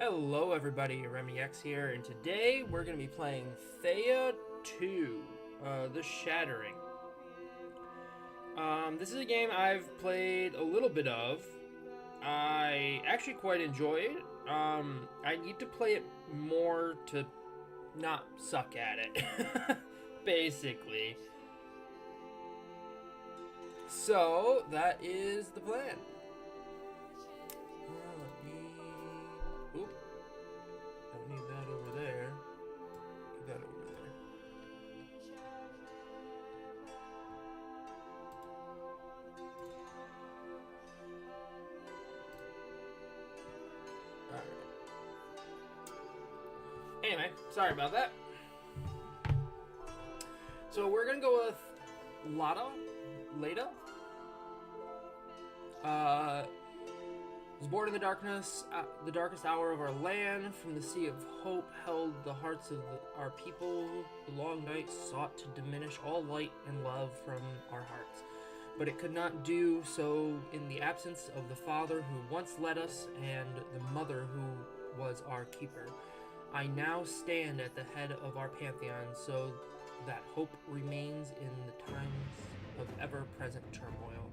Hello everybody, RemyX here, and today we're going to be playing Thea2, The Shattering. This is a game I've played a little bit of. I actually quite enjoyed. I need to play it more to not suck at it, basically. So, that is the plan. Oop. Don't need that over there. Put that over there. Alright. Anyway, sorry about that. So we're gonna go with Leda. Was born in the darkness, the darkest hour of our land. From the sea of hope held the hearts of our people. The long night sought to diminish all light and love from our hearts, but it could not do so in the absence of the father who once led us and the mother who was our keeper. I now stand at the head of our pantheon, so that hope remains in the times of ever-present turmoil.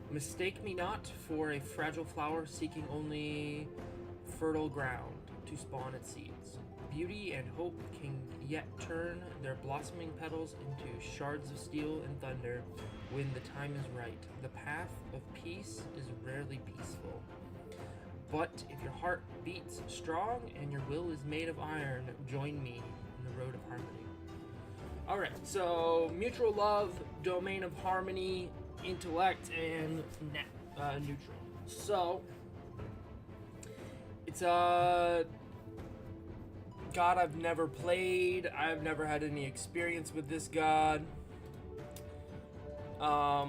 Mistake me not for a fragile flower seeking only fertile ground to spawn its seeds. Beauty and hope can yet turn their blossoming petals into shards of steel and thunder when the time is right. The path of peace is rarely peaceful. But if your heart beats strong and your will is made of iron, join me in the road of harmony. Alright, so mutual love, domain of harmony, intellect, and neutral. So it's a god I've never played. I've never had any experience with this god. I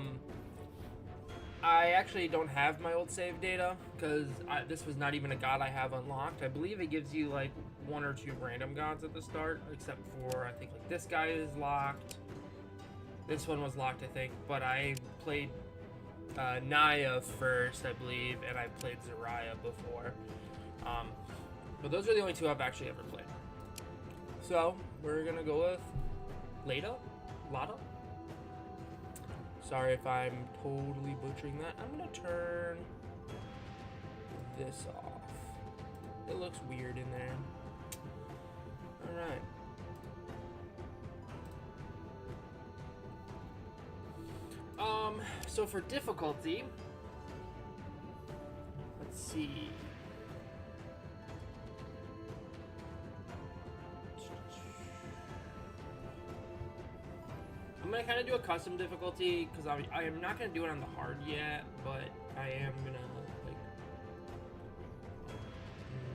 actually don't have my old save data because this was not even a god I have unlocked. I believe it gives you like one or two random gods at the start, except for I think like this guy is locked. This one was locked, I think, but I played Naya first, I believe, and I played Zarya before. But those are the only two I've actually ever played. So, we're gonna go with Leda? Sorry if I'm totally butchering that. I'm gonna turn this off. It looks weird in there. Alright. So for difficulty, let's see. I'm gonna kind of do a custom difficulty because I am not gonna do it on the hard yet, but I am gonna like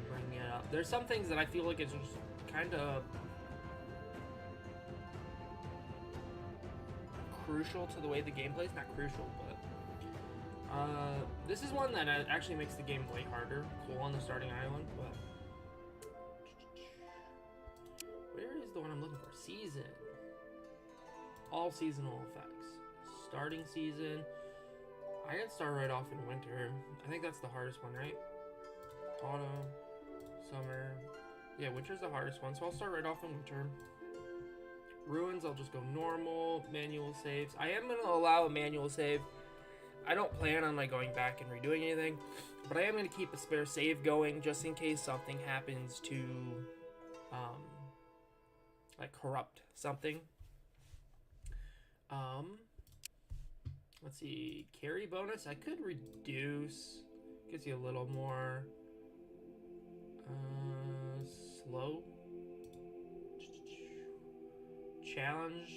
bring it up. There's some things that I feel like it's just kind of crucial to the way the game plays. Not crucial, but this is one that actually makes the game way harder. Cool on the starting island, but where is the one I'm looking for? Season. All seasonal effects. Starting season. I can start right off in winter. I think that's the hardest one, right? Autumn, summer. Yeah, winter's the hardest one, so I'll start right off in winter. Ruins, I'll just go normal. Manual saves. I am going to allow a manual save. I don't plan on like going back and redoing anything, but I am going to keep a spare save going just in case something happens to like corrupt something. Let's see, carry bonus. I could reduce. Gives you a little more slow. Challenge.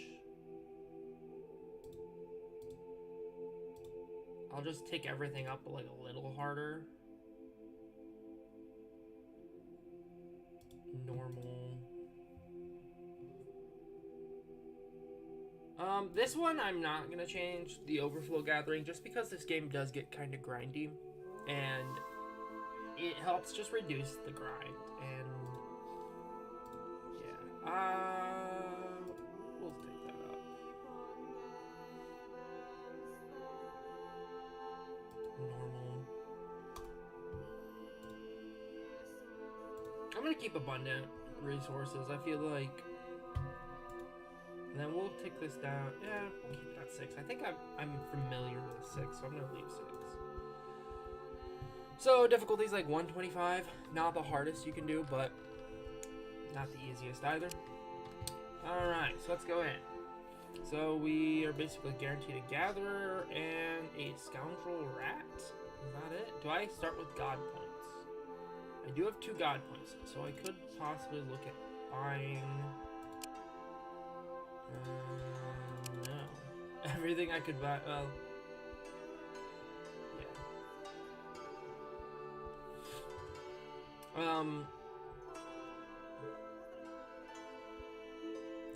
I'll just take everything up like a little harder. Normal. This one I'm not gonna change the overflow gathering just because this game does get kind of grindy, and it helps just reduce the grind. And yeah, we'll take that up. Normal. gonna keep abundant resources. I feel like. And then we'll take this down. Yeah, we'll keep it at 6. I think I'm familiar with a 6, so I'm gonna leave 6. So difficulty's like 125. Not the hardest you can do, but not the easiest either. Alright, so let's go in. So we are basically guaranteed a gatherer and a scoundrel rat. Is that it? Do I start with god points? I do have 2 god points, so I could possibly look at buying... no. Everything I could buy... well... yeah.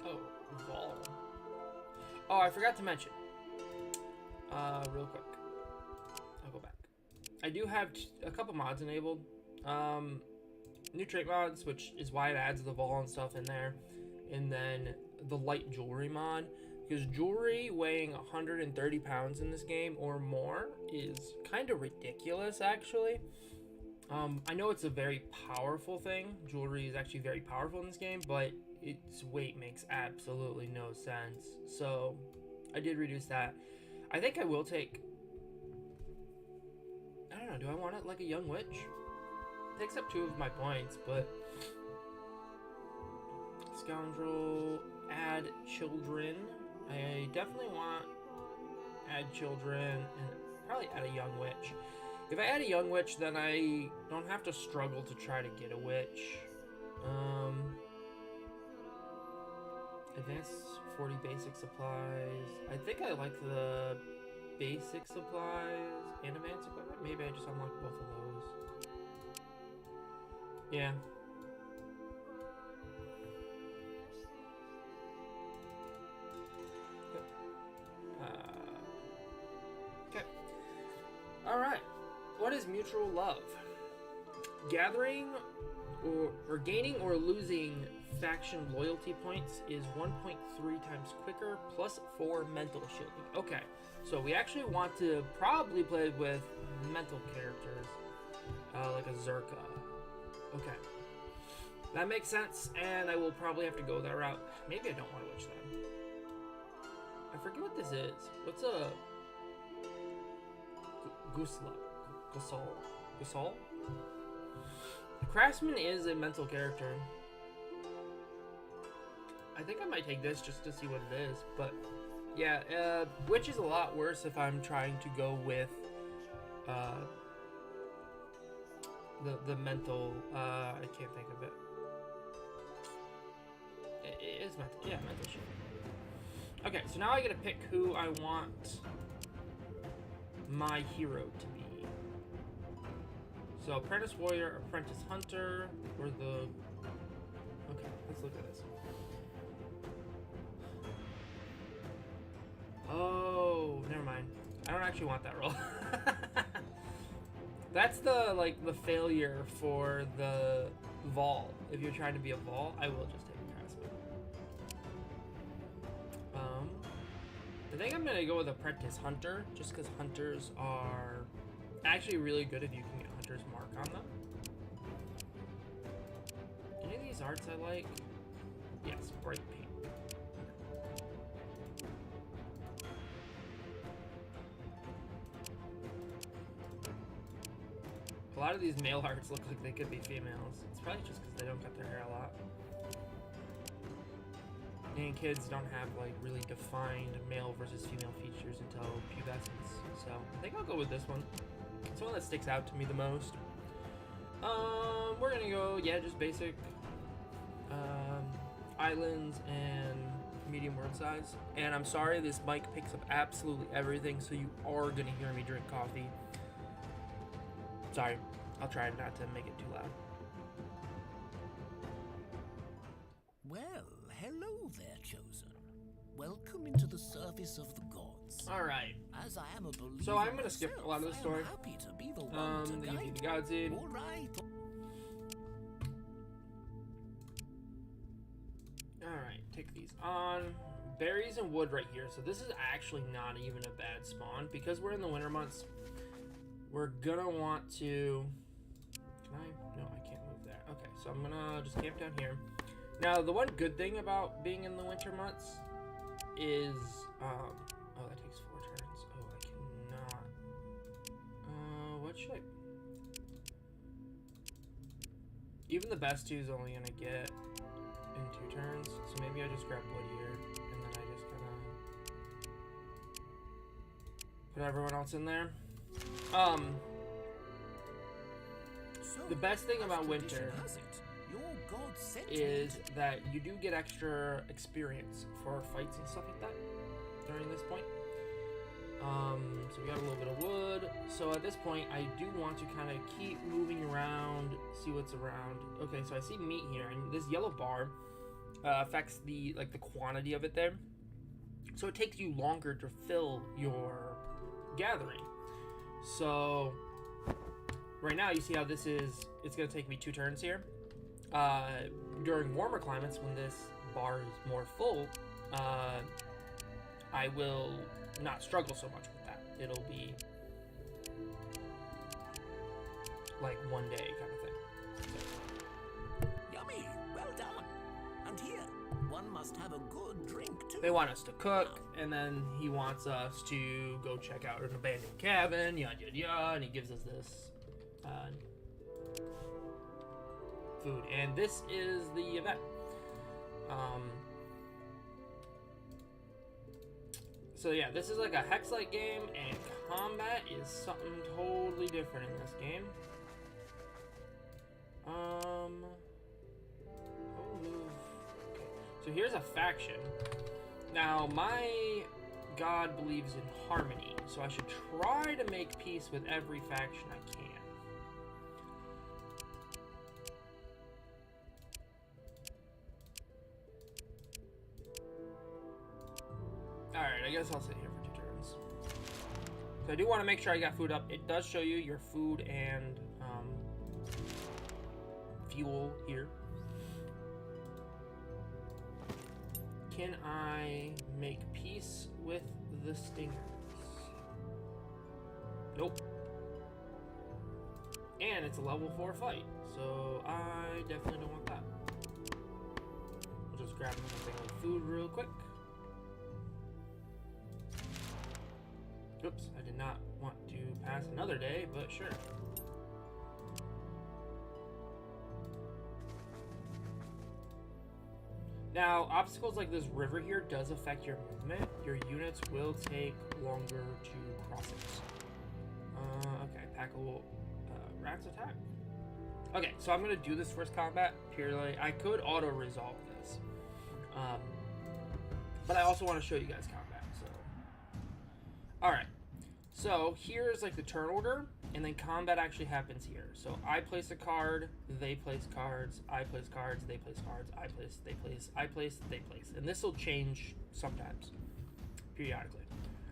Oh, Vol. Oh, I forgot to mention. Real quick. I'll go back. I do have a couple mods enabled. New trait mods, which is why it adds the Vol and stuff in there. And then the light jewelry mod. Because jewelry weighing 130 pounds in this game or more is kind of ridiculous, actually. I know it's a very powerful thing. Jewelry is actually very powerful in this game, but its weight makes absolutely no sense. So I did reduce that. I think I will take... I don't know, do I want it like a young witch? It takes up 2 of my points, but... Scoundrel, add children. I definitely want add children and probably add a young witch. If I add a young witch, then I don't have to struggle to try to get a witch. Advanced 40 basic supplies. I think I like the basic supplies and advanced equipment. Maybe I just unlock both of those. Yeah. Okay. Alright. What is mutual love? Gathering or gaining or losing faction loyalty points is 1.3 times quicker plus 4 mental shielding. Okay, so we actually want to probably play with mental characters, like a Zerka. Okay, that makes sense, and I will probably have to go that route. Maybe I don't want to witch them. I forget what this is. What's a Gusal? The Craftsman is a mental character. I think I might take this just to see what it is, but yeah, Witch is a lot worse if I'm trying to go with the mental, I can't think of it. It is mental, yeah, mental shit. Okay, so now I get to pick who I want my hero to be. So, Apprentice Warrior, Apprentice Hunter, or the... Okay, let's look at this. Oh, never mind. I don't actually want that role. That's the, like, the failure for the Vol. If you're trying to be a Vol, I will just take a Craftsman. I think I'm gonna go with Apprentice Hunter, just because Hunters are actually really good if you can get Hunter's Mark on them. Any of these arts I like? Yes, bright pink. A lot of these male arts look like they could be females. It's probably just because they don't cut their hair a lot. And kids don't have like really defined male versus female features until pubescence. So I think I'll go with this one. It's the one that sticks out to me the most. We're gonna go, yeah, just basic islands and medium world size. And I'm sorry, this mic picks up absolutely everything, so you are gonna hear me drink coffee. Sorry, I'll try not to make it too loud. Well, hello there, Chosen. Welcome into the service of the gods. Alright. As I am a believer So I'm gonna skip a lot of the story. Happy to be the one to You guide need the God Seed. All right. Alright, take these on. Berries and wood right here. So this is actually not even a bad spawn. Because we're in the winter months, we're gonna want to... Can I? No, I can't move there. Okay, so I'm gonna just camp down here. Now, the one good thing about being in the winter months is, oh, that takes 4 turns. Oh, I cannot. What should I? Even the best 2 is only gonna get in 2 turns, so maybe I just grab wood here, and then I just kind of put everyone else in there. The best thing about winter is that you do get extra experience for fights and stuff like that during this point. So we got a little bit of wood. So at this point, I do want to kind of keep moving around, see what's around. Okay, so I see meat here, and this yellow bar affects the quantity of it there. So it takes you longer to fill your gathering. So right now, you see how this is, it's going to take me 2 turns here. During warmer climates, when this bar is more full, I will not struggle so much with that. It'll be like 1 day kind of thing. Yummy, well done. And here, one must have a good drink too. They want us to cook, and then he wants us to go check out an abandoned cabin, yada yada yada, and he gives us this food. And this is the event. So yeah, this is like a hex-like game, and combat is something totally different in this game. Okay. So here's a faction. Now, my god believes in harmony, so I should try to make peace with every faction I can. Alright, I guess I'll sit here for 2 turns. So I do want to make sure I got food up. It does show you your food and fuel here. Can I make peace with the stingers? Nope. And it's a level 4 fight, so I definitely don't want that. I'll just grab something like food real quick. Oops, I did not want to pass another day, but sure. Now, obstacles like this river here does affect your movement. Your units will take longer to cross it. Okay, Packle Rats attack. Okay, so I'm going to do this first combat purely. I could auto-resolve this. But I also want to show you guys combat, so. Alright, so here's like the turn order, and then combat actually happens here. So I place a card, they place cards, I place cards, they place cards, I place, they place, I place, they place. And this will change sometimes, periodically.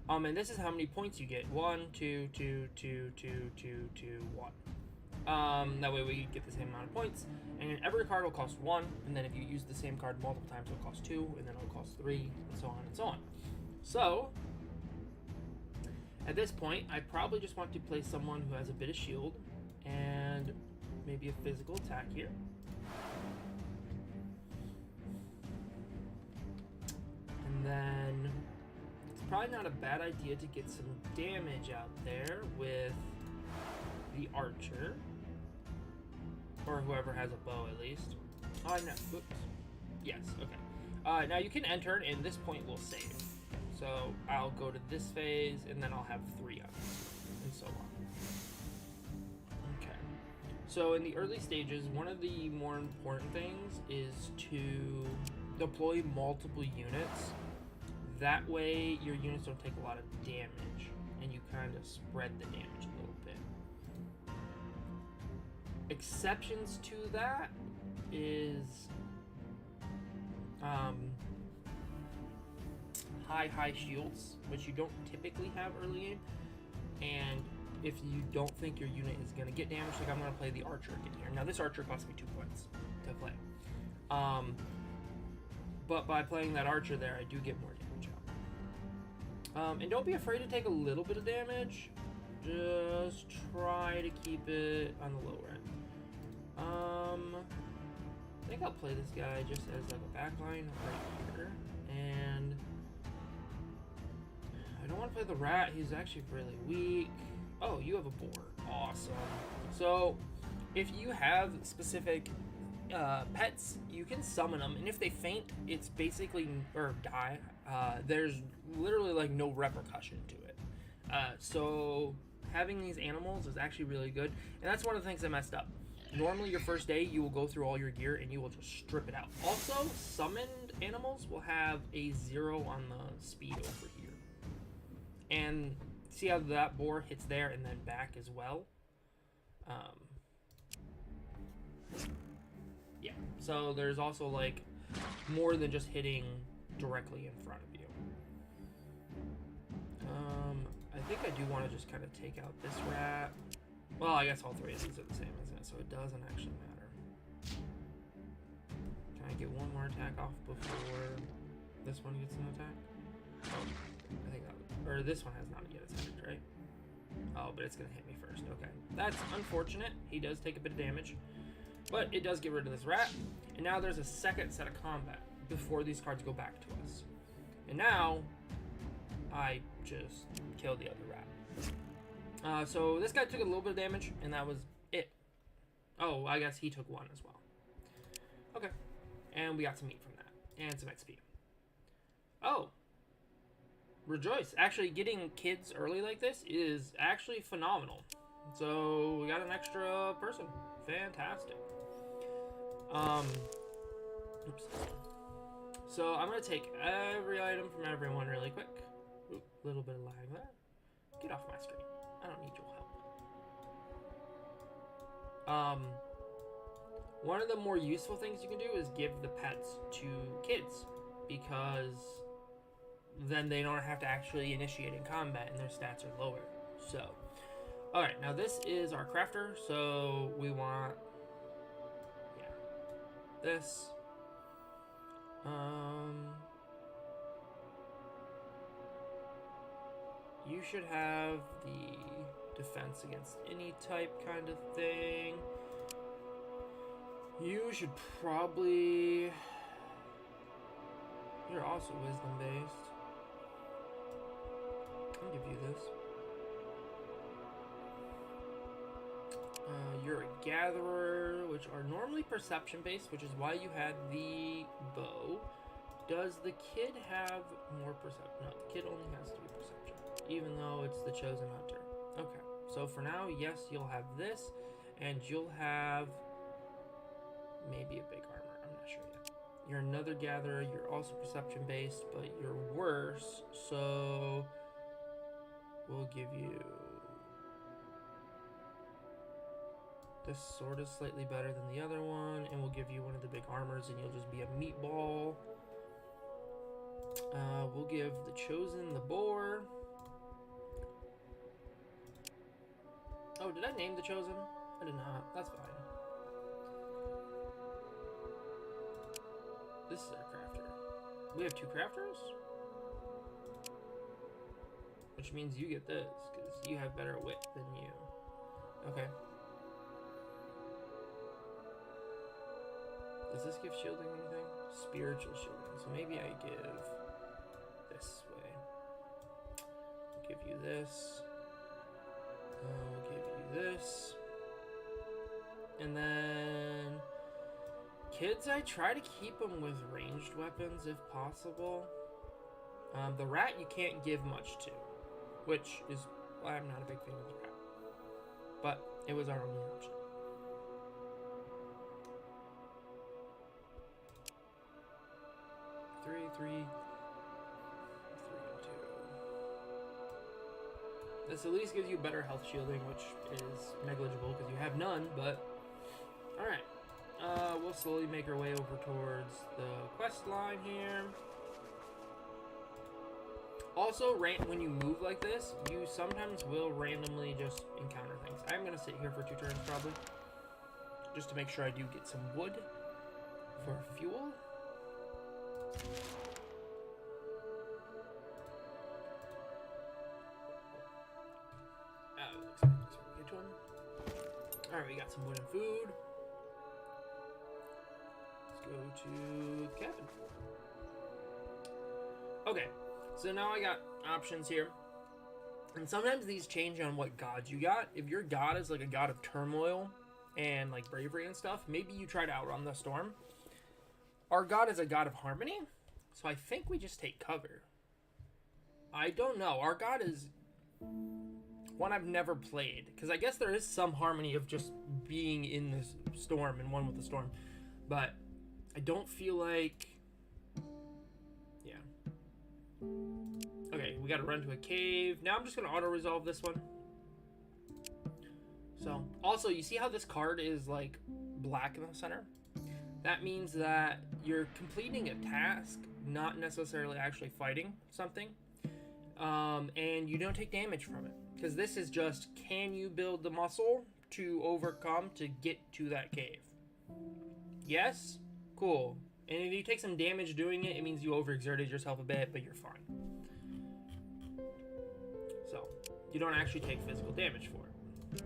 And this is how many points you get. 1, 2, 2, 2, 2, 2, 2, 1. That way we get the same amount of points. And every card will cost 1, and then if you use the same card multiple times, it'll cost 2, and then it'll cost 3, and so on and so on. So, at this point, I probably just want to play someone who has a bit of shield, and maybe a physical attack here. And then, it's probably not a bad idea to get some damage out there with the archer. Or whoever has a bow, at least. Oh, no. Oops. Yes, okay. Now you can enter, and this point will save. So I'll go to this phase, and then I'll have 3 up, and so on. Okay. So in the early stages, one of the more important things is to deploy multiple units. That way, your units don't take a lot of damage, and you kind of spread the damage a little bit. Exceptions to that is high shields, which you don't typically have early game, and if you don't think your unit is going to get damaged, like I'm going to play the archer again here. Now this archer cost me 2 points to play, but by playing that archer there, I do get more damage out. And don't be afraid to take a little bit of damage. Just try to keep it on the lower end. I think I'll play this guy just as like a backline right here. And I don't want to play the rat. He's actually really weak. Oh, you have a boar. Awesome. So if you have specific pets, you can summon them, and if they faint, it's basically, or die, there's literally like no repercussion to it. So having these animals is actually really good, and that's one of the things I messed up. Normally your first day you will go through all your gear and you will just strip it out. Also, summoned animals will have a 0 on the speed over here, and see how that boar hits there and then back as well. Yeah, so there's also like more than just hitting directly in front of you. I think I do want to just kind of take out this rat. Well, I guess all three of these are the same, isn't it? So it doesn't actually matter. Can I get one more attack off before this one gets an attack? Oh, I think that would, or this one has not yet attacked, right? Oh, but it's gonna hit me first. Okay, that's unfortunate. He does take a bit of damage. But it does get rid of this rat, and now there's a second set of combat before these cards go back to us. And now, I just killed the other rat. So this guy took a little bit of damage, and that was it. Oh, I guess he took 1 as well. Okay, and we got some meat from that, and some XP. Oh, rejoice. Actually, getting kids early like this is actually phenomenal. So we got an extra person. Fantastic. Oops. So I'm gonna take every item from everyone really quick. Oop, little bit of lag there. Get off my screen. I don't need your help. One of the more useful things you can do is give the pets to kids, because then they don't have to actually initiate in combat and their stats are lower. So, alright, now this is our crafter, so we want this. You should have the defense against any type kind of thing. You should probably... You're also wisdom based. I'll give you this. You're a gatherer, which are normally perception based, which is why you had the bow. Does the kid have more perception? No, the kid only has 3 perception, even though it's the chosen hunter. Okay, so for now, yes, you'll have this, and you'll have maybe a big armor. I'm not sure yet. You're another gatherer. You're also perception based, but you're worse, so we'll give you this sort of slightly better than the other one, and we'll give you one of the big armors, and you'll just be a meatball. We'll give the chosen the boar. Oh, did I name the chosen? I did not. That's fine. This is our crafter. We have 2 crafters? Which means you get this, because you have better wit than you. Okay. Does this give shielding anything? Spiritual shielding. So maybe I give this way. I'll give you this. I'll give you this. And then kids, I try to keep them with ranged weapons if possible. The rat you can't give much to, which is why I'm not a big fan of the rat. But it was our only option. Three, and 2. This at least gives you better health shielding, which is negligible because you have none, but alright. We'll slowly make our way over towards the quest line here. Also, when you move like this, you sometimes will randomly just encounter things. I'm going to sit here for 2 turns probably, just to make sure I do get some wood for fuel. Looks like a good one. Alright, we got some wood and food. go to the cabin. Okay, so now I got options here. And sometimes these change on what gods you got. If your god is like a god of turmoil and like bravery and stuff, maybe you try to outrun the storm. Our god is a god of harmony, so I think we just take cover. I don't know. Our god is one I've never played, because I guess there is some harmony of just being in this storm and one with the storm, but I don't feel like... Yeah. Okay, we gotta run to a cave. Now I'm just gonna auto-resolve this one. So, also, you see how this card is, like, black in the center? That means that you're completing a task, not necessarily actually fighting something. And you don't take damage from it. Because this is just, can you build the muscle to overcome to get to that cave? Yes? Cool. And if you take some damage doing it, it means you overexerted yourself a bit, but you're fine. So, you don't actually take physical damage for it.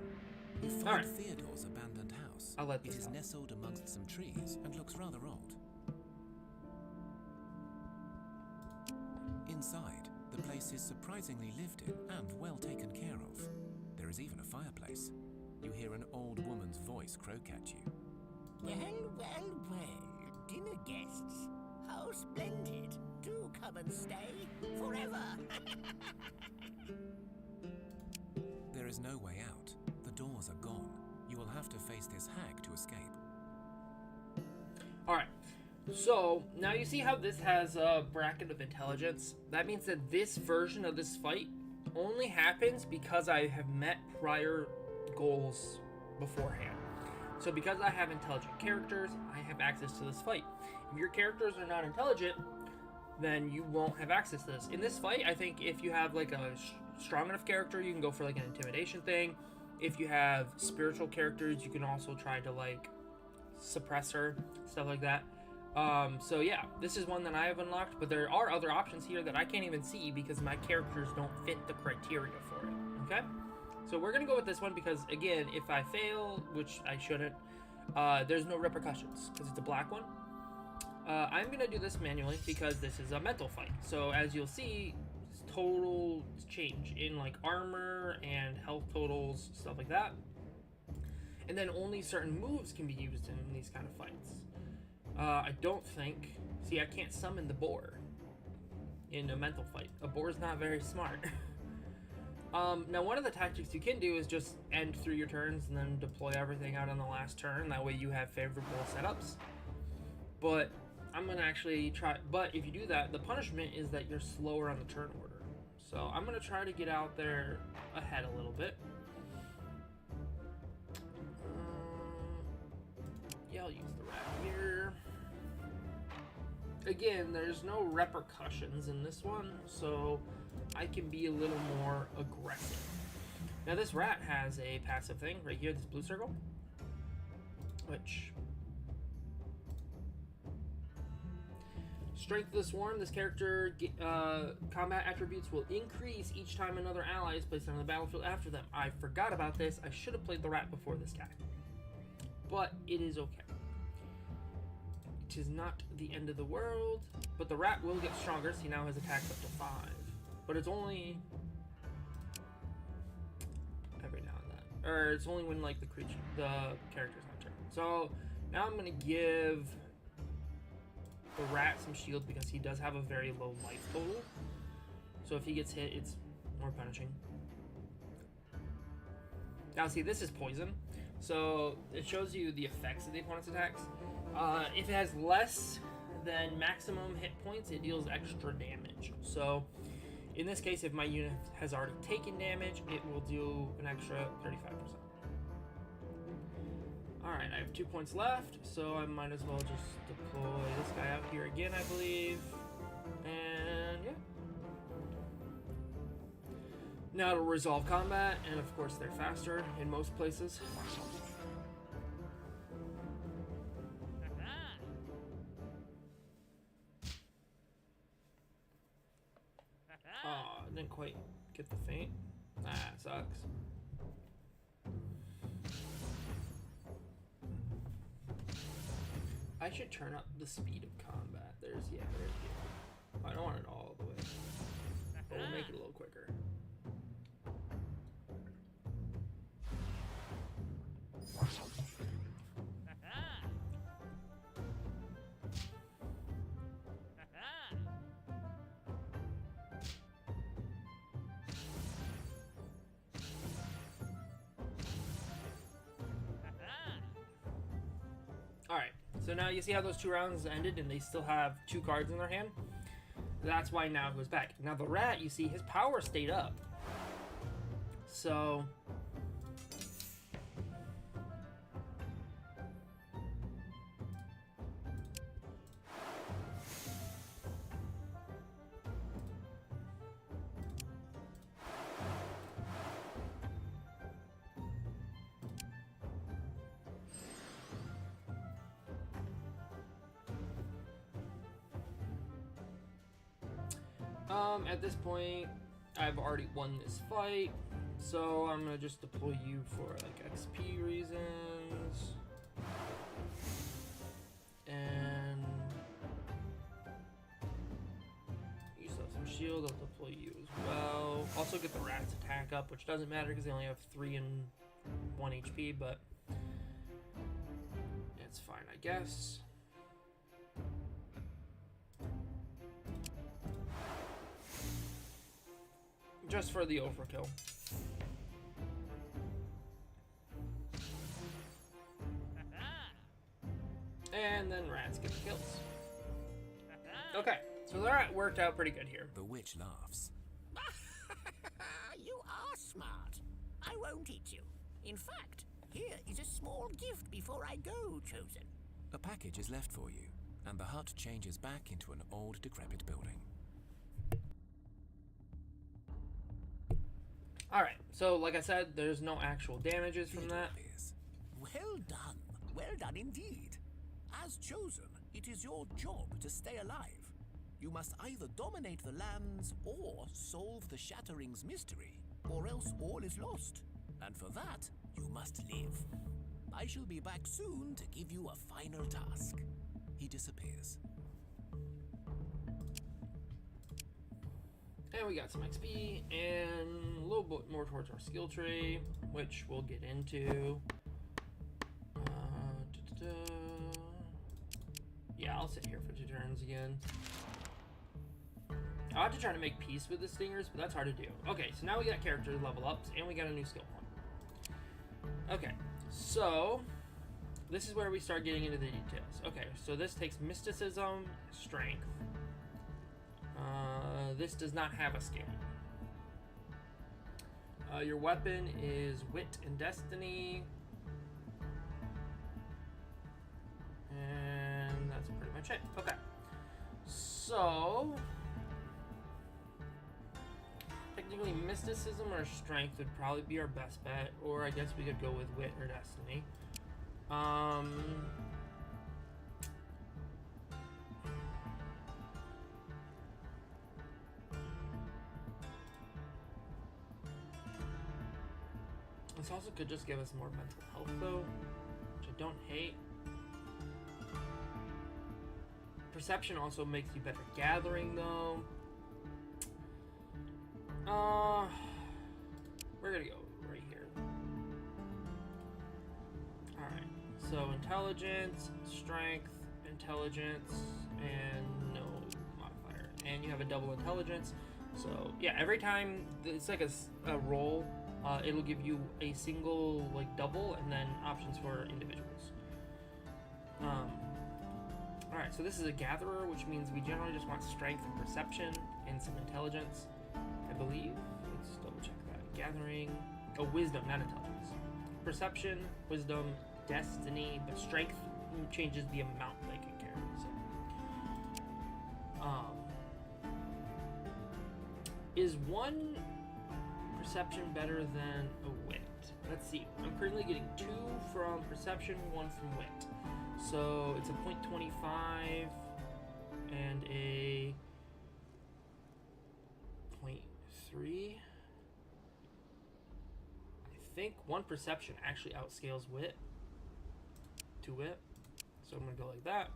You find Theodore's abandoned house. I'll let this It is out. nestled amongst some trees and looks rather old. Inside, the place is surprisingly lived in and well taken care of. There is even a fireplace. You hear an old woman's voice croak at you. Well, well, well, dinner guests. How splendid. Do come and stay forever. There is no way out. The doors are gone. You will have to face this hag to escape. Alright, so now you see how this has a bracket of intelligence? That means that this version of this fight only happens because I have met prior goals beforehand. So because I have intelligent characters, I have access to this fight. If your characters are not intelligent, then you won't have access to this. In this fight, I think if you have like a strong enough character, you can go for like an intimidation thing. If you have spiritual characters, you can also try to like suppress her, stuff like that. So yeah, this is one that I have unlocked, but there are other options here that I can't even see because my characters don't fit the criteria for it, okay? So we're gonna go with this one because, again, if I fail, which I shouldn't, there's no repercussions because it's a black one. I'm gonna do this manually because this is a mental fight. So as you'll see, total change in like armor and health totals, stuff like that. And then only certain moves can be used in these kind of fights. I don't think... See, I can't summon the boar in a mental fight. A boar's not very smart. Now, one of the tactics you can do is just end through your turns and then deploy everything out on the last turn. That way you have favorable setups. But I'm going to actually try... But if you do that, the punishment is that you're slower on the turn order. So I'm going to try to get out there ahead a little bit. Yeah, I'll use the rat here. Again, there's no repercussions in this one, so I can be a little more aggressive. Now this rat has a passive thing right here, this blue circle, which... Strength of the Swarm, this character combat attributes will increase each time another ally is placed on the battlefield after them. I forgot about this. I should have played the rat before this guy. But it is okay. It is not the end of the world, but the rat will get stronger. So he now has attacks up to 5. But it's only every now and then. Or it's only when like the character's not turned. So now I'm gonna give the rat some shield because he does have a very low life total. So if he gets hit, it's more punishing. Now see, this is poison. So it shows you the effects of the opponent's attacks. If it has less than maximum hit points, it deals extra damage. So in this case, if my unit has already taken damage, it will do an extra 35%. Alright, I have 2 points left, so I might as well just deploy this guy out here again, I believe. And yeah. Now to resolve combat, and of course they're faster in most places. Oh, didn't quite get the feint. Ah, sucks. I should turn up the speed of combat. There's, yeah, right here. I don't want it all the way, but we'll make it a little quicker. Alright, so now you see how those 2 rounds ended and they still have 2 cards in their hand? That's why now it goes back. Now the rat, you see, his power stayed up. So... at this point, I've already won this fight, so I'm gonna just deploy you for like XP reasons. And you still have some shield, I'll deploy you as well. Also get the rat's attack up, which doesn't matter because they only have 3 and 1 HP, but it's fine, I guess. Just for the overkill. And then rats get the kills. Okay, so that worked out pretty good here. The witch laughs. You are smart. I won't eat you. In fact, here is a small gift before I go, Chosen. A package is left for you, and the hut changes back into an old, decrepit building. Alright, so like I said, there's no actual damages from that. Well done. Well done indeed. As Chosen, it is your job to stay alive. You must either dominate the lands or solve the Shattering's mystery, or else all is lost. And for that, you must live. I shall be back soon to give you a final task. He disappears. And we got some XP and a little bit more towards our skill tree, which we'll get into. Yeah, I'll sit here for 2 turns again. I'll have to try to make peace with the stingers, but that's hard to do. Okay, so now we got character level ups and we got a new skill point. Okay, so this is where we start getting into the details. Okay, so this takes mysticism, strength. This does not have a scale. Your weapon is wit and destiny. And that's pretty much it. Okay. So, technically mysticism or strength would probably be our best bet. Or I guess we could go with wit or destiny. This also could just give us more mental health though, which I don't hate. Perception also makes you better gathering though. We're gonna go right here. Alright, so intelligence, strength, intelligence, and no modifier. And you have a double intelligence. So yeah, every time, it's like a roll. It'll give you a single like double and then options for individuals. Alright, so this is a gatherer, which means we generally just want strength and perception and some intelligence, I believe. Let's double check that. Gathering, wisdom, not intelligence. Perception, wisdom, destiny, but strength changes the amount they can carry. So, is one perception better than a wit? Let's see. I'm currently getting 2 from perception, 1 from wit. So it's a 0.25 and a 0.3. I think 1 perception actually outscales wit. 2 wit. So I'm gonna go like that.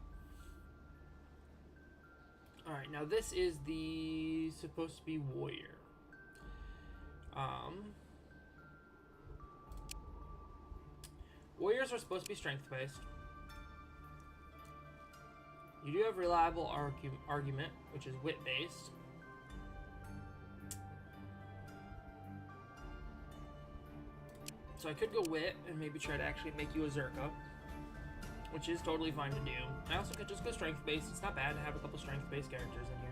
Alright, now this is the supposed to be warrior. Warriors are supposed to be strength based. You do have reliable argument, which is wit based. So I could go wit and maybe try to actually make you a Zerka, which is totally fine to do. I also could just go strength based. It's not bad to have a couple strength based characters in here.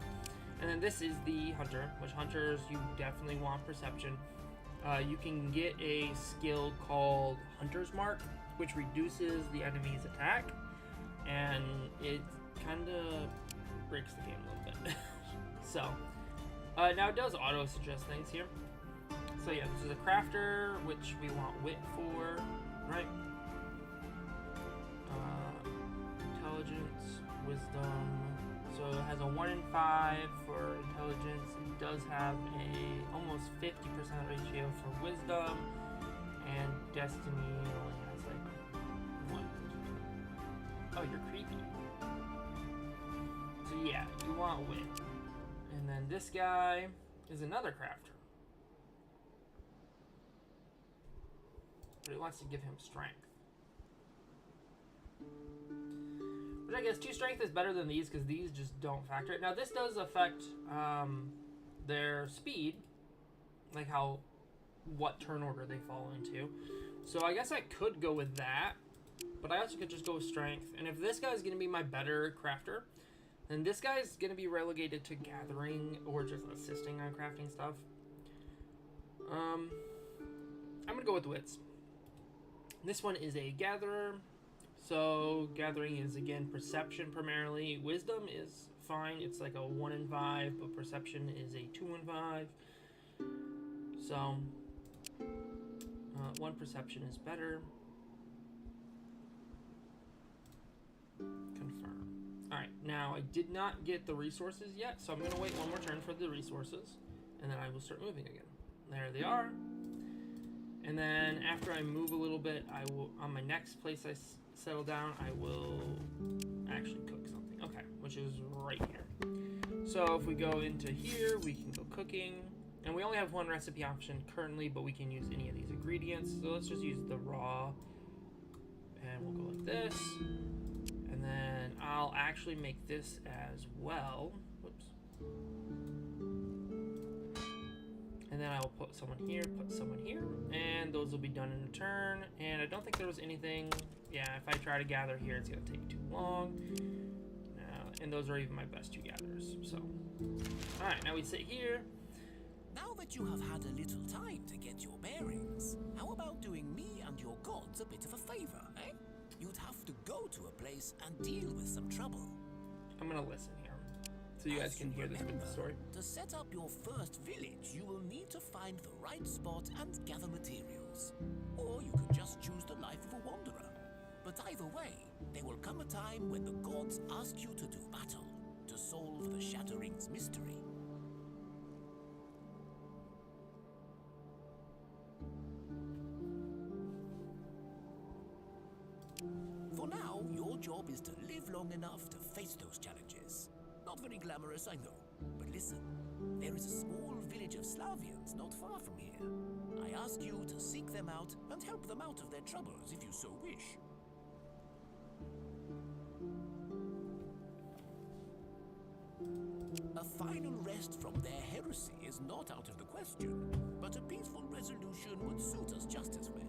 And then this is the hunter, which hunters you definitely want perception. You can get a skill called Hunter's Mark, which reduces the enemy's attack, and it kind of breaks the game a little bit. So, now it does auto suggest things here. So yeah, this is a crafter, which we want wit for, right? Intelligence, wisdom. So it has a 1 in 5 for intelligence. It does have a almost 50% ratio for wisdom, and destiny only has like 1. Oh, you're creepy. So yeah, you want wit. And then this guy is another crafter. But it wants to give him strength. Which I guess 2 strength is better than these because these just don't factor it. Now this does affect their speed, like what turn order they fall into. So I guess I could go with that, but I also could just go with strength. And if this guy's going to be my better crafter, then this guy's going to be relegated to gathering or just assisting on crafting stuff. I'm going to go with wits. This one is a gatherer. So gathering is again perception primarily. Wisdom is fine. It's like a 1 in 5, but perception is a 2 in 5. So 1 perception is better. Confirm. Alright, now I did not get the resources yet, so I'm going to wait one more turn for the resources, and then I will start moving again. There they are. And then after I move a little bit, I will, on my next place I settle down, I will actually cook something. Okay, which is right here. So if we go into here, we can go cooking. And we only have 1 recipe option currently, but we can use any of these ingredients. So let's just use the raw. And we'll go like this. And then I'll actually make this as well. Whoops. And then I'll put someone here, and those will be done in a turn. And I don't think there was anything, yeah, if I try to gather here, it's gonna take too long. And those are even my best 2 gatherers, so. All right, now we sit here. Now that you have had a little time to get your bearings, how about doing me and your gods a bit of a favor, eh? You'd have to go to a place and deal with some trouble. I'm gonna listen here, so you guys can hear this bit of the story. To set up your first village, you will need to find the right spot and gather materials. Or you could just choose the life of a wanderer. But either way, there will come a time when the gods ask you to do battle, to solve the Shattering's mystery. For now, your job is to live long enough to face those challenges. Not very glamorous, I know. But listen, there is a small village of Slavians not far from here. I ask you to seek them out and help them out of their troubles if you so wish. A final rest from their heresy is not out of the question, but a peaceful resolution would suit us just as well.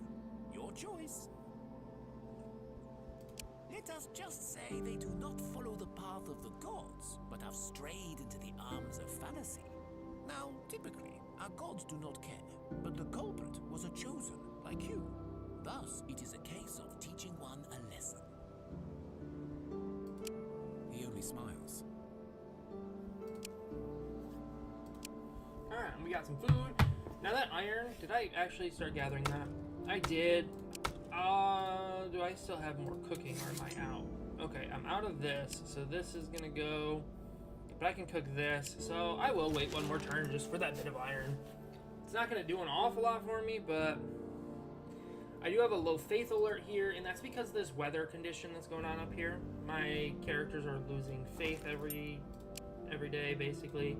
Your choice. Let us just say they do not follow the path of the gods, but have strayed into the arms of fallacy. Now, typically, our gods do not care, but the culprit was a chosen, like you. Thus, it is a case of teaching one a lesson. He only smiles. Alright, we got some food. Now that iron, did I actually start gathering that? I did. Do I still have more cooking or am I out? Okay, I'm out of this, so this is gonna go, but I can cook this, so I will wait one more turn just for that bit of iron. It's not gonna do an awful lot for me, but I do have a low faith alert here, and that's because of this weather condition that's going on up here. My characters are losing faith every day, basically.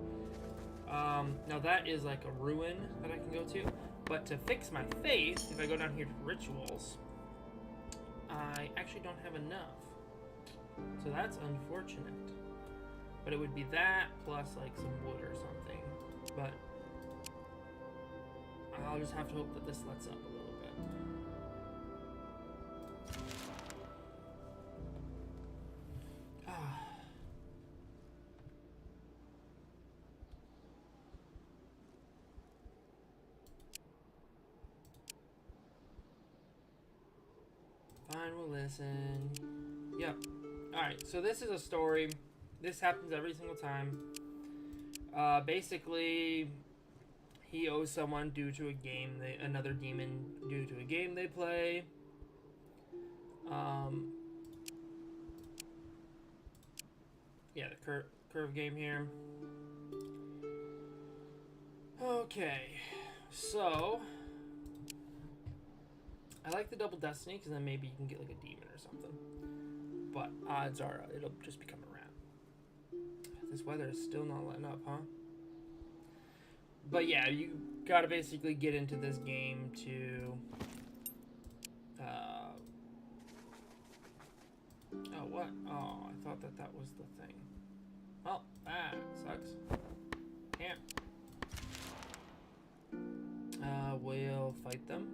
Now that is like a ruin that I can go to, but to fix my faith, if I go down here to rituals, I actually don't have enough. So that's unfortunate. But it would be that plus like some wood or something. But I'll just have to hope that this lets up a little bit. Fine, we'll listen. Yep. Alright, so this is a story. This happens every single time. Basically, he owes someone due to a game, another demon due to a game they play. Yeah, the curve game here. Okay, so I like the double destiny because then maybe you can get like a demon or something. But odds are it'll just become a rat. This weather is still not letting up, huh? But yeah, you gotta basically get into this game to oh, what? Oh, I thought that was the thing. Well, that sucks. Can't. We'll fight them.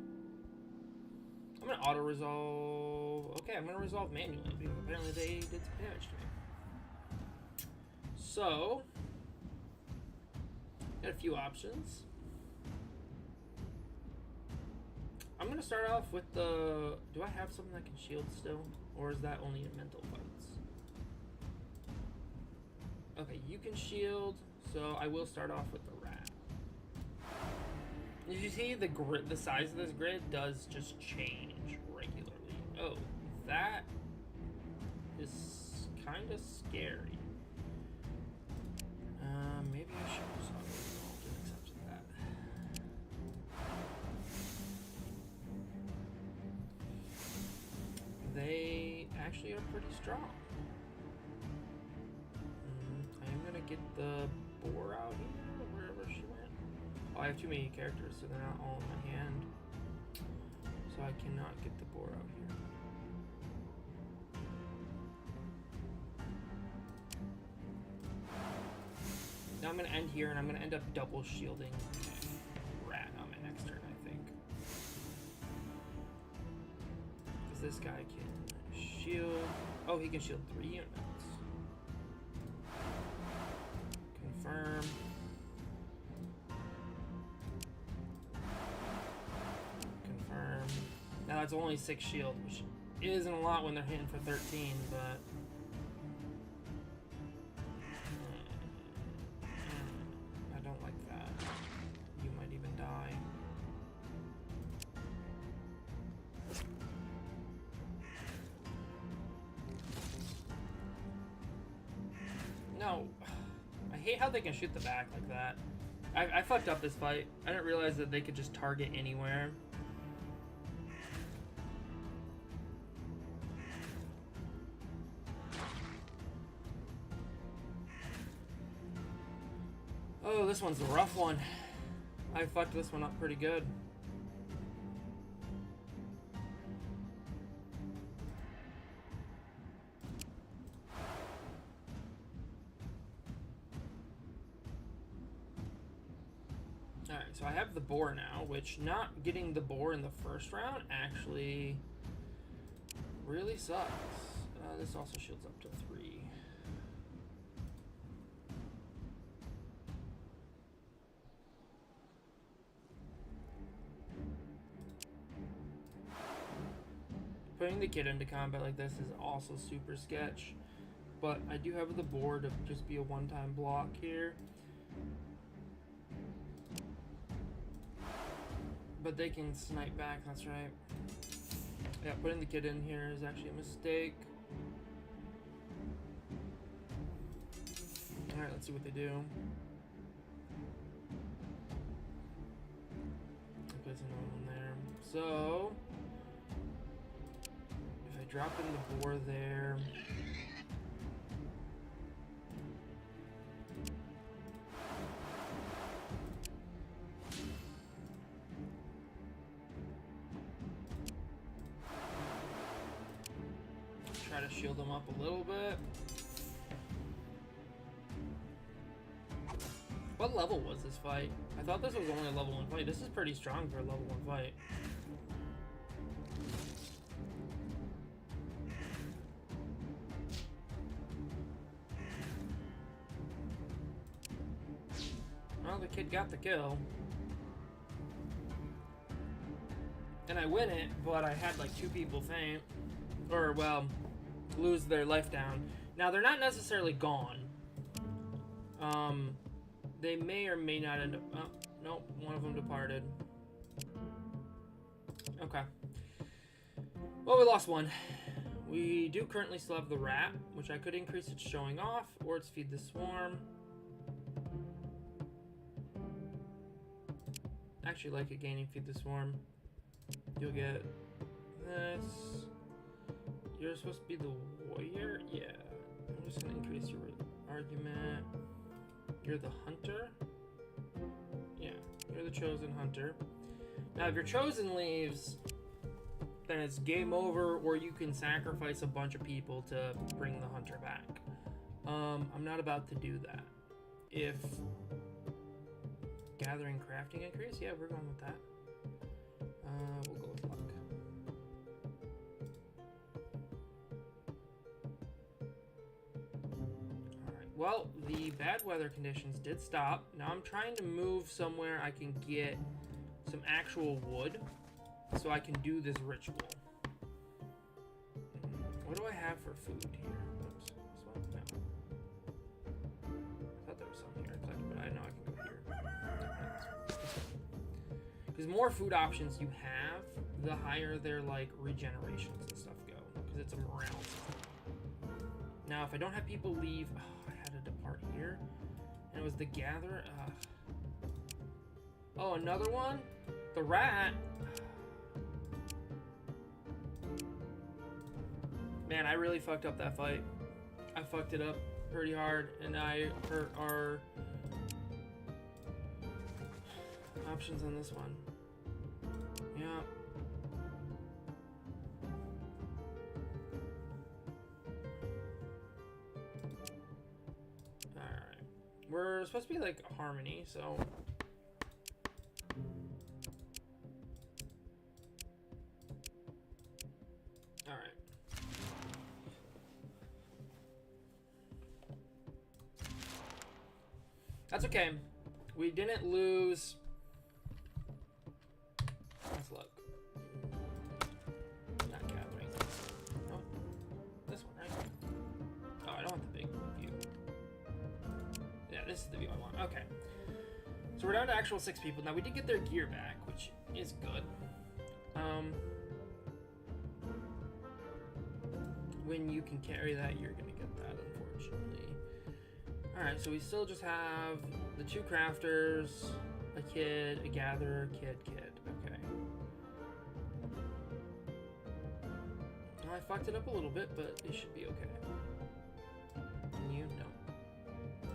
I'm gonna auto-resolve. Okay, I'm gonna resolve manually because apparently they did some damage to me. So, got a few options. I'm gonna start off with the... Do I have something that can shield still? Or is that only in mental fights? Okay, you can shield, so I will start off with the rat. As you see, the size of this grid does just change regularly. Oh, that is kind of scary. Maybe I should have just auto-resolved and accepted that. They actually are pretty strong. I am gonna get the boar out here, wherever she went. Oh, I have too many characters, so they're not all in my hand. So I cannot get the boar out here. Now I'm gonna end here, and I'm gonna end up double shielding rat on my next turn, I think. Because this guy can shield. Oh, he can shield 3 units. Confirm. Confirm. Now that's only 6 shield, which isn't a lot when they're hitting for 13, but I don't like that. You might even die. No. I hate how they can shoot the back like that. I fucked up this fight. I didn't realize that they could just target anywhere. Oh, this one's a rough one. I fucked this one up pretty good. Alright, so I have the boar now, which not getting the boar in the first round actually really sucks. This also shields up to 3. Putting the kid into combat like this is also super sketch, but I do have the boar to just be a one-time block here. But they can snipe back, that's right. Yeah, putting the kid in here is actually a mistake. Alright, let's see what they do. There's another one there. So, dropping the boar there. Try to shield them up a little bit. What level was this fight? I thought this was only a level 1 fight. This is pretty strong for a level 1 fight. Well, the kid got the kill. And I win it, but I had like 2 people faint. Or, well, lose their life down. Now, they're not necessarily gone. They may or may not end up... Oh, nope, one of them departed. Okay. Well, we lost one. We do currently still have the rat, which I could increase its showing off, or its feed the swarm. Actually like it gaining feed the swarm. You'll get this. You're supposed to be the warrior? Yeah. I'm just gonna increase your argument. You're the hunter? Yeah, you're the chosen hunter. Now, if your chosen leaves, then it's game over, or you can sacrifice a bunch of people to bring the hunter back. I'm not about to do that. If gathering crafting increase, yeah, we're going with that. We'll go with luck. Well, the bad weather conditions did stop. Now I'm trying to move somewhere I can get some actual wood so I can do this ritual. What do I have for food here? Oops, this one? No. I thought there was some here, but I know I can go here. Because more food options you have, the higher their like regenerations and stuff go. Because it's a morale system. Now, if I don't have people leave... depart here, and it was the gatherer. Oh, another one? The rat? Man, I really fucked up that fight. I fucked it up pretty hard, and I hurt our options on this one. Yeah. We're supposed to be like harmony, so... Alright. That's okay. We didn't lose... Let's look. Not gathering. No. This one, right? Oh, I don't want the big view. Yeah, this is the view I want. Okay. So we're down to actual 6 people. Now, we did get their gear back, which is good. When you can carry that, you're going to get that, unfortunately. Alright, so we still just have the 2 crafters, a kid, a gatherer, kid. Okay. Well, I fucked it up a little bit, but it should be okay. And you know.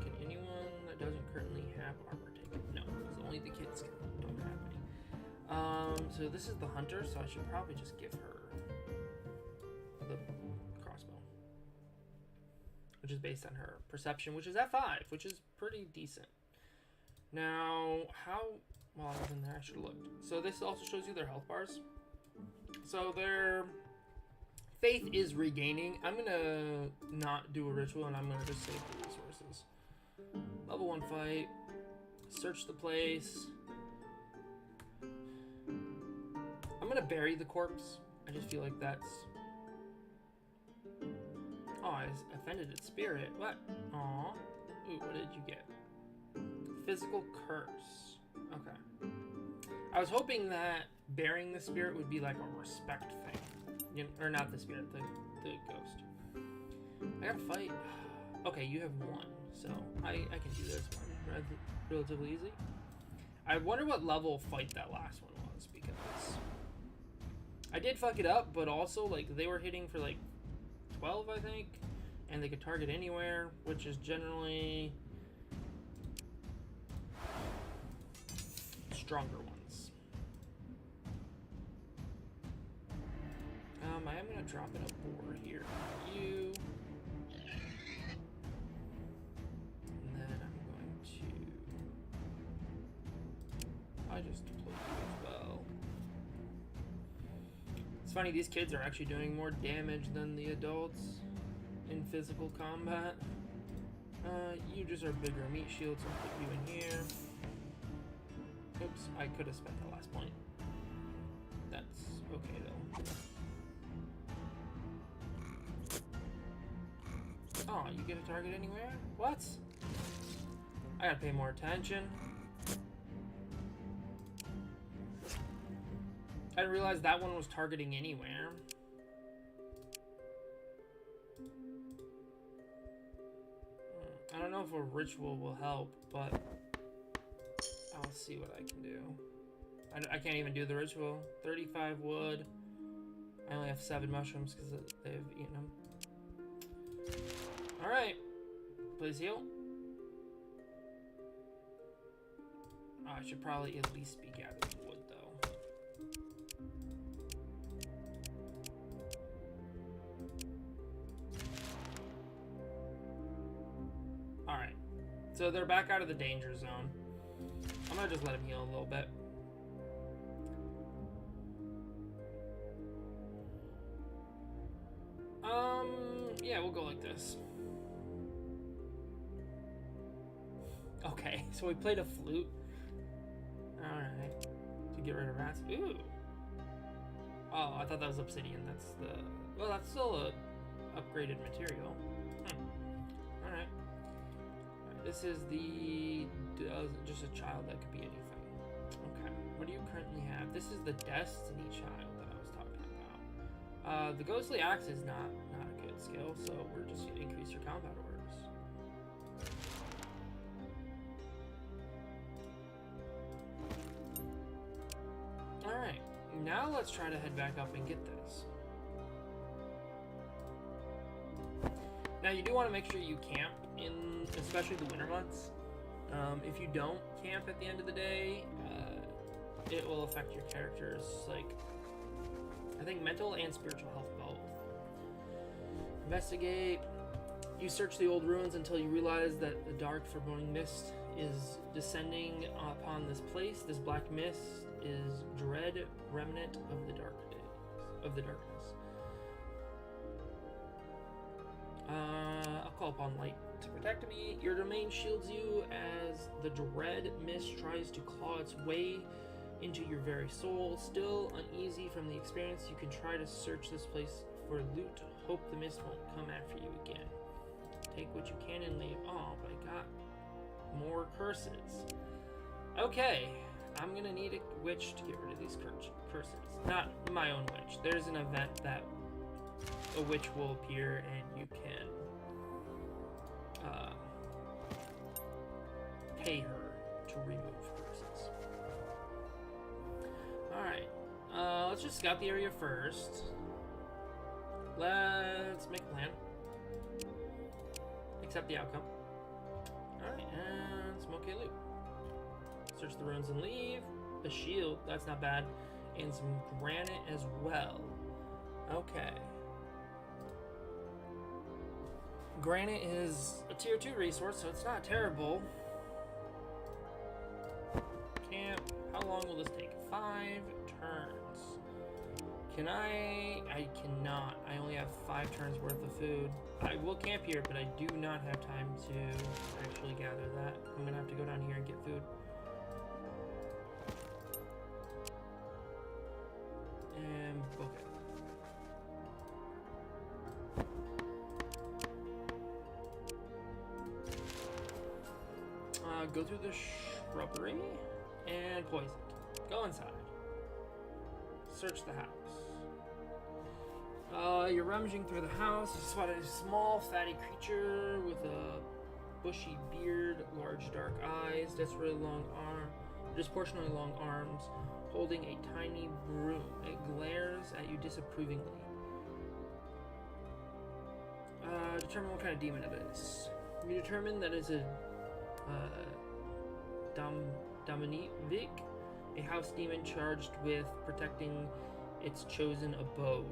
Can anyone that doesn't currently have armor take it? No, because only the kids don't have any. So this is the hunter, so I should probably just give her the crossbow. Which is based on her perception, which is at 5, which is pretty decent. Now, while I was in there, I should have looked. So this also shows you their health bars. So their faith is regaining. I'm gonna not do a ritual, and I'm gonna just save the resources. Level 1 fight. Search the place. I'm gonna bury the corpse. I just feel like that's... Oh, I offended its spirit. What? Aw. Ooh, what did you get? Physical curse. Okay. I was hoping that burying the spirit would be like a respect thing. You know, or not the spirit, the ghost. I gotta fight. Okay, you have 1, so I can do this one relatively easy. I wonder what level fight that last one was, because I did fuck it up, but also, like, they were hitting for, like, 12, I think. And they could target anywhere, which is generally stronger ones. I am going to drop in a boar here. You. And then I'm going to... I just deployed you as well. It's funny, these kids are actually doing more damage than the adults in physical combat. You just are bigger meat shields, so I'll put you in here. Oops, I could have spent the last point. That's okay though. Oh, you get a target anywhere? What? I gotta pay more attention. I didn't realize that one was targeting anywhere. I don't know if a ritual will help, but I'll see what I can do. I can't even do the ritual. 35 wood. I only have 7 mushrooms because they've eaten them. Alright. Please heal. Oh, I should probably at least be gathering wood, though. Alright. So they're back out of the danger zone. I'm gonna just let him heal a little bit. Yeah, we'll go like this. Okay, so we played a flute. Alright. To get rid of rats. Ooh. Oh, I thought that was obsidian. That's the... Well, that's still a upgraded material. Alright. This is the... just a child that could be anything. Okay. What do you currently have? This is the Destiny child that I was talking about. The Ghostly Axe is not a good skill, so we're just going to increase your combat orders. Alright. Now let's try to head back up and get this. Now you do want to make sure you camp in, especially the winter months. If you don't camp at the end of the day, it will affect your character's, like, I think mental and spiritual health both. Investigate. You search the old ruins until you realize that the dark foreboding mist is descending upon this place. This black mist is dread remnant of the darkness. I'll call upon light to protect me. Your domain shields you as the dread mist tries to claw its way into your very soul. Still uneasy from the experience, you can try to search this place for loot. Hope the mist won't come after you again. Take what you can and leave. Oh, but I got more curses. Okay, I'm gonna need a witch to get rid of these curses. Not my own witch. There's an event that a witch will appear and you can pay her to remove curses. Alright, let's just scout the area first. Let's make a plan. Accept the outcome. Alright, and smoke a loot. Search the ruins and leave. A shield, that's not bad. And some granite as well. Okay. Granite is a tier 2 resource, so it's not terrible. Camp. How long will this take? 5 turns. Can I cannot. I only have 5 turns worth of food. I will camp here, but I do not have time to actually gather that. I'm gonna have to go down here and get food. And okay. Go through the shrubbery and poison. Go inside. Search the house. You're rummaging through the house. You spot a small, fatty creature with a bushy beard, large dark eyes, desperately long arm, disproportionately long arms, holding a tiny broom. It glares at you disapprovingly. Determine what kind of demon it is. You determine that it's a Dominique, a house demon charged with protecting its chosen abode.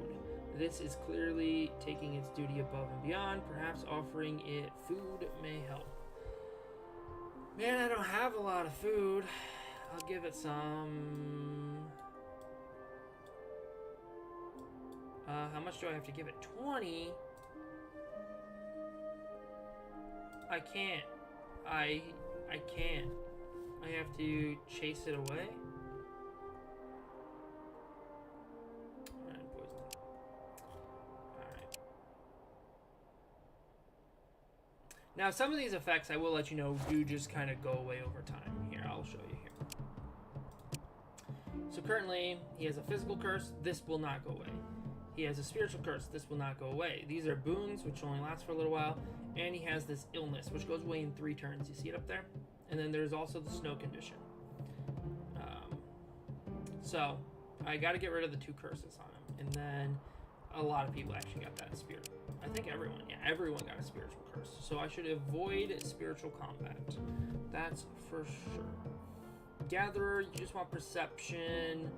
This is clearly taking its duty above and beyond. Perhaps offering it food may help. Man, I don't have a lot of food. I'll give it some... how much do I have to give it? 20? I can't. I can't. I have to chase it away. And poison. Alright. Now, some of these effects, I will let you know, do just kind of go away over time. Here, I'll show you here. So currently, he has a physical curse. This will not go away. He has a spiritual curse. This will not go away. These are boons, which only last for a little while. And he has this illness, which goes away in 3 turns. You see it up there? And then there's also the snow condition. So, I got to get rid of the 2 curses on him. And then a lot of people actually got that spirit. I think everyone. Yeah, everyone got a spiritual curse. So I should avoid spiritual combat. That's for sure. Gatherer, you just want perception.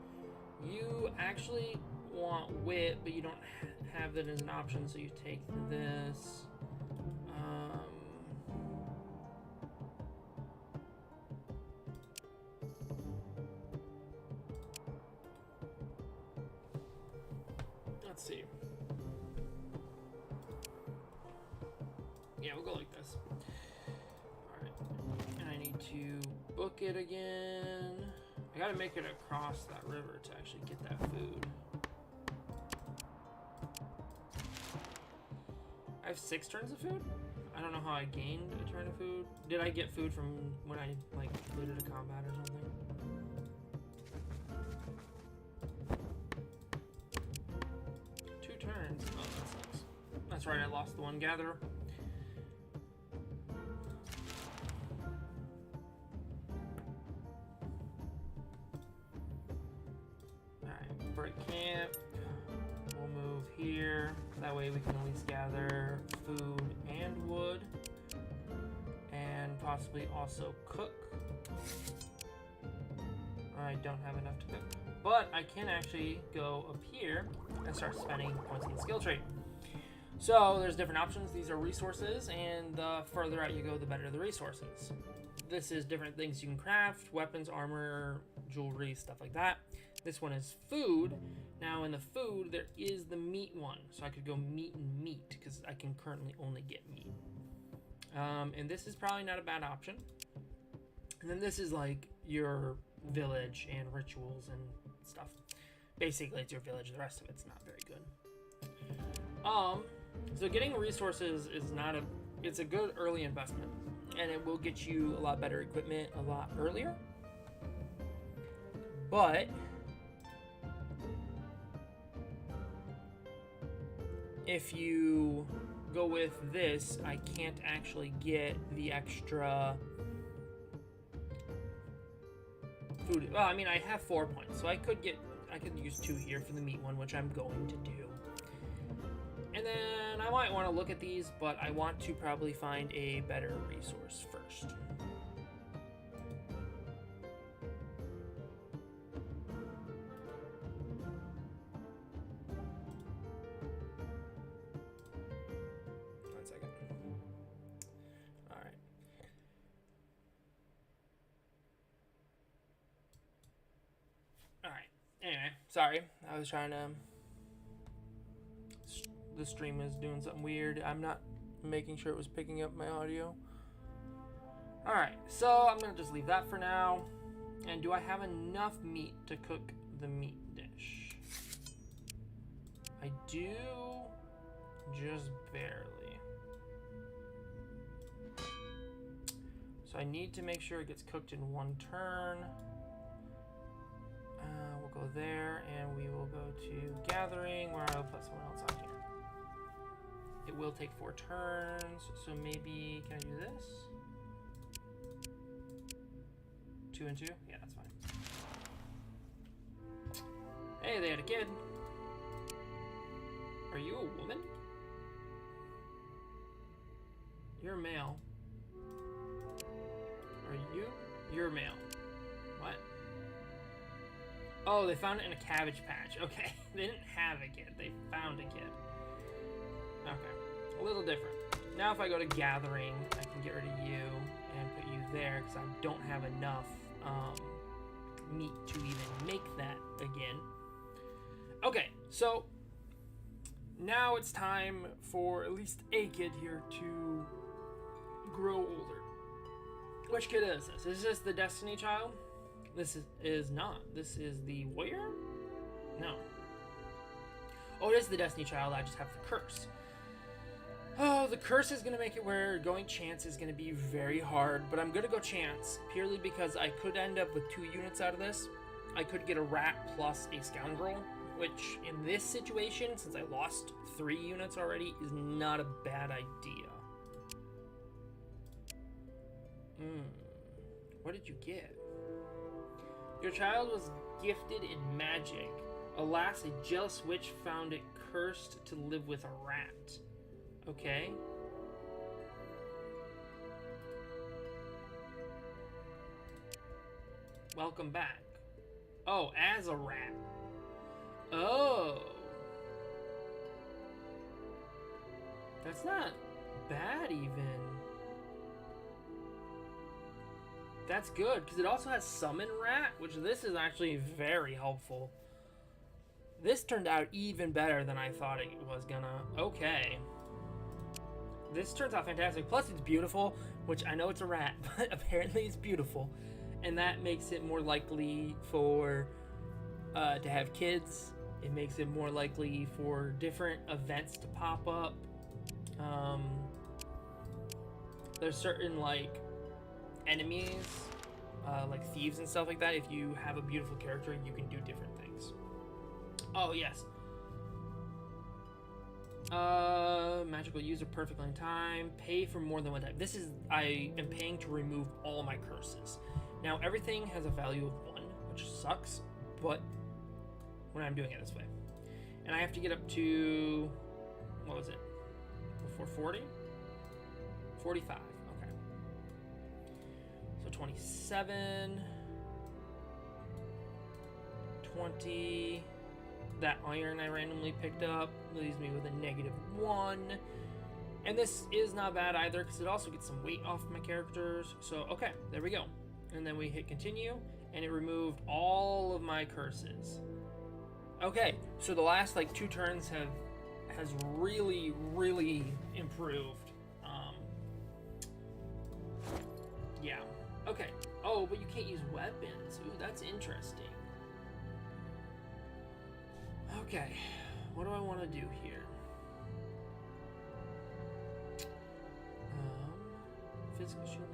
You actually want wit, but you don't have that as an option, so you take this. Let's see. Yeah, we'll go like this. Alright. And I need to book it again. I gotta make it across that river to actually get that food. I have 6 turns of food? I don't know how I gained a turn of food. Did I get food from when I, like, completed a combat or something? Turns. Oh, that sucks. That's right, I lost the one gatherer. Alright, break camp. We'll move here. That way we can at least gather food and wood. And possibly also cook. I don't have enough to cook. But I can actually go up here and start spending points in the skill tree. So there's different options. These are resources, and the further out you go, the better the resources. This is different things you can craft: weapons, armor, jewelry, stuff like that. This one is food. Now in the food, there is the meat one. So I could go meat and meat, because I can currently only get meat. And this is probably not a bad option. And then this is like your village and rituals and stuff. Basically, it's your village. The rest of it's not very good. So getting resources is not a... It's a good early investment. And it will get you a lot better equipment a lot earlier. But... if you go with this, I can't actually get the extra... food. Well, I mean, I have 4 points, so I could use 2 here for the meat one, which I'm going to do. And then I might want to look at these, but I want to probably find a better resource first. One second. All right. Alright, anyway, sorry, I was trying to... The stream is doing something weird. I'm not making sure it was picking up my audio. Alright, so I'm going to just leave that for now. And do I have enough meat to cook the meat dish? I do, just barely. So I need to make sure it gets cooked in 1 turn. We'll go there, and we will go to Gathering, where I'll put someone else on here. It will take 4 turns, so maybe, can I do this? 2 and 2? Yeah, that's fine. Hey, they had a kid. Are you a woman? You're a male. Are you? You're a male. What? Oh, they found it in a cabbage patch. Okay. They didn't have a kid. They found a kid. Okay. A little different. Now if I go to gathering, I can get rid of you and put you there because I don't have enough meat to even make that again. Okay, so now it's time for at least a kid here to grow older. Which kid is this? Is this the Destiny Child? This is not. This is the Warrior? No. Oh, it is the Destiny Child. I just have the curse. Oh, the curse is going to make it where going chance is going to be very hard, but I'm going to go chance purely because I could end up with 2 units out of this. I could get a rat plus a scoundrel, which in this situation, since I lost 3 units already, is not a bad idea. What did you get? Your child was gifted in magic. Alas, a jealous witch found it cursed to live with a rat. Okay. Welcome back. Oh, as a rat. Oh. That's not bad even. That's good, because it also has Summon Rat, which this is actually very helpful. This turned out even better than I thought it was gonna. Okay. This turns out fantastic. Plus, it's beautiful, which I know it's a rat, but apparently it's beautiful. And that makes it more likely for to have kids. It makes it more likely for different events to pop up. There's certain, like, enemies, like thieves and stuff like that. If you have a beautiful character, you can do different things. Oh, yes. Magical user perfectly in time. Pay for more than one time. This is, I am paying to remove all my curses. Now, everything has a value of 1, which sucks, but when I'm doing it this way. And I have to get up to, what was it? Before 40? 45, okay. So 27, 20, that iron I randomly picked up leaves me with a -1. And this is not bad either, because it also gets some weight off my characters. So, okay, there we go. And then we hit continue, and it removed all of my curses. Okay, so the last, like, 2 turns has really, really improved. Yeah. Okay. Oh, but you can't use weapons. Ooh, that's interesting. Okay, what do I want to do here? Physical shielding,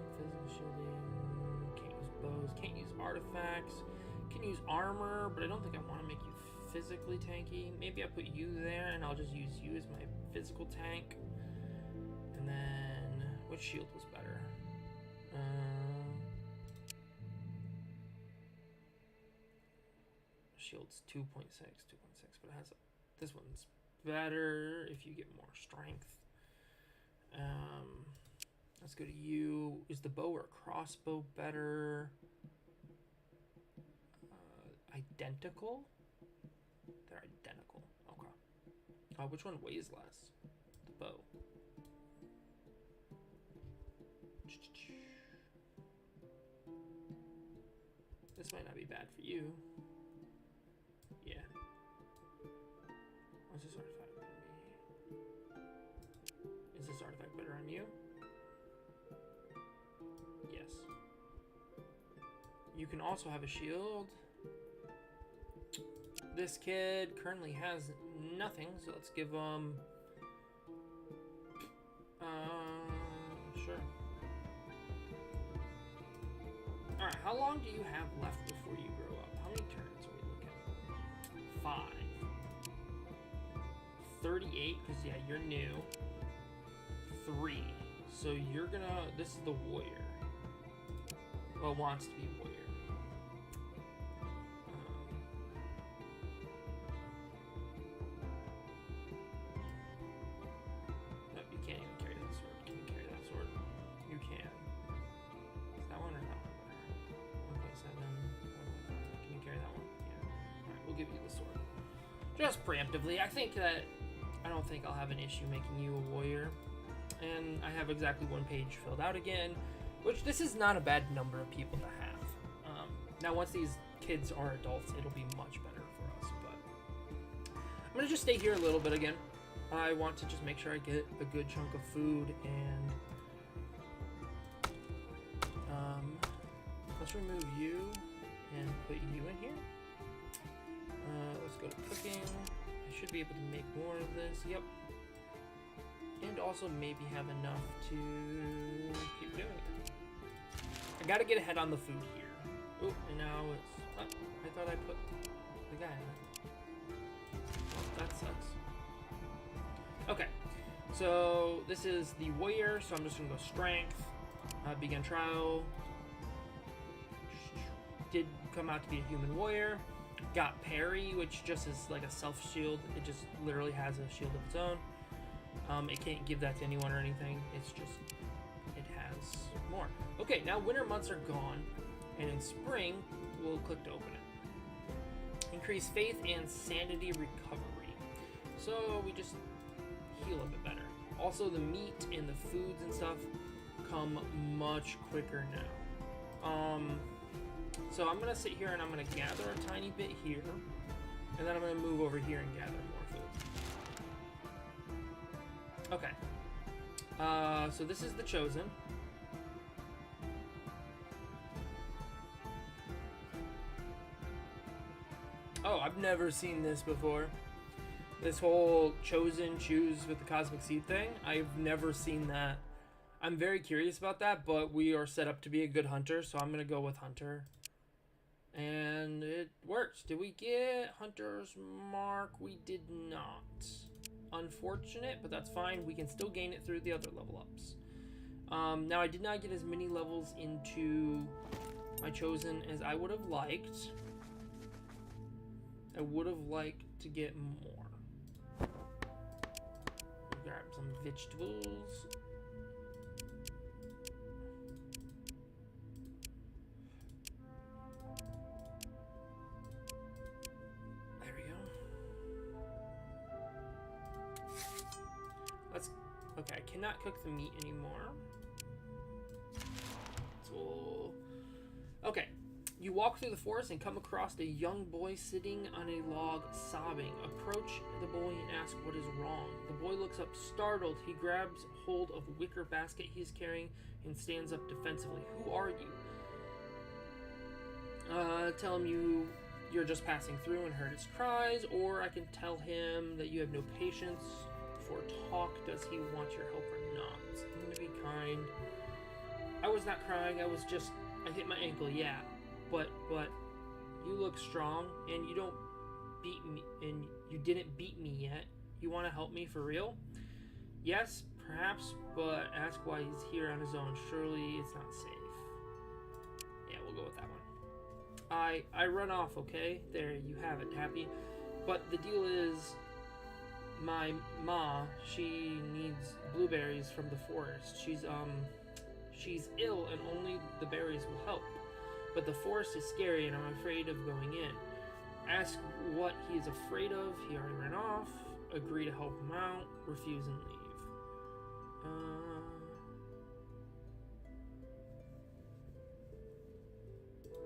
can't use bows, can't use artifacts, can use armor, but I don't think I want to make you physically tanky. Maybe I put you there and I'll just use you as my physical tank. And then, which shield was better? Shield's 2.6, but it has this one's better if you get more strength. Let's go to you. Is the bow or crossbow better? Identical? They're identical. Okay. Which one weighs less? The bow. This might not be bad for you. Yeah. What's this artifact better on me? Is this artifact better on you? Yes. You can also have a shield. This kid currently has nothing, so let's give him... sure. Alright, how long do you have left before you grow up? How many turns are we looking at? 5. 38, because yeah, you're new. 3. So you're gonna... This is the warrior. Well, wants to be warrior. just preemptively, I don't think I'll have an issue making you a warrior. And I have exactly 1 page filled out again, which this is not a bad number of people to have. Now, once these kids are adults, it'll be much better for us, but I'm gonna just stay here a little bit again. I want to just make sure I get a good chunk of food, and let's remove you and put you in here. Let's go to cooking. I should be able to make more of this. Yep. And also maybe have enough to keep doing it. I gotta get ahead on the food here. Oh, and now it's... Oh, I thought I put the guy in it. Well, that sucks. Okay, so this is the warrior, so I'm just gonna go strength. Begin trial. Did come out to be a human warrior. Got parry, which just is like a self-shield. It just literally has a shield of its own. It can't give that to anyone or anything. It's just, it has more. Okay, now winter months are gone, and in spring, we'll click to open it. Increase faith and sanity recovery. So we just heal a bit better. Also, the meat and the foods and stuff come much quicker now. So I'm gonna sit here and I'm gonna gather a tiny bit here, and then I'm gonna move over here and gather more food. Okay. So this is the Chosen. Oh, I've never seen this before. This whole Chosen choose with the cosmic seed thing. I've never seen that. I'm very curious about that, but we are set up to be a good hunter, so I'm gonna go with hunter. And it works. Did we get Hunter's Mark? We did not. Unfortunate, but that's fine. We can still gain it through the other level ups. Now, I did not get as many levels into my Chosen as I would have liked. I would have liked to get more. Grab some vegetables. Okay, I cannot cook the meat anymore. So, okay. You walk through the forest and come across a young boy sitting on a log sobbing. Approach the boy and ask what is wrong. The boy looks up startled. He grabs hold of a wicker basket he is carrying and stands up defensively. Who are you? Tell him you're just passing through and heard his cries, or I can tell him that you have no patience for talk. Does he want your help or not? I'm gonna be kind. I was not crying. I hit my ankle, yeah. But you look strong, and you don't beat me, and you didn't beat me yet. You want to help me for real? Yes, perhaps, but ask why he's here on his own. Surely it's not safe. Yeah, we'll go with that one. I run off, okay? There, you have it, Happy. But the deal is, my ma, she needs blueberries from the forest. She's ill, and only the berries will help. But the forest is scary, and I'm afraid of going in. Ask what he is afraid of. He already ran off. Agree to help him out. Refuse and leave.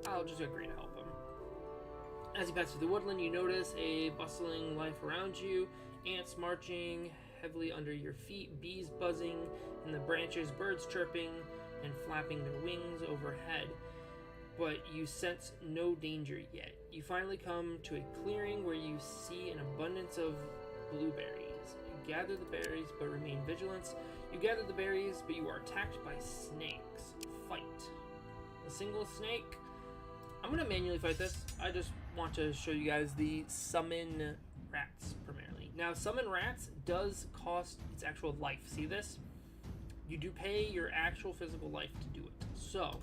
I'll just agree to help him. As you pass through the woodland, you notice a bustling life around you. Ants marching heavily under your feet, bees buzzing in the branches, birds chirping and flapping their wings overhead. But you sense no danger yet. You finally come to a clearing where you see an abundance of blueberries. You gather the berries, but remain vigilant. You gather the berries, but you are attacked by snakes. Fight. A single snake. I'm going to manually fight this. I just want to show you guys the summon rats primarily. Now, summon rats does cost its actual life. See this? You do pay your actual physical life to do it. So,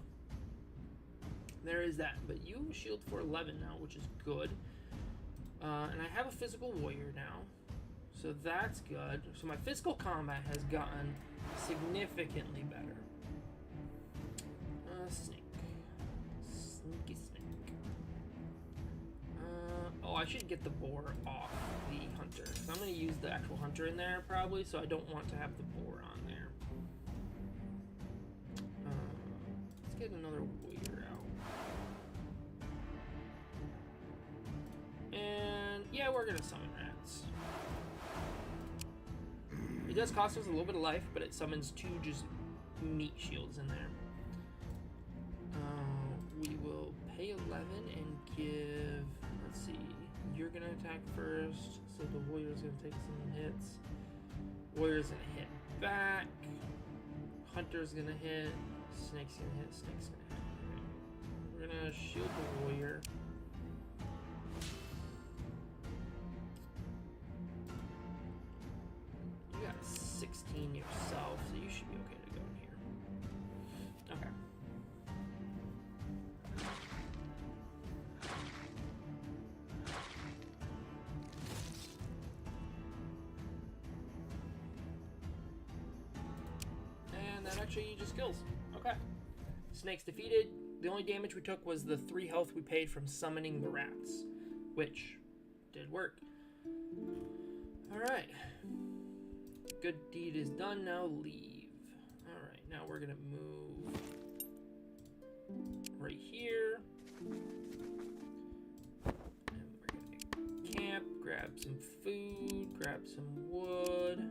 there is that. But you shield for 11 now, which is good. And I have a physical warrior now. So that's good. So my physical combat has gotten significantly better. Snake. Sneaky snake. Oh, I should get the boar off the hunter. Because I'm going to use the actual hunter in there probably, so I don't want to have the boar on there. Let's get another warrior out. And yeah, we're going to summon rats. It does cost us a little bit of life, but it summons 2 just meat shields in there. We will pay 11 and give, let's see, you're gonna attack first, so the warrior's gonna take some hits. Warrior's gonna hit back. Hunter's gonna hit. Snake's gonna hit. Snake's gonna hit. Okay. We're gonna shield the warrior. You got 16 yourself, so you should be okay to go in here. Okay. That actually just kills. Okay. Snake's defeated. The only damage we took was the 3 health we paid from summoning the rats, which did work. Alright. Good deed is done, now leave. Alright, now we're gonna move right here. And we're gonna camp, grab some food, grab some wood.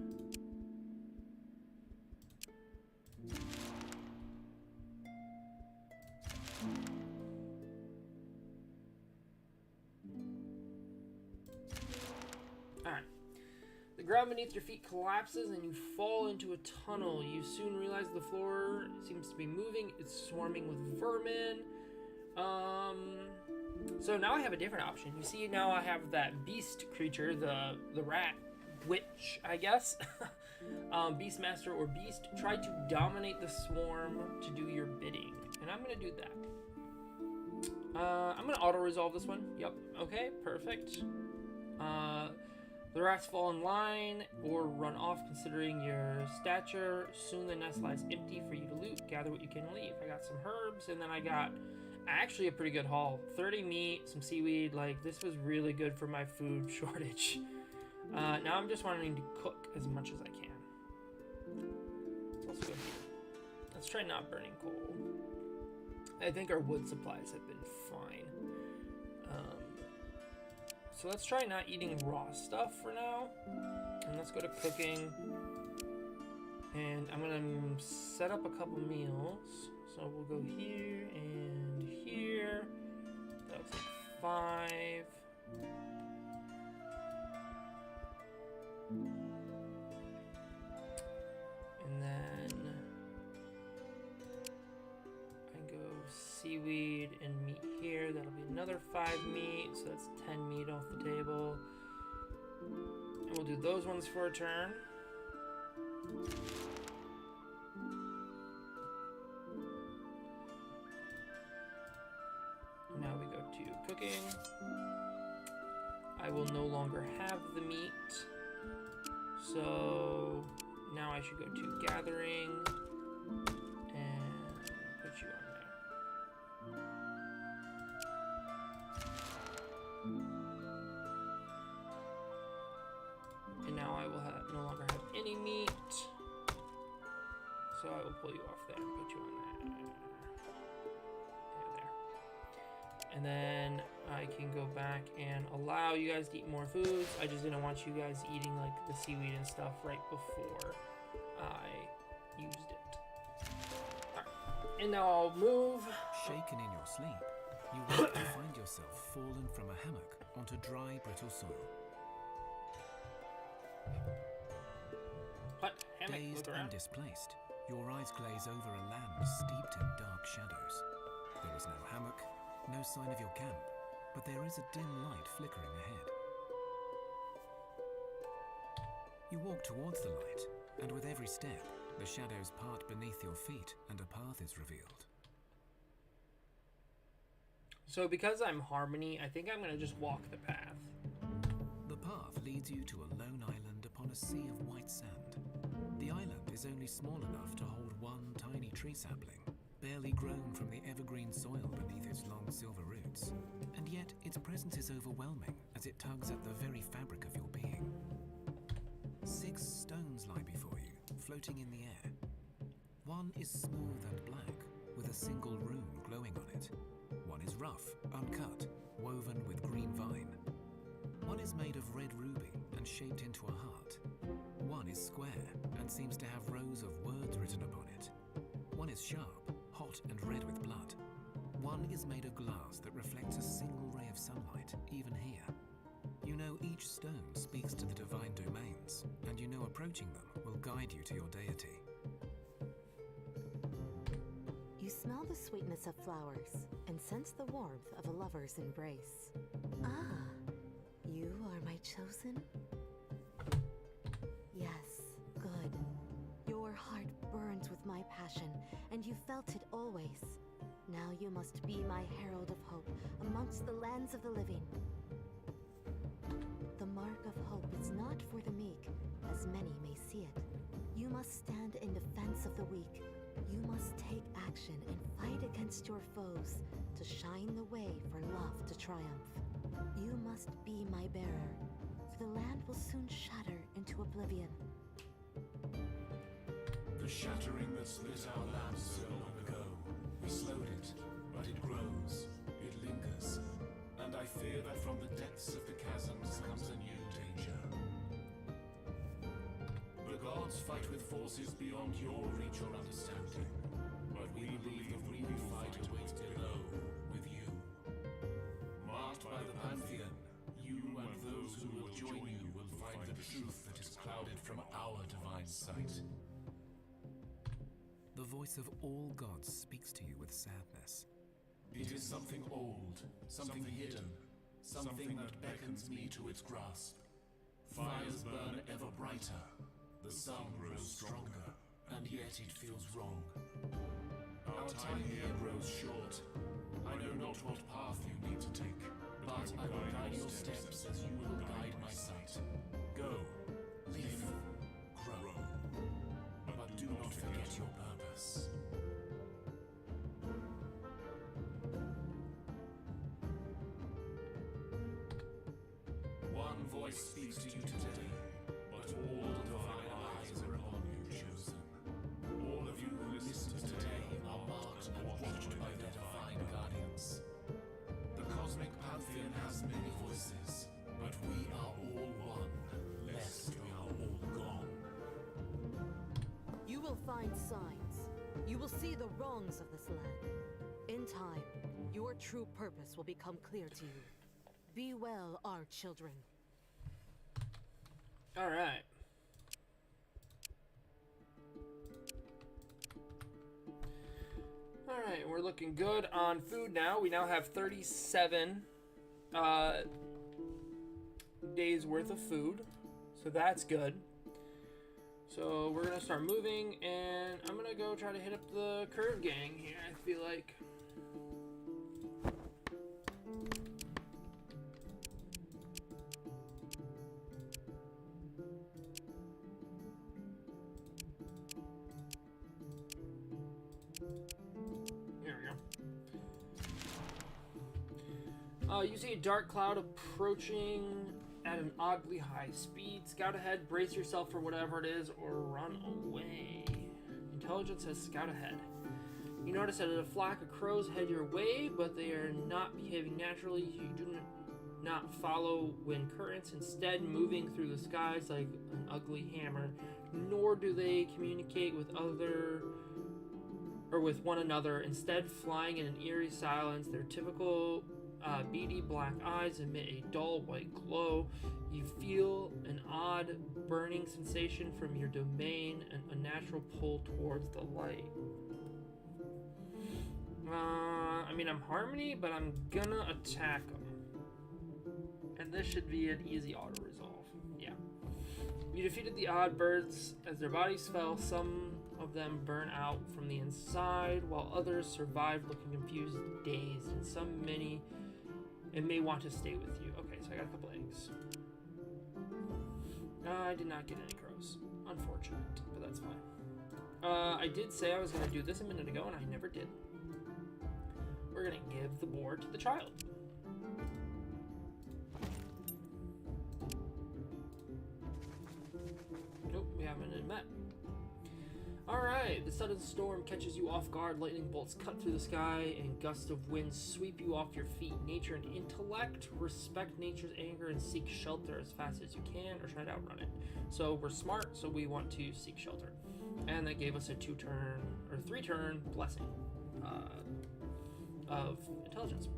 Alright. The ground beneath your feet collapses and you fall into a tunnel. You soon realize the floor seems to be moving. It's swarming with vermin. So now I have a different option. You see, now I have that beast creature, the rat witch, I guess. Beastmaster or beast. Try to dominate the swarm to do your bidding. And I'm going to do that. I'm going to auto-resolve this one. Yep. Okay, perfect. The rats fall in line or run off considering your stature. Soon the nest lies empty for you to loot. Gather what you can leave. I got some herbs, and then I got actually a pretty good haul. 30 meat, some seaweed. Like, this was really good for my food shortage. Now I'm just wanting to cook as much as I can. Let's also go here. Let's try not burning coal. I think our wood supplies have been fine. So let's try not eating raw stuff for now. And let's go to cooking. And I'm gonna set up a couple meals. So we'll go here and here. That'll take 5. And then I go seaweed and meat here. That'll be another 5 meat, so that's 10 meat off the table. And we'll do those ones for a turn. Now we go to cooking. I will no longer have the meat, so now I should go to gathering and put you on there. And now I will no longer have any meat, so I will pull you off there and put you on there. And then I can go back and allow you guys to eat more foods. I just didn't want you guys eating like the seaweed and stuff right before I used it. Alright. And now I'll move. Shaken in your sleep, you wake to find yourself fallen from a hammock onto dry, brittle soil. What? Hammock, Dazed look and around. displaced, your eyes glaze over a land steeped in dark shadows. There is no hammock, no sign of your camp, but there is a dim light flickering ahead. You walk towards the light, and with every step, the shadows part beneath your feet and a path is revealed. So because I'm Harmony, I think I'm gonna just walk the path. The path leads you to a lone island upon a sea of white sand. The island is only small enough to hold one tiny tree sapling, barely grown from the evergreen soil beneath its long silver roots, and yet its presence is overwhelming as it tugs at the very fabric of your being. 6 stones lie before you, floating in the air. One is smooth and black, with a single rune glowing on it. One is rough, uncut, woven with green vine. One is made of red ruby and shaped into a heart. One is square and seems to have rows of words written upon it. One is sharp, hot and red with blood. One is made of glass that reflects a single ray of sunlight, even here. You know each stone speaks to the divine domains, and you know approaching them will guide you to your deity. You smell the sweetness of flowers and sense the warmth of a lover's embrace. Ah, you are my chosen? Yes, good. Your heart burns with my passion, and you felt it always. Now you must be my herald of hope amongst the lands of the living. The mark of hope is not for the meek, as many may see it. You must stand in defense of the weak. You must take action and fight against your foes to shine the way for love to triumph. You must be my bearer, for the land will soon shatter into oblivion. The shattering that split our lands so long ago. We slowed it, but it grows, it lingers, and I fear that from the depths of the chasms comes a new danger. The gods fight with forces beyond your reach or understanding, but we believe the real fight awaits below, with you. Marked by the Pantheon, you and those who will join you will find the truth that is clouded from our divine sight. The voice of all gods speaks to you with sadness. It is something old, something hidden, something that beckons me to its grasp. Fires burn ever brighter, the sun grows stronger, and yet it feels wrong. Our time here grows short. I know not what path you need to take, but I will guide your steps as you will guide my sight. Go, live, grow, but do not forget your purpose. One voice speaks to you today, but all divine eyes are upon you, chosen. All of you who listen today are marked and watched by their divine guardians. The cosmic pantheon has many voices, but we are all one, lest we are all gone. You will find signs. You will see the wrongs of this land. In time, your true purpose will become clear to you. Be well, our children. All right. All right, we're looking good on food now. We now have 37 days worth of food, so that's good. So we're gonna start moving, and I'm gonna go try to hit up the curve gang here. I feel like. There we go. You see a dark cloud approaching at an oddly high speed. Scout ahead, brace yourself for whatever it is, or run away. Intelligence says scout ahead. You notice that a flock of crows head your way, but they are not behaving naturally. You do not follow wind currents, instead moving through the skies like an ugly hammer, nor do they communicate with one another, instead flying in an eerie silence. Their typical beady black eyes emit a dull white glow. You feel an odd burning sensation from your domain, an unnatural pull towards the light. I mean, I'm Harmony, but I'm gonna attack them. And this should be an easy auto-resolve. Yeah. You defeated the odd birds as their bodies fell. Some of them burn out from the inside, while others survived looking confused, dazed, and some many and may want to stay with you. Okay, so I got a couple eggs. I did not get any crows. Unfortunate, but that's fine. I did say I was going to do this a minute ago, and I never did. We're going to give the board to the child. Nope, we haven't met. Alright, the sudden storm catches you off guard. Lightning bolts cut through the sky, and gusts of wind sweep you off your feet. Nature and intellect. Respect nature's anger and seek shelter as fast as you can, or try to outrun it. So we're smart, so we want to seek shelter. And that gave us a 3-turn blessing of intelligence.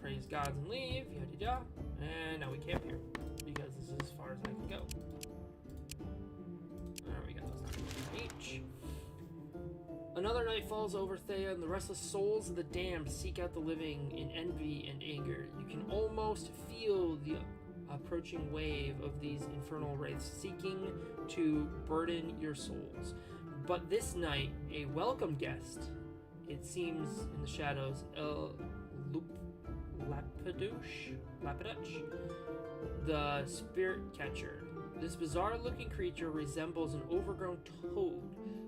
Praise gods and leave, yada yada. And now we camp here, because this is as far as I can go. We got those 9 each. Another night falls over Thea, and the restless souls of the damned seek out the living in envy and anger. You can almost feel the approaching wave of these infernal wraiths seeking to burden your souls. But this night, a welcome guest, it seems in the shadows, Lapidush, the spirit catcher. This bizarre-looking creature resembles an overgrown toad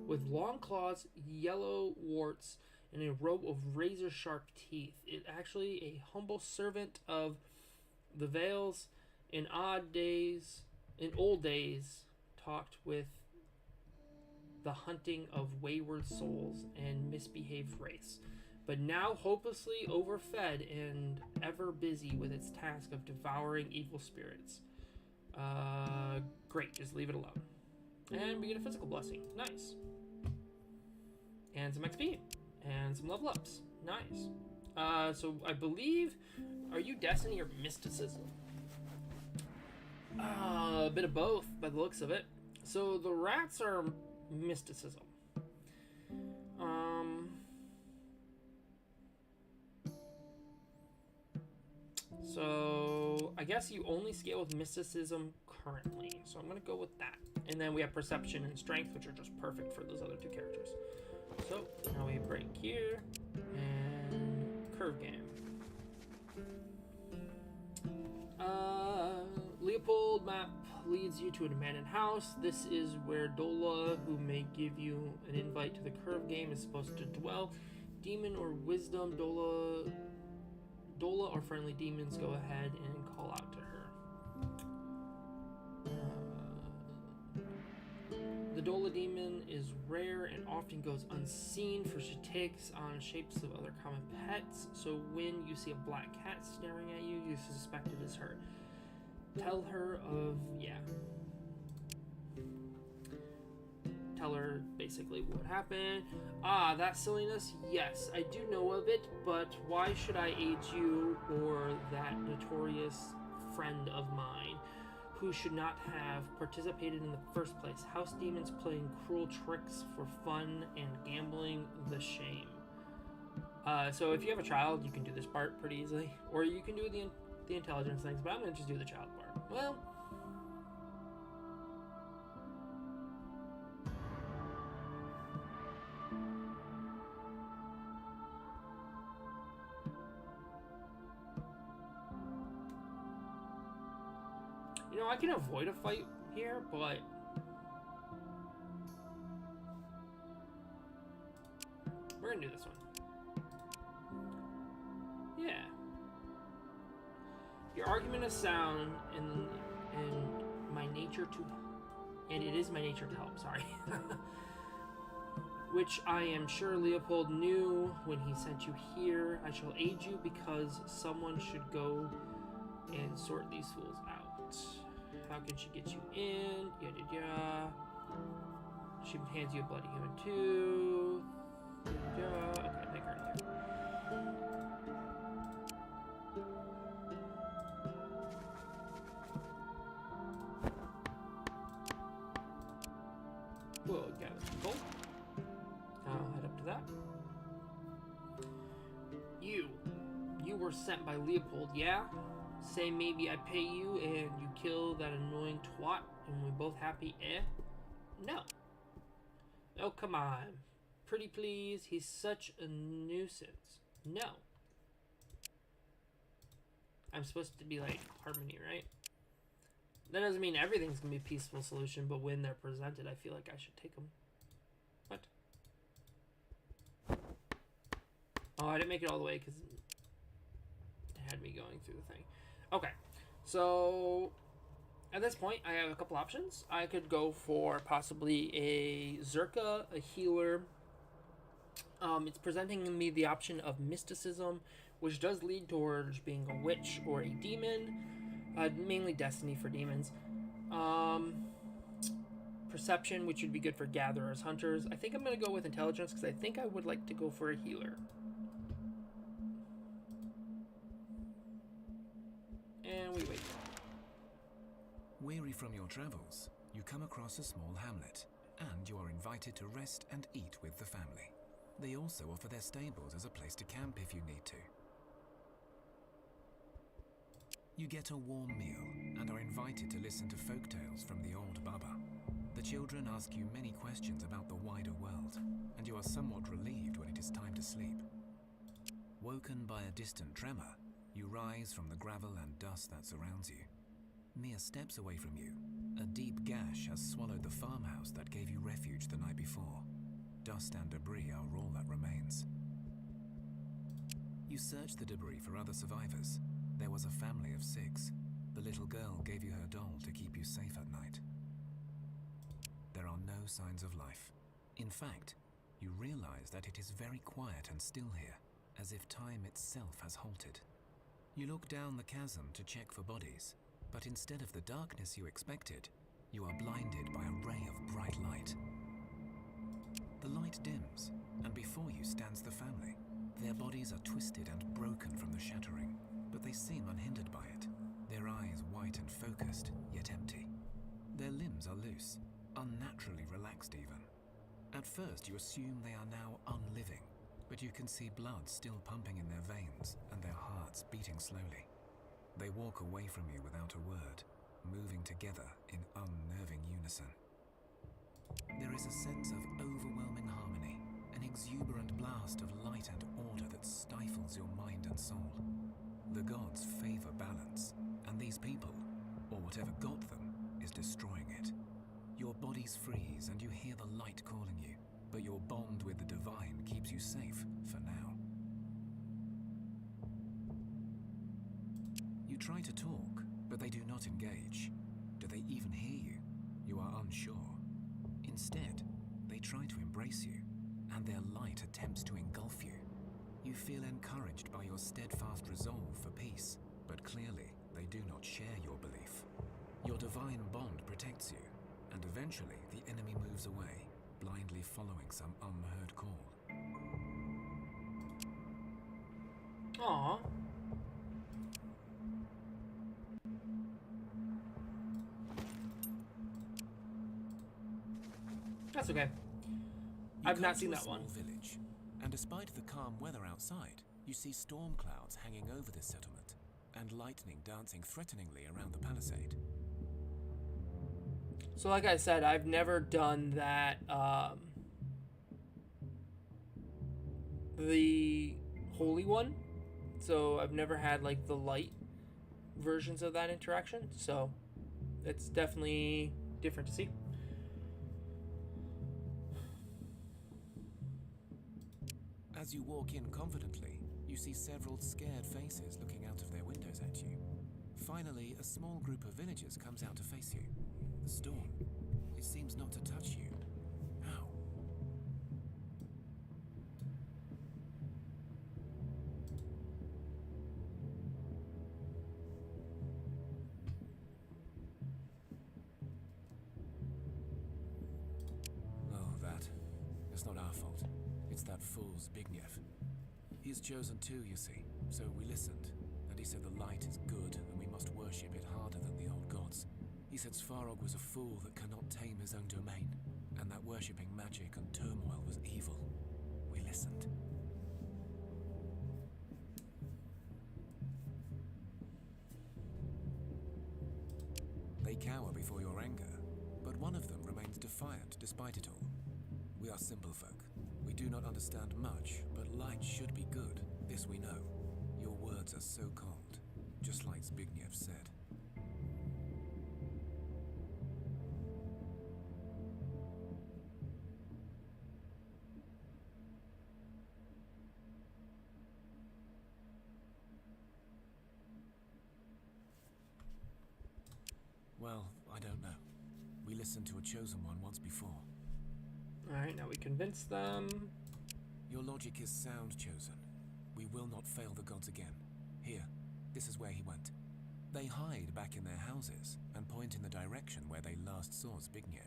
with long claws, yellow warts, and a row of razor-sharp teeth. It actually a humble servant of the Vales. In old days, talked with the hunting of wayward souls and misbehaved race, but now hopelessly overfed and ever busy with its task of devouring evil spirits. Great, just leave it alone. And we get a physical blessing. Nice. And some XP. And some level ups. Nice. So I believe, are you Destiny or Mysticism? A bit of both by the looks of it. So the rats are Mysticism. So I guess you only scale with Mysticism currently. So I'm going to go with that. And then we have Perception and Strength, which are just perfect for those other two characters. So now we break here and curve game. Leopold map leads you to an abandoned house. This is where Dola, who may give you an invite to the curve game, is supposed to dwell. Demon or wisdom, Dola or friendly demons, go ahead and call out to her. The Dola demon is rare and often goes unseen, for she takes on shapes of other common pets. So when you see a black cat staring at you, you suspect it is her. Tell her Tell her basically what happened. That silliness? Yes, I do know of it, but why should I aid you or that notorious friend of mine who should not have participated in the first place? House demons playing cruel tricks for fun and gambling, the shame. So if you have a child, you can do this part pretty easily, or you can do the intelligence things, but I'm going to just do the child part. Well, you know, I can avoid a fight here, but we're going to do this one. Yeah. Your argument is sound, and my nature to, and it is my nature to help. Sorry, which I am sure Leopold knew when he sent you here. I shall aid you because someone should go and sort these fools out. How can she get you in? Yada yada. She hands you a bloody human tooth. Yada yada. Okay, take her in here. We'll gather some gold. I'll head up to that. You were sent by Leopold, yeah? Say maybe I pay you and you kill that annoying twat and we're both happy, eh? No. Oh, come on. Pretty please, he's such a nuisance. No. I'm supposed to be like harmony, right? That doesn't mean everything's gonna be a peaceful solution, but when they're presented, I feel like I should take them. What? Oh, I didn't make it all the way because it had me going through the thing. Okay, so at this point, I have a couple options. I could go for possibly a Zerka, a healer. It's presenting me the option of mysticism, which does lead towards being a witch or a demon. Mainly destiny for demons. Perception, which would be good for gatherers, hunters. I think I'm going to go with intelligence because I think I would like to go for a healer. And we wait. Weary from your travels, you come across a small hamlet, and you are invited to rest and eat with the family. They also offer their stables as a place to camp if you need to. You get a warm meal and are invited to listen to folk tales from the old Baba. The children ask you many questions about the wider world, and you are somewhat relieved when it is time to sleep. Woken by a distant tremor, you rise from the gravel and dust that surrounds you. Mere steps away from you, a deep gash has swallowed the farmhouse that gave you refuge the night before. Dust and debris are all that remains. You search the debris for other survivors. There was a family of 6. The little girl gave you her doll to keep you safe at night. There are no signs of life. In fact, you realize that it is very quiet and still here, as if time itself has halted. You look down the chasm to check for bodies, but instead of the darkness you expected, you are blinded by a ray of bright light. The light dims, and before you stands the family. Their bodies are twisted and broken from the shattering, but they seem unhindered by it, their eyes white and focused, yet empty. Their limbs are loose, unnaturally relaxed even. At first you assume they are now unliving, but you can see blood still pumping in their veins and their hearts beating slowly. They walk away from you without a word, moving together in unnerving unison. There is a sense of overwhelming harmony, an exuberant blast of light and order that stifles your mind and soul. The gods favor balance, and these people, or whatever got them, is destroying it. Your bodies freeze and you hear the light calling you, but your bond with the divine keeps you safe for now. You try to talk, but they do not engage. Do they even hear you? You are unsure. Instead, they try to embrace you, and their light attempts to engulf you. You feel encouraged by your steadfast resolve for peace, but clearly they do not share your belief. Your divine bond protects you, and eventually the enemy moves away, blindly following some unheard call. Aww. That's okay. I've not seen that one. Small village, and despite the calm weather outside, you see storm clouds hanging over this settlement, and lightning dancing threateningly around the palisade. So like I said, I've never done that, the holy one. So I've never had like the light versions of that interaction. So it's definitely different to see. As you walk in confidently, you see several scared faces looking out of their windows at you. Finally, a small group of villagers comes out to face you. The storm, it seems not to touch you. How? Oh, that. It's not our fault. It's that fool's Zbigniew. He's chosen too, you see, so we listened, and he said the light is good and we must worship it harder than the old gods. He said Svarog was a fool that cannot tame his own domain, and that worshipping magic and turmoil was evil. We listened. They cower before your anger, but one of them remains defiant despite it all. We are simple folk. We do not understand much, but light should be good. This we know. Your words are so cold, just like Zbigniew said. listened to a chosen one once before. Alright, now we convince them. Your logic is sound, Chosen. We will not fail the gods again. Here, this is where he went. They hide back in their houses and point in the direction where they last saw Zbigniew.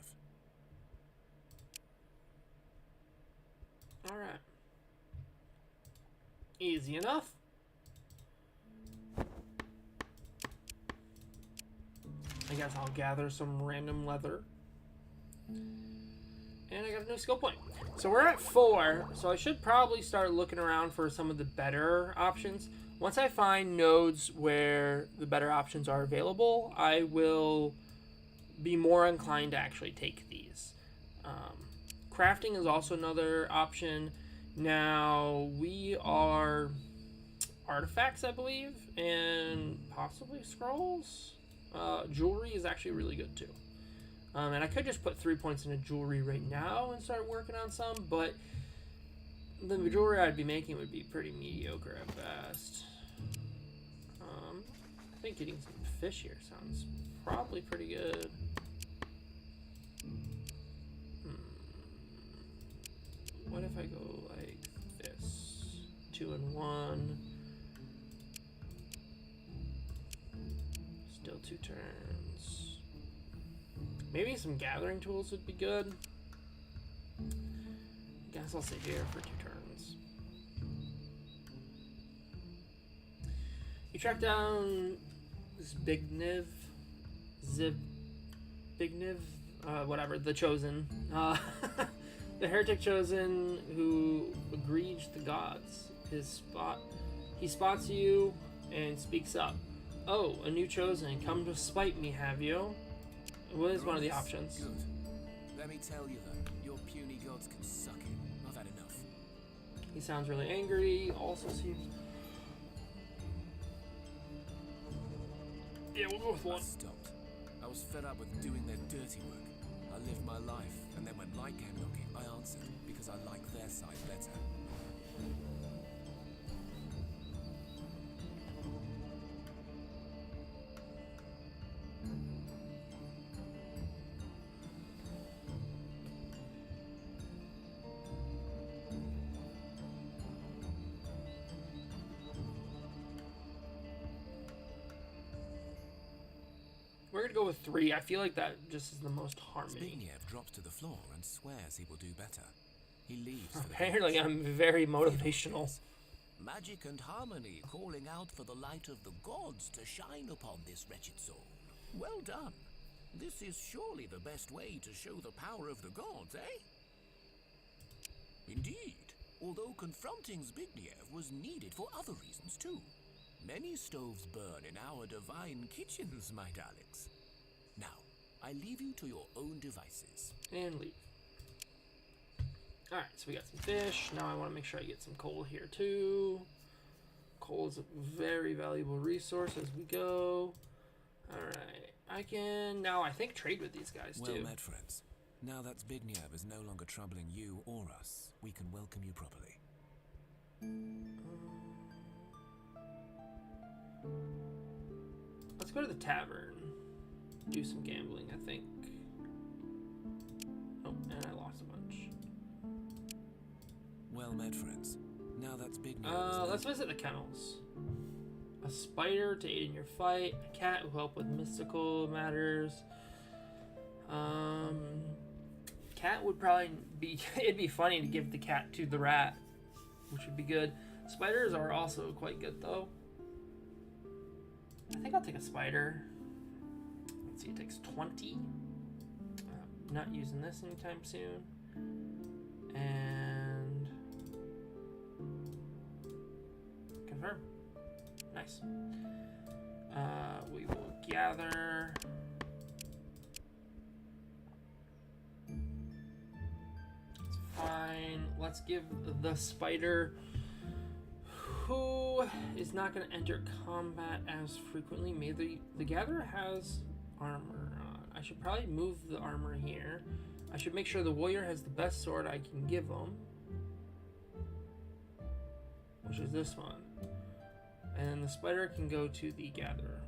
Alright. Easy enough. I guess I'll gather some random leather. And I got a new skill point. So we're at 4, so I should probably start looking around for some of the better options. Once I find nodes where the better options are available, I will be more inclined to actually take these. Crafting is also another option. Now, we are artifacts, I believe, and possibly scrolls. Jewelry is actually really good, too. And I could just put 3 points into jewelry right now and start working on some, but the jewelry I'd be making would be pretty mediocre at best. I think getting some fish here sounds probably pretty good. What if I go like this? 2 and 1. Still 2 turns. Maybe some gathering tools would be good. Guess I'll sit here for 2 turns. You track down Zbigniew, whatever, the Chosen. The heretic Chosen who agreed the gods. He spots you and speaks up. Oh, a new Chosen, come to spite me, have you? What is one of the options? Good. Let me tell you though, your puny gods can suck it. I've had enough. He sounds really angry. Also seems. Yeah, we'll go with 1. I stopped. I was fed up with doing their dirty work. I lived my life, and then when light came knocking, I answered because I like their side better. We're gonna go with 3. I feel like that just is the most harmony. Zbigniew drops to the floor and swears he will do better. He leaves for the Apparently, village. I'm very motivational. Magic and harmony calling out for the light of the gods to shine upon this wretched soul. Well done. This is surely the best way to show the power of the gods, eh? Indeed, although confronting Zbigniew was needed for other reasons too. Many stoves burn in our divine kitchens, my darlings. Now, I leave you to your own devices. And leave. Alright, so we got some fish. Now I want to make sure I get some coal here too. Coal is a very valuable resource as we go. Alright, I can now I think trade with these guys too. Well met, friends. Now that Zbigniew is no longer troubling you or us, we can welcome you properly. Let's go to the tavern. Do some gambling, I think. Oh, and I lost a bunch. Well met, friends. Now that's Zbigniew. Let's visit the kennels. A spider to aid in your fight. A cat who help with mystical matters. Cat would probably be. It'd be funny to give the cat to the rat, which would be good. Spiders are also quite good, though. I think I'll take a spider. Let's see, it takes 20. Not using this anytime soon. And confirm. Nice. We will gather. It's fine. Let's give the spider, who is not going to enter combat as frequently. Maybe the gatherer has armor on. I should probably move the armor here. I should make sure the warrior has the best sword I can give him, which is this one. And the spider can go to the gatherer.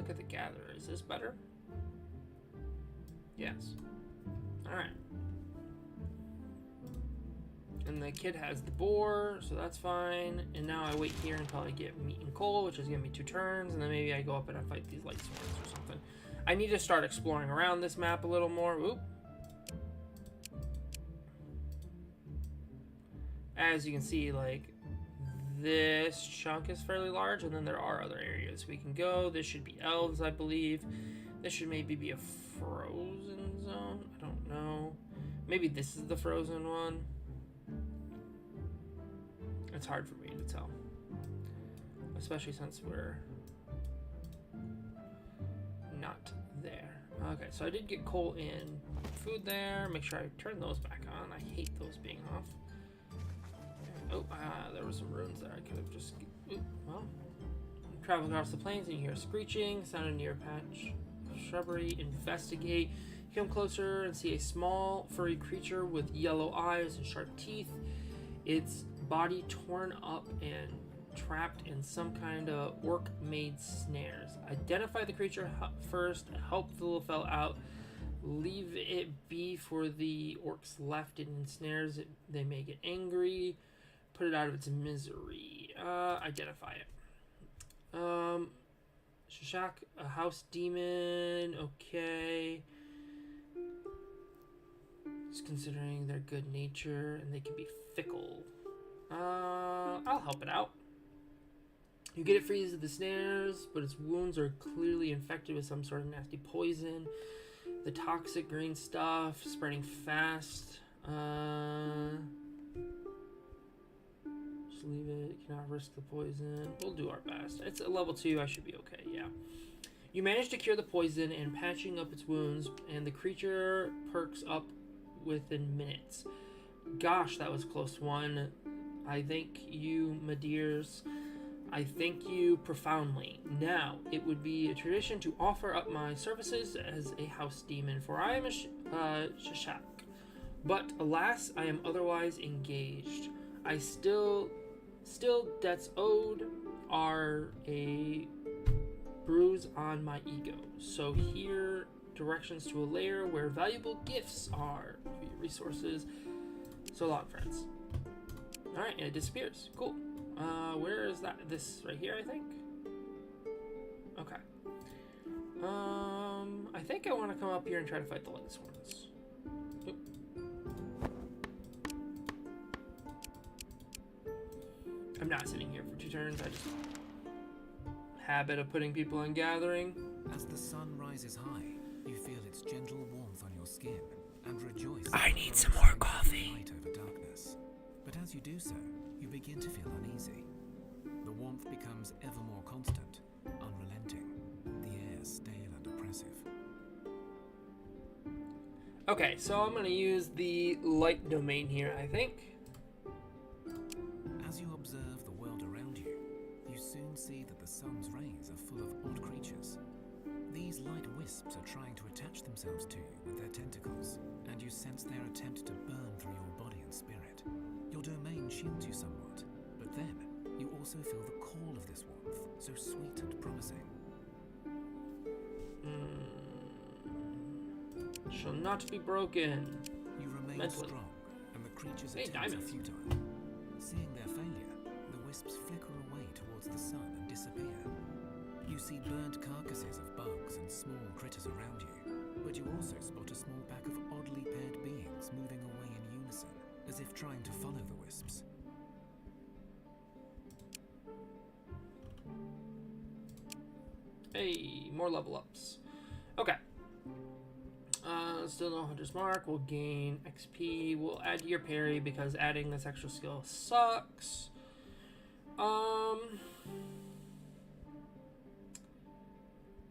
look at the gatherer. Is this better? Yes. Alright. And the kid has the boar, so that's fine. And now I wait here until I get meat and coal, which is gonna be 2 turns, and then maybe I go up and I fight these light swords or something. I need to start exploring around this map a little more. Oop. As you can see, like, this chunk is fairly large, and then there are other areas we can go. This should be elves, I believe. This should maybe be a frozen zone. I don't know. Maybe this is the frozen one. It's hard for me to tell, especially since we're not there. Okay, so I did get coal in, food there. Make sure I turn those back on. I hate those being off. Oh, there were some runes there. I could have just... Ooh, well. Travel across the plains and you hear screeching. Sound a near patch of shrubbery. Investigate. You come closer and see a small, furry creature with yellow eyes and sharp teeth. Its body torn up and trapped in some kind of orc-made snares. Identify the creature first. Help the little fella out. Leave it be for the orcs left in snares. They may get angry. Put it out of its misery. Identify it. Shashak, a house demon. Okay. Just considering their good nature and they can be fickle. I'll help it out. You get it free of the snares, but its wounds are clearly infected with some sort of nasty poison. The toxic green stuff spreading fast. Just leave it. Cannot risk the poison. We'll do our best. It's a level 2. I should be okay. Yeah. You manage to cure the poison and patching up its wounds, and the creature perks up within minutes. Gosh, that was a close one. I thank you, my dears. I thank you profoundly. Now, it would be a tradition to offer up my services as a house demon, for I am a Shashak. But alas, I am otherwise engaged. I still debts owed are a bruise on my ego. So here, directions to a lair where valuable gifts are. Resources. So long, friends. Alright, and it disappears. Cool. Where is that? This right here, I think? Okay. I think I want to come up here and try to fight the light swords. Oop. I'm not sitting here for 2 turns. I just... habit of putting people in gathering. As the sun rises high, you feel its gentle warmth on your skin and rejoice. I need some more coffee. Light over darkness. But as you do so, you begin to feel uneasy. The warmth becomes ever more constant, unrelenting, the air stale and oppressive. Okay, so I'm going to use the light domain here, I think. As you observe the world around you, you soon see that the sun's rays are full of odd creatures. These light wisps are trying to attach themselves to you with their tentacles, and you sense their attempt to burn through your body and spirit. Your domain shields you somewhat, but then you also feel the call of this warmth, so sweet and promising. Shall not be broken. You remain Mentally. strong, and the creature's Hey, attempts are diamonds. futile. Seeing their failure, the wisps flicker away towards the sun and disappear. You see burnt carcasses of bugs and small critters around you, but you also spot a small pack of oddly paired beings moving away in unison, as if trying to follow the wisps. Hey, more level ups. Okay. Still no Hunter's Mark. We'll gain XP. We'll add to your parry because adding this extra skill sucks.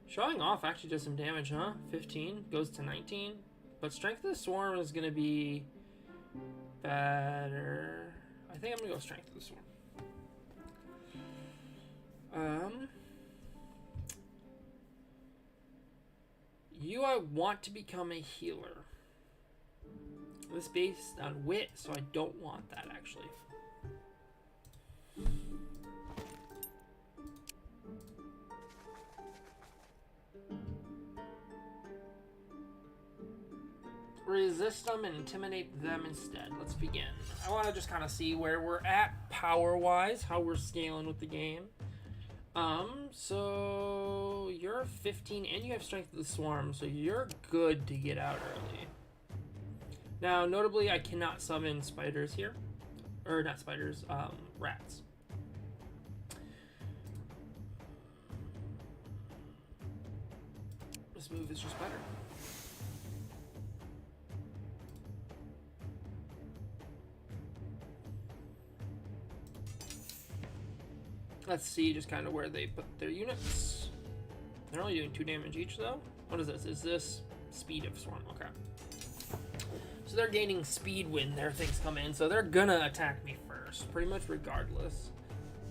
Showing off actually does some damage, huh? 15 goes to 19. But Strength of the Swarm is going to be better. I think I'm going to go Strength of the Swarm. I want to become a healer. This is based on wit, so I don't want that actually. Resist them and intimidate them instead. Let's begin. I want to just kind of see where we're at power-wise, how we're scaling with the game. So you're 15 and you have Strength of the Swarm, so you're good to get out early. Now, notably, I cannot summon spiders here. Or not spiders, rats. This move is just better. Let's see just kind of where they put their units. They're only doing 2 damage each, though. What is this? Is this speed of Swarm? Okay. So they're gaining speed when their things come in, so they're gonna attack me first, pretty much regardless.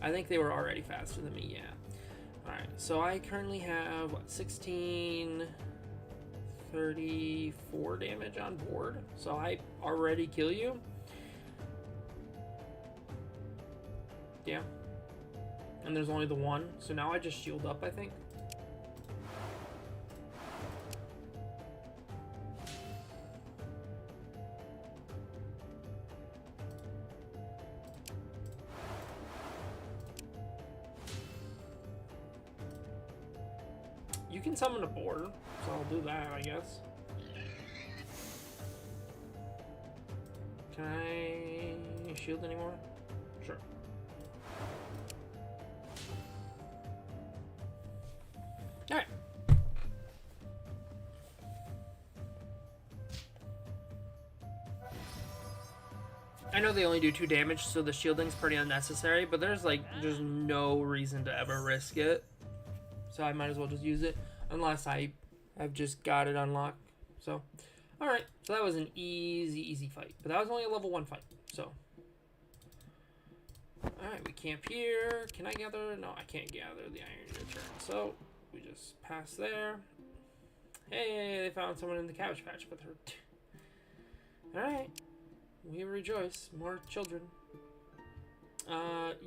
I think they were already faster than me, yeah. Alright, so I currently have, what, 16, 34 damage on board. So I already kill you. Yeah. And there's only the one, so now I just shield up, I think. You can summon a boar, so I'll do that, I guess. Can I shield anymore? Sure. Alright. I know they only do 2 damage, so the shielding's pretty unnecessary, but there's no reason to ever risk it. So I might as well just use it, unless I have just got it unlocked. So, alright. So that was an easy fight. But that was only a level 1 fight, so. Alright, we camp here. Can I gather? No, I can't gather the iron return. So, we just pass there. Hey, they found someone in the Cabbage Patch with her. Alright. We rejoice. More children.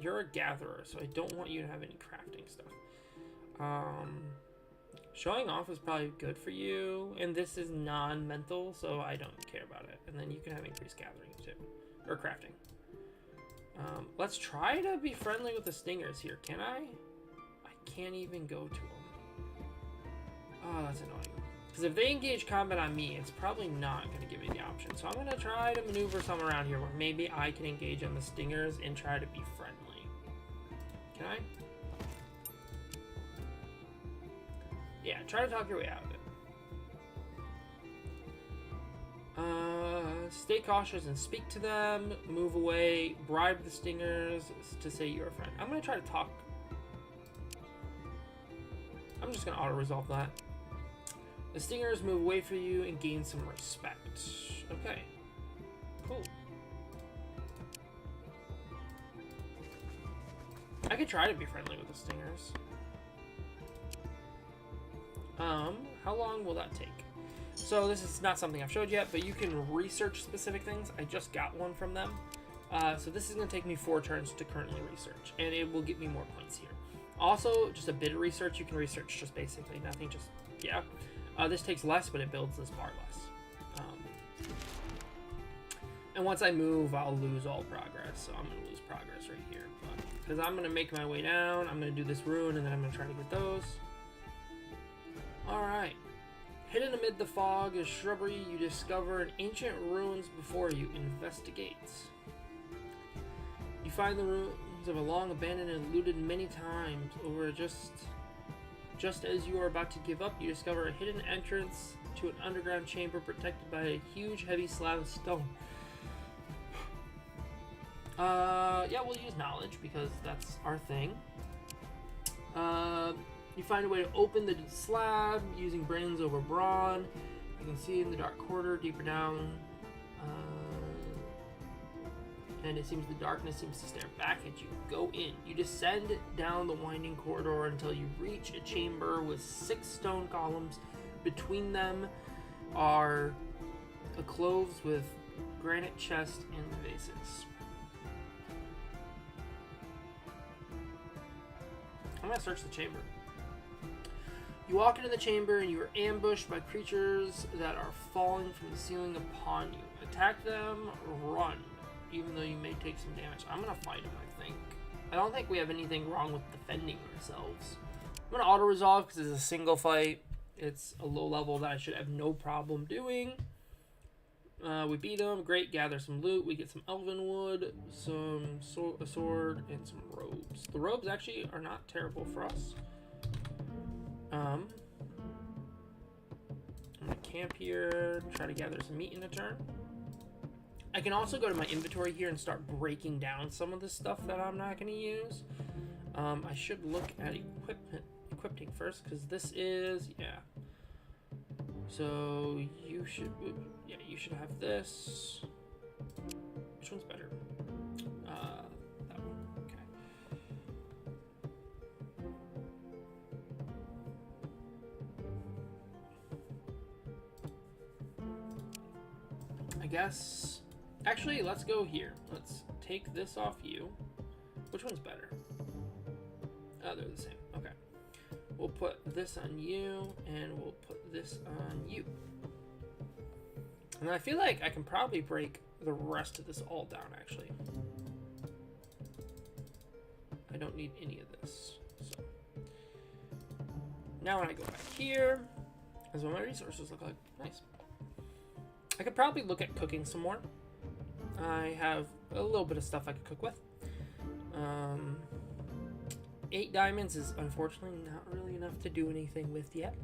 You're a gatherer, so I don't want you to have any crafting stuff. Showing off is probably good for you, and this is non-mental, so I don't care about it. And then you can have increased gathering too, or crafting. Let's try to be friendly with the stingers here. Can I? I can't even go to them. Oh, that's annoying. Because if they engage combat on me, it's probably not going to give me the option. So I'm going to try to maneuver some around here where maybe I can engage on the stingers and try to be friendly. Can I? Yeah, try to talk your way out of it. Stay cautious and speak to them. Move away. Bribe the stingers to say you're a friend. I'm going to try to talk. I'm just going to auto-resolve that. The stingers move away from you and gain some respect. Okay. Cool. I could try to be friendly with the stingers. How long will that take? So this is not something I've showed yet, but you can research specific things. I just got one from them. So this is going to take me 4 turns to currently research, and it will get me more points here. Also, just a bit of research. You can research just basically nothing, just, yeah. This takes less, but it builds this bar less. And once I move, I'll lose all progress, so I'm going to lose progress right here. Because I'm going to make my way down, I'm going to do this rune, and then I'm going to try to get those. Alright. Hidden amid the fog is shrubbery. You discover an ancient ruins before you. Investigate. You find the ruins of a long abandoned and looted many times. Over just as you are about to give up, you discover a hidden entrance to an underground chamber protected by a huge heavy slab of stone. Yeah, we'll use knowledge because that's our thing. You find a way to open the slab using brains over brawn. You can see in the dark corridor deeper down. And it seems the darkness seems to stare back at you. Go in. You descend down the winding corridor until you reach a chamber with 6 stone columns. Between them are cloves with granite chests and vases. I'm gonna search the chamber. You walk into the chamber and you are ambushed by creatures that are falling from the ceiling upon you. Attack them, run, even though you may take some damage. I'm gonna fight him, I think. I don't think we have anything wrong with defending ourselves. I'm gonna auto-resolve because it's a single fight. It's a low level that I should have no problem doing. We beat him. Great. Gather some loot. We get some elven wood, a sword, and some robes. The robes actually are not terrible for us. I'm gonna camp here, try to gather some meat in a turn. I can also go to my inventory here and start breaking down some of the stuff that I'm not gonna use. I should look at equipping first, because this is, yeah. So you should have this. Which one's better? That one. Okay. I guess. Actually, let's go here. Let's take this off you. Which one's better? Oh, they're the same. Okay. We'll put this on you, and we'll put this on you. And I feel like I can probably break the rest of this all down, actually. I don't need any of this. So now when I go back here, that's what my resources look like. Nice. I could probably look at cooking some more. I have a little bit of stuff I could cook with. 8 diamonds is unfortunately not really enough to do anything with yet.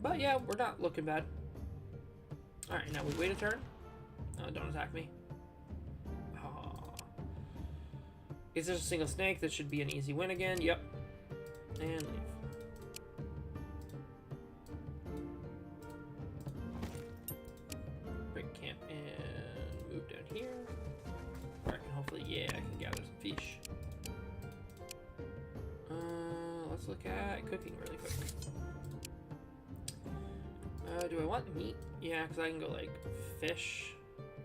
But yeah, we're not looking bad. Alright, now we wait a turn. Don't attack me. Oh. Is there a single snake? That should be an easy win again. Yep. And leave. Break camp and move down here. Where I can hopefully, yeah, I can gather some fish. Let's look at cooking really quick. Do I want meat? Yeah, because I can go like fish.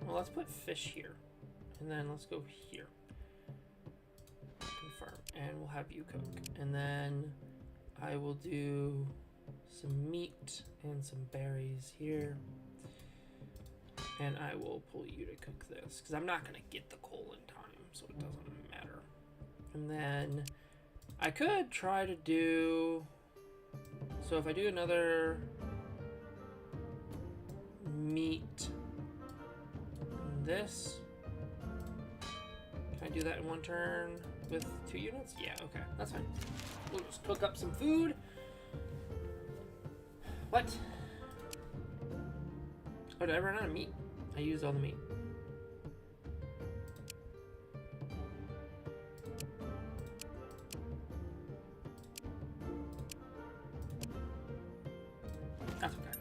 Well, let's put fish here. And then let's go here. Confirm. And we'll have you cook. And then I will do some meat and some berries here. And I will pull you to cook this. Because I'm not going to get the coal in time. So it doesn't matter. And then I could try to do... So if I do another... meat this. Can I do that in one turn with 2 units? Yeah, okay, that's fine. We'll just cook up some food. What? Oh, did I run out of meat? I used all the meat. That's okay.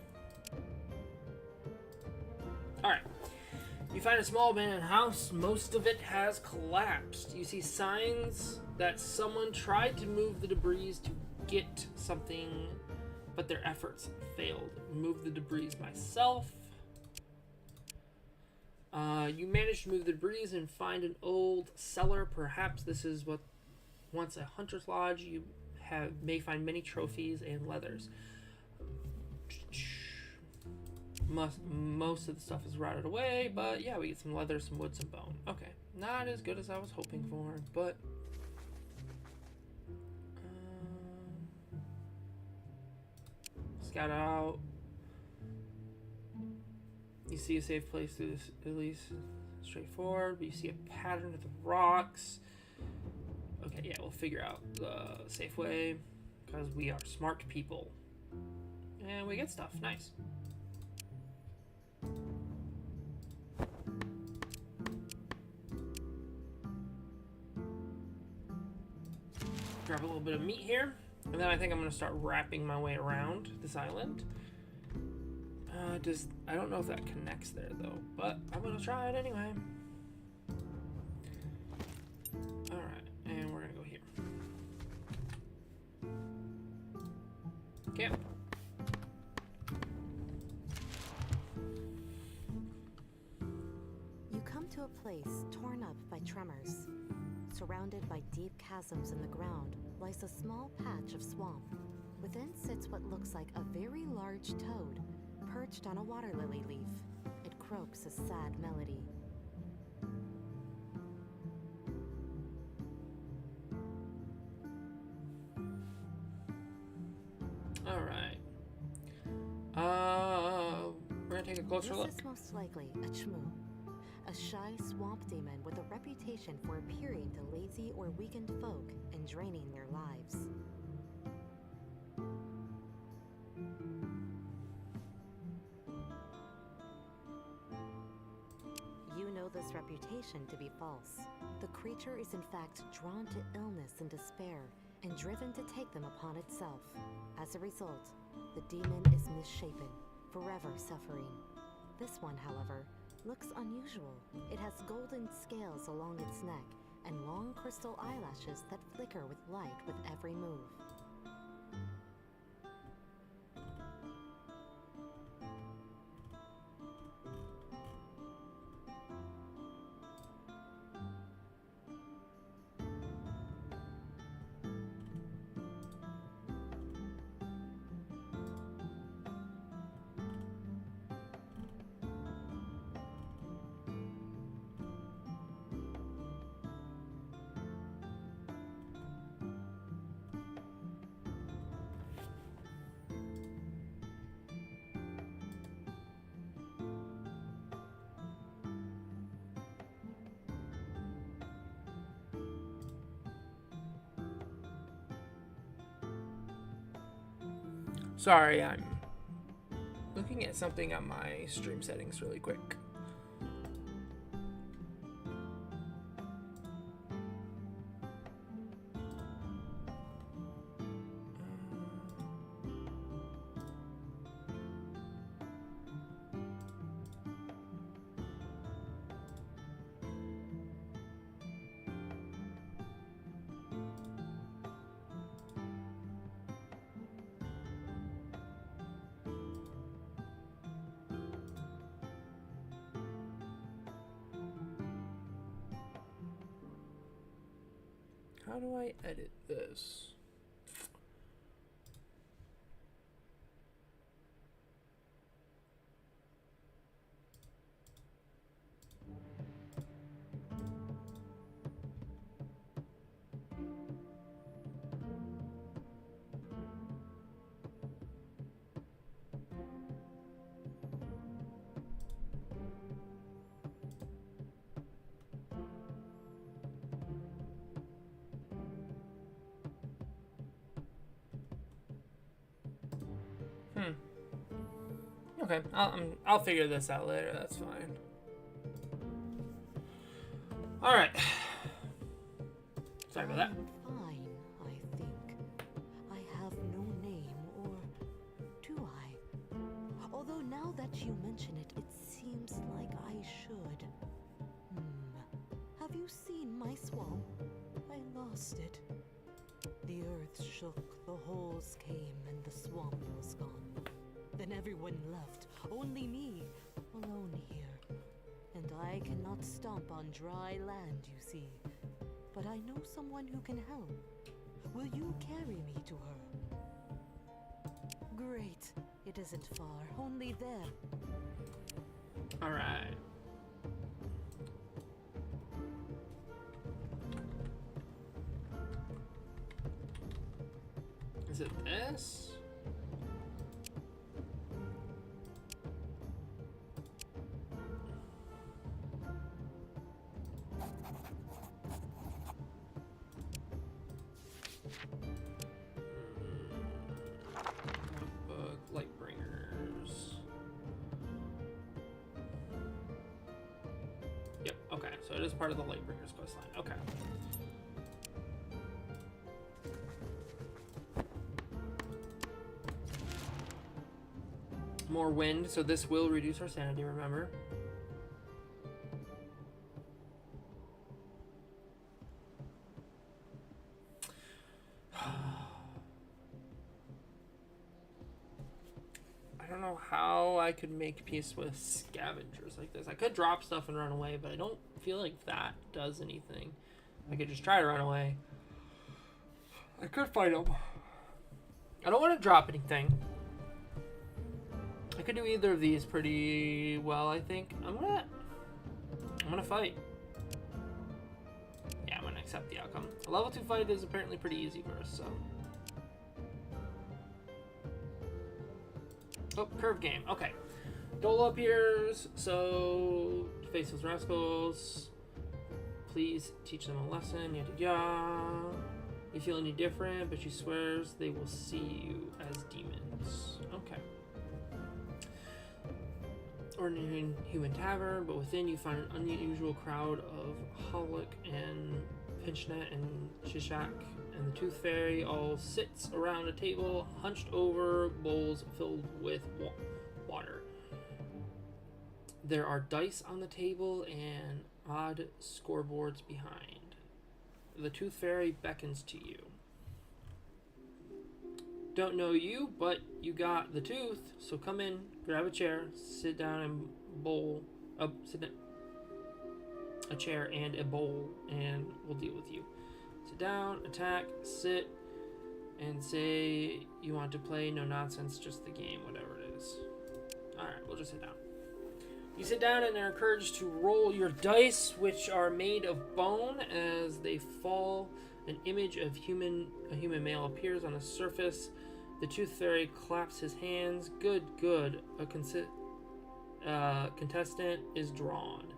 Alright. You find a small abandoned house. Most of it has collapsed. You see signs that someone tried to move the debris to get something, but their efforts failed. Move the debris myself. You managed to move the debris and find an old cellar. Perhaps this is what once a hunter's lodge. You may find many trophies and leathers. Most of the stuff is rotted away, but yeah, we get some leather, some wood, some bone. Okay, not as good as I was hoping for, but scout out. You see a safe place through this, at least straightforward, but you see a pattern of the rocks. Okay, yeah, we'll figure out the safe way because we are smart people, and we get stuff. Nice. Grab a little bit of meat here, and then I think I'm going to start wrapping my way around this island. I don't know if that connects there though, but I'm going to try it anyway. Alright, and we're going to go here. Camp. You come to a place torn up by tremors, surrounded by deep chasms in the ground lies a small patch of swamp. Within sits what looks like a very large toad, perched on a water lily leaf. It croaks a sad melody. Alright. We're gonna take a closer look. This is most likely a chmu, a shy swamp demon with a reputation for appearing to lazy or weakened folk and draining their lives. You know this reputation to be false. The creature is in fact drawn to illness and despair and driven to take them upon itself. As a result, the demon is misshapen, forever suffering. This one, however, looks unusual. It has golden scales along its neck and long crystal eyelashes that flicker with light with every move. Sorry, I'm looking at something on my stream settings really quick. How do I edit this? Okay, I'll figure this out later. That's fine. All right. Sorry about that. Fine, I think. I have no name, or do I? Although now that you mention it, it seems like I should. Have you seen my swamp? I lost it. The earth shook, the holes came, and the swamp was gone. Then everyone left, only me, alone here. And I cannot stomp on dry land, you see. But I know someone who can help. Will you carry me to her? Great. It isn't far, only there. All right. Is it this? So it is part of the Lightbringer's questline. Okay. More wind, so this will reduce our sanity, remember? I don't know how I could make peace with scavengers like this. I could drop stuff and run away, but I don't feel like that does anything. I could just try to run away. I could fight him. I don't want to drop anything. I could do either of these pretty well, I think. I'm gonna fight. Yeah, I'm gonna accept the outcome. A level 2 fight is apparently pretty easy for us, so. Oh, curve game. Okay. Dole appears, so to face those rascals. Please teach them a lesson. Yada yada. You feel any different, but she swears they will see you as demons. Okay. Ordinary human tavern, but within you find an unusual crowd of Holic and Pinchnet and Shishak and the Tooth Fairy all sits around a table, hunched over bowls filled with water. There are dice on the table and odd scoreboards behind. The Tooth Fairy beckons to you. Don't know you, but you got the tooth, so come in, grab a chair, sit down and sit down, a chair and a bowl, and we'll deal with you. Sit down, attack, sit, and say you want to play. No nonsense, just the game, whatever it is. Alright, we'll just sit down. You sit down and are encouraged to roll your dice, which are made of bone. As they fall, an image of a human male appears on the surface. The Tooth Fairy claps his hands. Good, good. A contestant is drawn.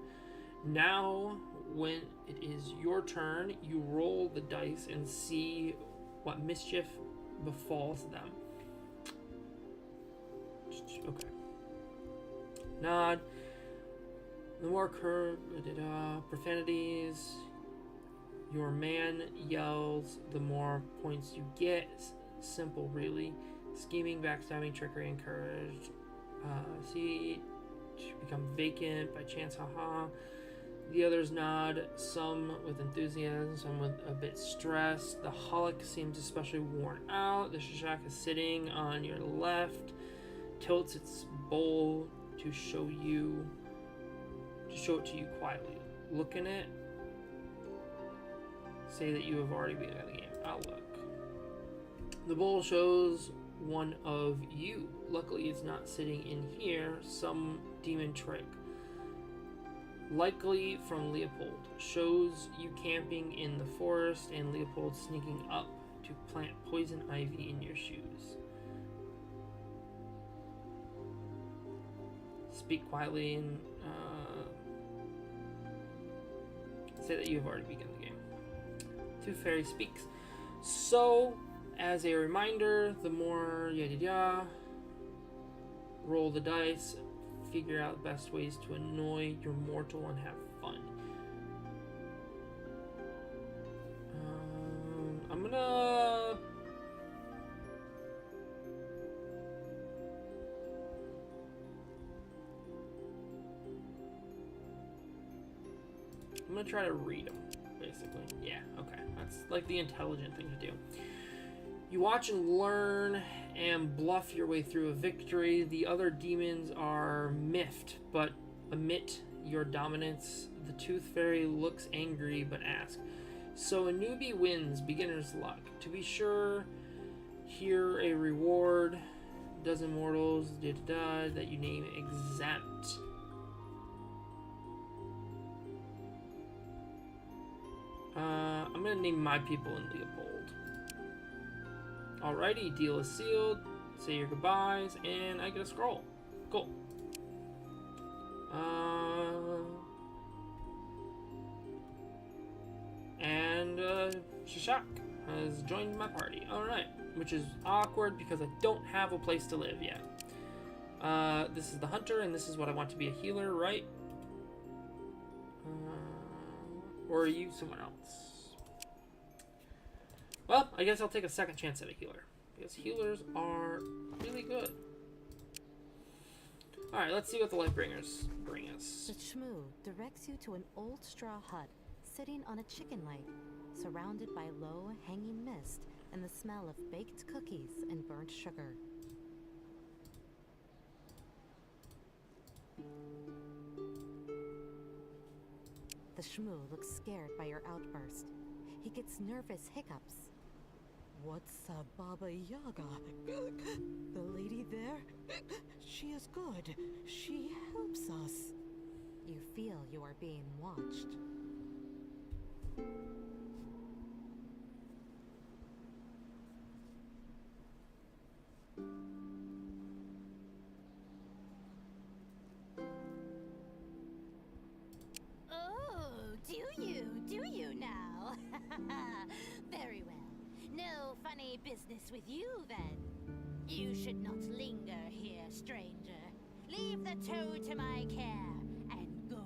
Now, when it is your turn, you roll the dice and see what mischief befalls them. Okay. Nod. The more profanities your man yells, the more points you get. Simple, really. Scheming, backstabbing, trickery, encouraged. See, to become vacant by chance, haha. The others nod, some with enthusiasm, some with a bit stressed. The Holic seems especially worn out. The Shishak is sitting on your left, tilts its bowl to show it to you quietly. Look in it. Say that you have already begun the game. I'll look. The bowl shows one of you. Luckily, it's not sitting in here. Some demon trick. Likely from Leopold. Shows you camping in the forest and Leopold sneaking up to plant poison ivy in your shoes. Speak quietly and say that you have already begun the game. Tooth Fairy speaks. So, as a reminder, the more yada yada, roll the dice, figure out best ways to annoy your mortal and have fun. I'm gonna try to read them, basically. Yeah, okay. That's like the intelligent thing to do. You watch and learn and bluff your way through a victory. The other demons are miffed, but admit your dominance. The Tooth Fairy looks angry, but asks, so a newbie wins, beginner's luck. To be sure, here a reward. Dozen mortals that you name exempt. I'm gonna name my people in Leopold. Alrighty, deal is sealed. Say your goodbyes, and I get a scroll. Cool. Shishak has joined my party. Alright, which is awkward because I don't have a place to live yet. This is the hunter, and this is what I want to be a healer, right? Or are you someone else? Well, I guess I'll take a second chance at a healer, because healers are really good. Alright, let's see what the Lightbringers bring us. The Shmoo directs you to an old straw hut, sitting on a chicken leg, surrounded by low, hanging mist and the smell of baked cookies and burnt sugar. The Shmoo looks scared by your outburst. He gets nervous hiccups. What's a Baba Yaga? The lady there? She is good. She helps us. You feel you are being watched. Oh, do you now? Very well. No funny business with you, then. You should not linger here, stranger. Leave the toad to my care, and go.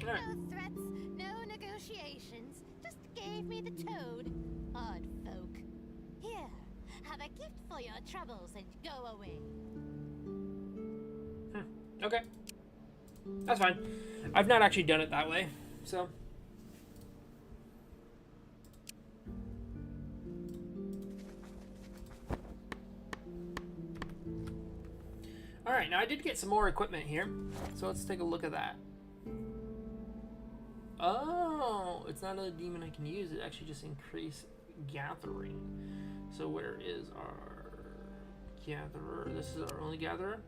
No threats, no negotiations. Just gave me the toad. Odd folk. Here, have a gift for your troubles and go away. Okay. That's fine. I've not actually done it that way, so. Alright, now I did get some more equipment here, so let's take a look at that. Oh, it's not a demon I can use, it actually just increase gathering. So where is our gatherer? This is our only gatherer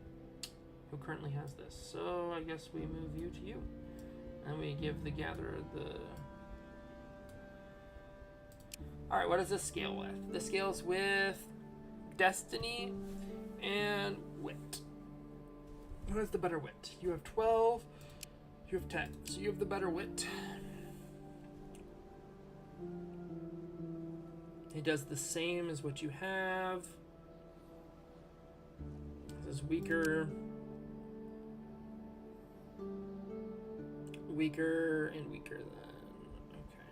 who currently has this. So I guess we move you to you. And we give the gatherer the... Alright, what does this scale with? This scales with destiny and wit. Who has the better wit? You have 12, you have 10, so you have the better wit. It does the same as what you have. This is weaker. Weaker and weaker then. Okay.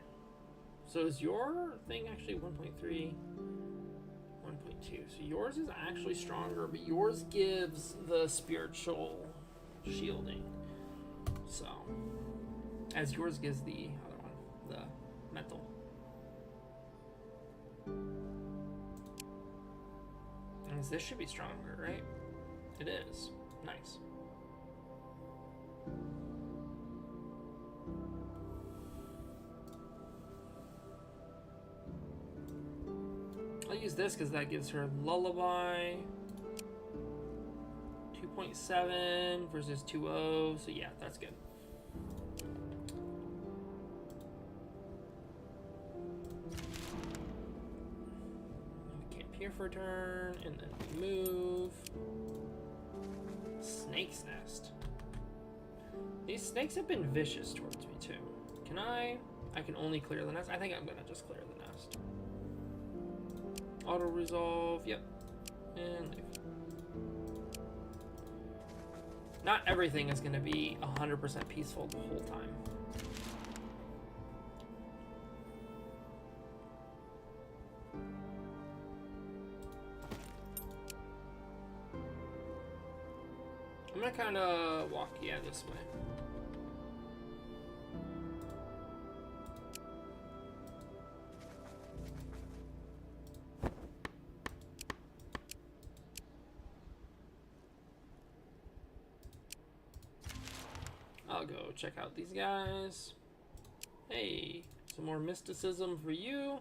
So is your thing actually 1.3? 1.2. So yours is actually stronger, but yours gives the spiritual shielding. So, as yours gives the other one, the mental. And this should be stronger, right? It is. Nice. I'll use this because that gives her lullaby. 2.7 versus 2.0. So yeah, that's good. We camp here for a turn and then we move. Snake's nest. These snakes have been vicious towards me too. Can I can only clear the nest. I think I'm gonna just clear the nest. Auto resolve, yep. And leave. Not everything is gonna be 100% peaceful the whole time. I'm gonna kinda walk, yeah, this way. I'll go check out these guys. Hey, some more mysticism for you.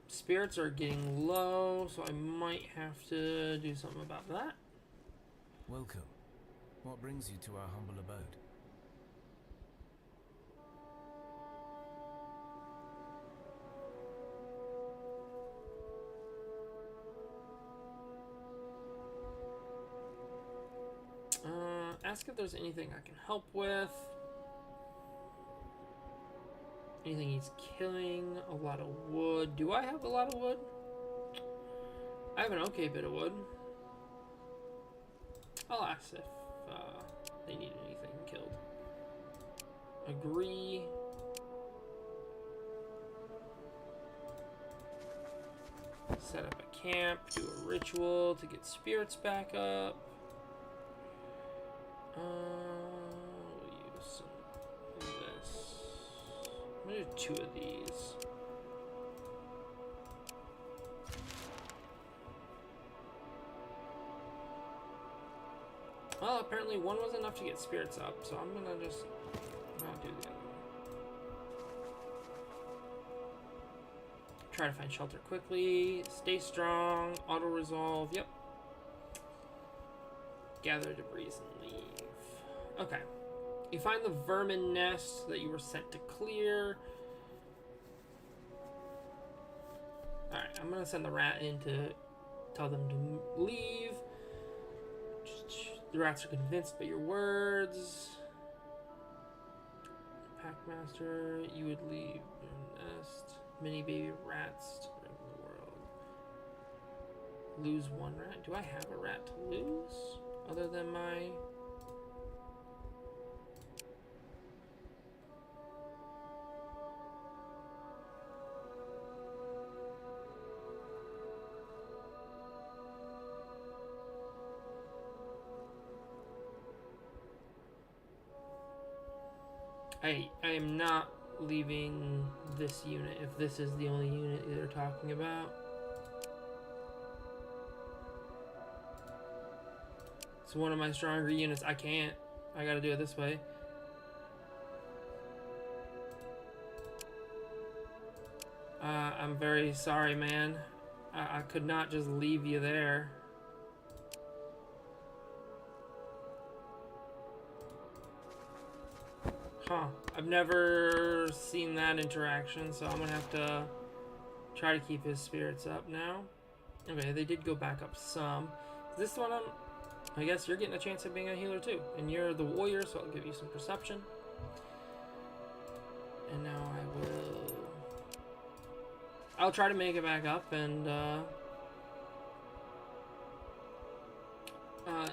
Spirits are getting low, so I might have to do something about that. Welcome. What brings you to our humble abode? Ask if there's anything I can help with. Anything he's killing. A lot of wood. Do I have a lot of wood? I have an okay bit of wood. I'll ask if they need anything killed. Agree. Set up a camp. Do a ritual to get spirits back up. We'll use some of this. I'm gonna do 2 of these. Well, apparently one was enough to get spirits up, so I'm gonna just not do the other one. Try to find shelter quickly. Stay strong. Auto resolve. Yep. Gather debris and leave. Okay. You find the vermin nest that you were sent to clear. Alright, I'm gonna send the rat in to tell them to leave. The rats are convinced by your words. Packmaster, you would leave your nest. Many baby rats to bring the world. Lose one rat. Do I have a rat to lose? Other than my... I am not leaving this unit if this is the only unit they're talking about. It's one of my stronger units. I can't. I gotta do it this way. I'm very sorry, man. I could not just leave you there. Huh. I've never seen that interaction, so I'm gonna have to try to keep his spirits up now. Okay, they did go back up some. Is this one I guess you're getting a chance of being a healer too. And you're the warrior, so I'll give you some perception. And now I'll try to make it back up and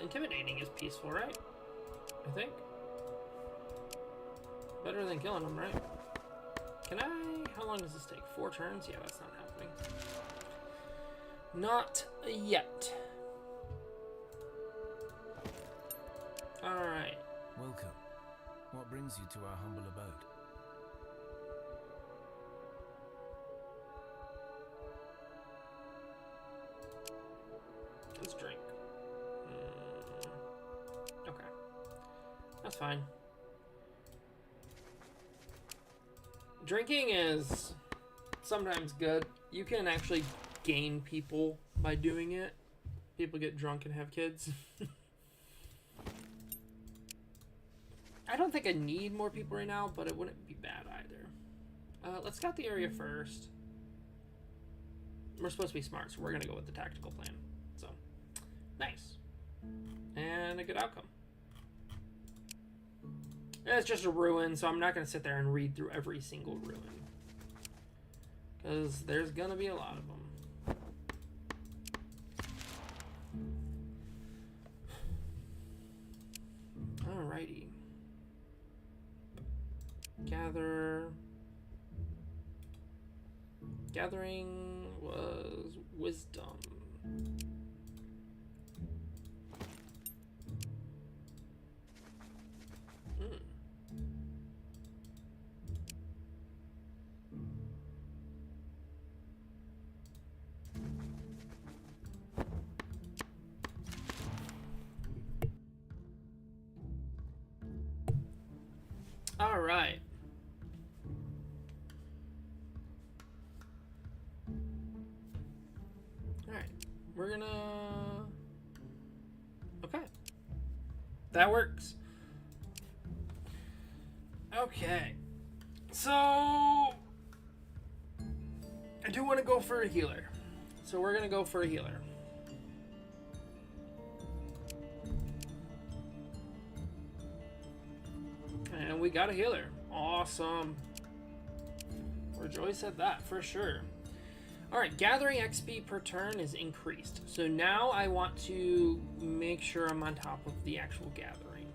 intimidating is peaceful, right? I think. Better than killing them, right? Can I? How long does this take? 4 turns? Yeah, that's not happening. Not yet. Alright. Welcome. What brings you to our humble abode? Let's drink. Okay. That's fine. Drinking is sometimes good. You can actually gain people by doing it. People get drunk and have kids. I don't think I need more people right now, but it wouldn't be bad either. Let's scout the area first. We're supposed to be smart, so we're going to go with the tactical plan. So, nice. And a good outcome. It's just a ruin, so I'm not going to sit there and read through every single ruin. Because there's going to be a lot of them. Alrighty. Gathering was wisdom. All right. We're gonna... Okay. That works. Okay. So... I do want to go for a healer. So we're gonna go for a healer. And we got a healer. Awesome. Rejoice at that, for sure. Alright, gathering XP per turn is increased. So now I want to make sure I'm on top of the actual gathering.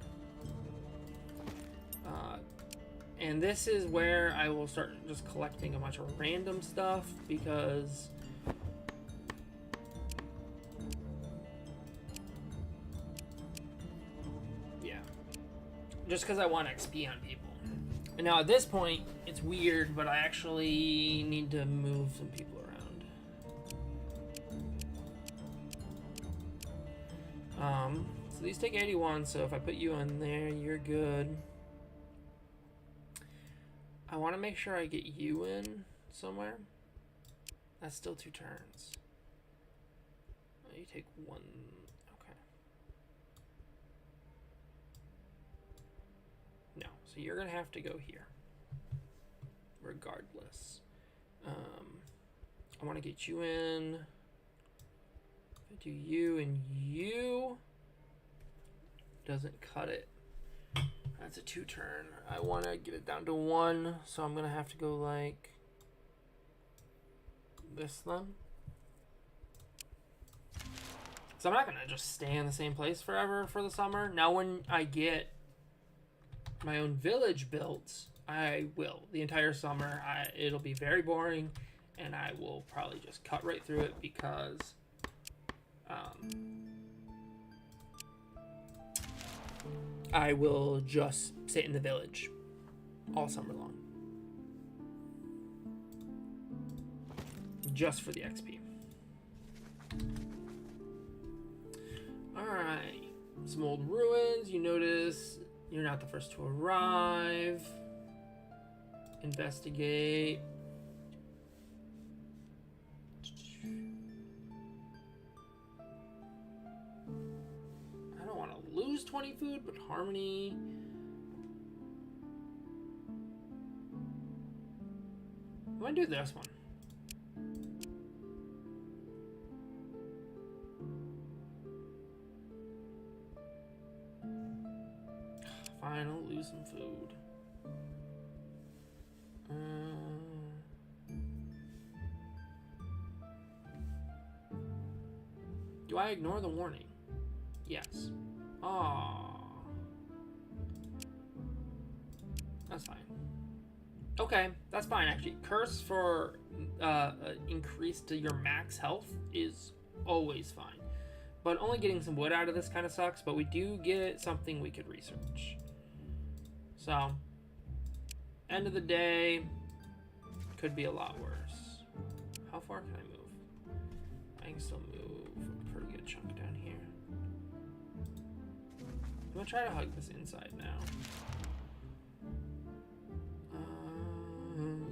And this is where I will start just collecting a bunch of random stuff because... yeah. Just because I want XP on people. And now at this point, it's weird, but I actually need to move some people around. So these take 81, so if I put you in there, you're good. I want to make sure I get you in somewhere. That's still 2 turns. You take 1. Okay. No, so you're gonna have to go here. Regardless. I want to get you in. If I do you and you, doesn't cut it. That's a 2 turn. I want to get it down to 1, so I'm gonna have to go like this then. So I'm not gonna just stay in the same place forever for the summer. Now when I get my own village built, I will. The entire summer, it'll be very boring, and I will probably just cut right through it because I will just sit in the village all summer long. Just for the XP. Alright. Some old ruins. You notice you're not the first to arrive. Investigate. I don't want to lose 20 food, but Harmony. I'm gonna do this one. Fine, I'll lose some food. Do I ignore the warning? Yes. Aww. That's fine. Okay, that's fine actually. Curse for increase to your max health is always fine. But only getting some wood out of this kind of sucks, but we do get something we could research. So, end of the day, could be a lot worse. How far can I move? I can still move a pretty good chunk down here. I'm gonna try to hug this inside now.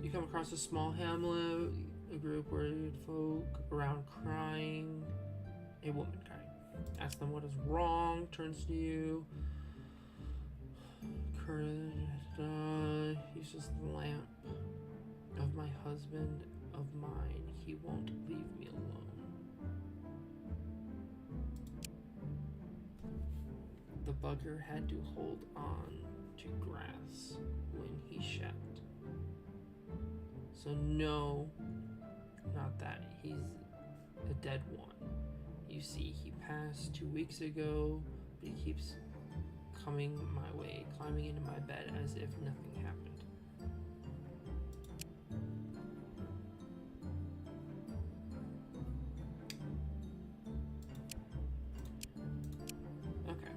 You come across a small hamlet, a group worried folk around crying, a woman crying. Ask them what is wrong, turns to you. Courage, uses the lamp of my husband, of mine. He won't leave me alone. The bugger had to hold on to grass when he shat. So no, not that. He's a dead one. You see, he passed 2 weeks ago, but he keeps coming my way, climbing into my bed as if nothing happened. Okay.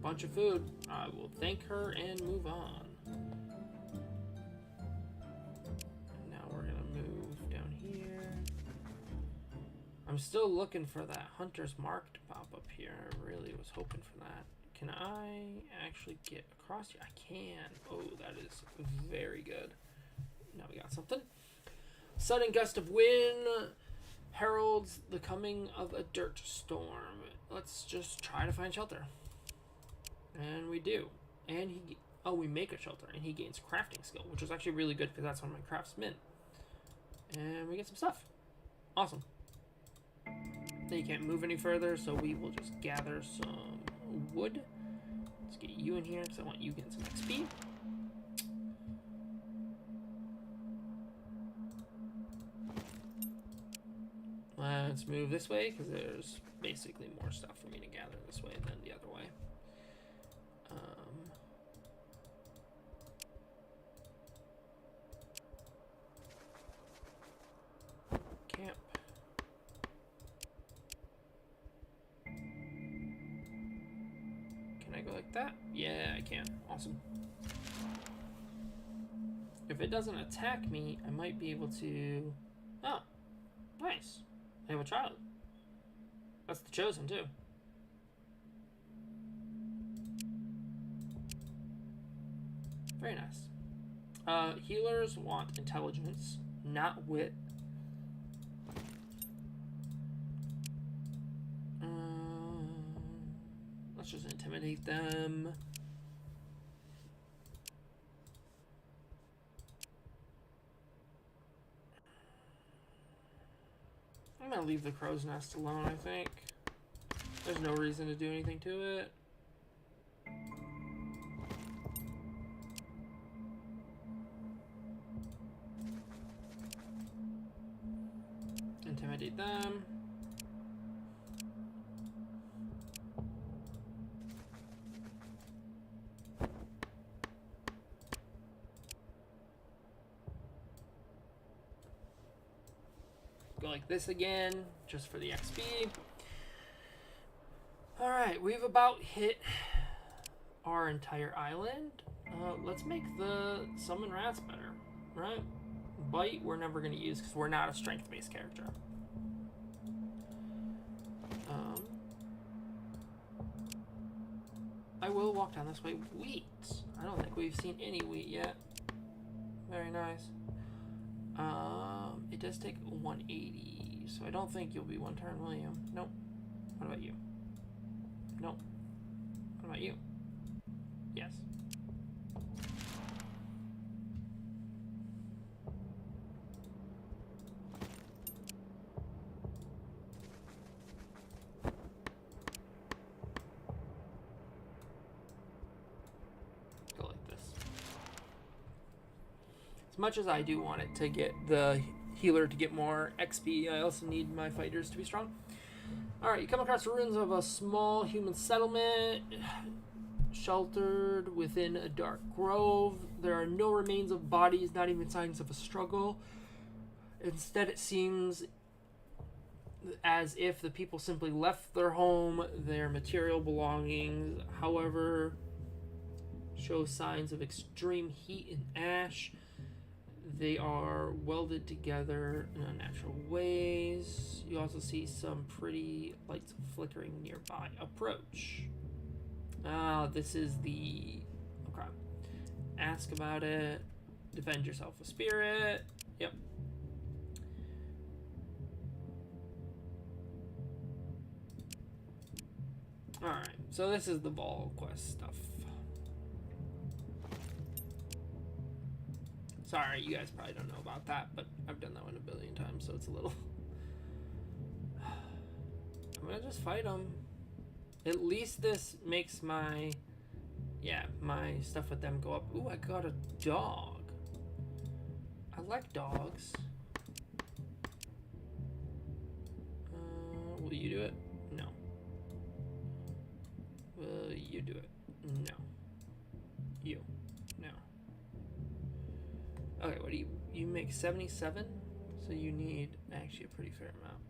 Bunch of food. I will thank her and move on. Now we're gonna move down here. I'm still looking for that hunter's mark to pop up here. I really was hoping for that. Can I actually get across here? I can. Oh, that is very good. Now we got something. Sudden gust of wind heralds the coming of a dirt storm. Let's just try to find shelter. And we do. And we make a shelter, and he gains crafting skill, which is actually really good because that's one of my craftsmen. And we get some stuff. Awesome. Then you can't move any further, so we will just gather some wood. Let's get you in here because I want you getting some XP. Let's move this way because there's basically more stuff for me to gather this way than the other way. Camp. Can I go like that? Yeah, I can. Awesome. If it doesn't attack me, I might be able to... Oh, nice. I have a child. That's the chosen, too. Very nice. Healers want intelligence. Not wit. Let's just intimidate them. I'm gonna leave the crow's nest alone, I think. There's no reason to do anything to it. Intimidate them. Go like this again, just for the XP. Alright, we've about hit our entire island. Let's make the summon rats better, right? Bite, we're never going to use because we're not a strength-based character. I will walk down this way. Wheat. I don't think we've seen any wheat yet. Very nice. It does take 180, so I don't think you'll be one turn, will you? Nope. What about you? Nope. What about you? Yes. Go like this. As much as I do want it to get the healer to get more XP, I also need my fighters to be strong. Alright, you come across the ruins of a small human settlement sheltered within a dark grove. There are no remains of bodies, not even signs of a struggle. Instead, it seems as if the people simply left their home, their material belongings, however, show signs of extreme heat and ash. They are welded together in unnatural ways. You also see some pretty lights flickering nearby. Approach. This is the... Okay. Ask about it. Defend yourself with spirit. Yep. Alright, so this is the ball quest stuff. Sorry, you guys probably don't know about that, but I've done that one a billion times, so it's a little... I'm gonna just fight them. At least this makes my... Yeah, my stuff with them go up. Ooh, I got a dog. I like dogs. Will you do it? No. Will you do it? No. You. No. Okay, what do you make 77? So you need actually a pretty fair amount.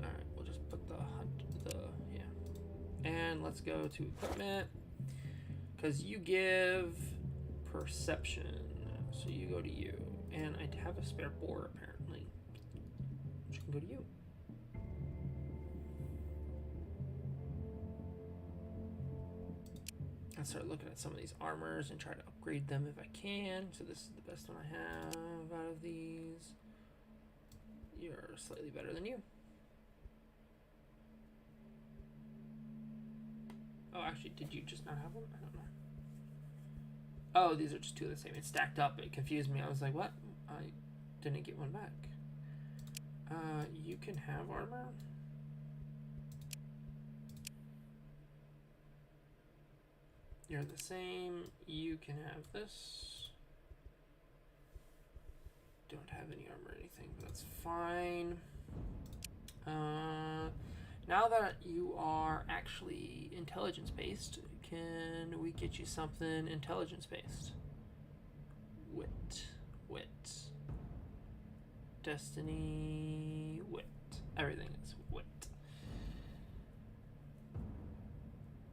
Alright, we'll just put yeah. And let's go to equipment. Because you give perception. So you go to you. And I have a spare boar apparently. Which can go to you. I start looking at some of these armors and try to upgrade them if I can. So this is the best one I have out of these. You're slightly better than you. Oh, actually, did you just not have them? I don't know. Oh, these are just two of the same. It's stacked up. It confused me. I was like, what? I didn't get one back. You can have armor. You're the same. You can have this. Don't have any armor or anything, but that's fine. Now that you are actually intelligence-based, can we get you something intelligence-based? Wit. Destiny, wit. Everything is wit.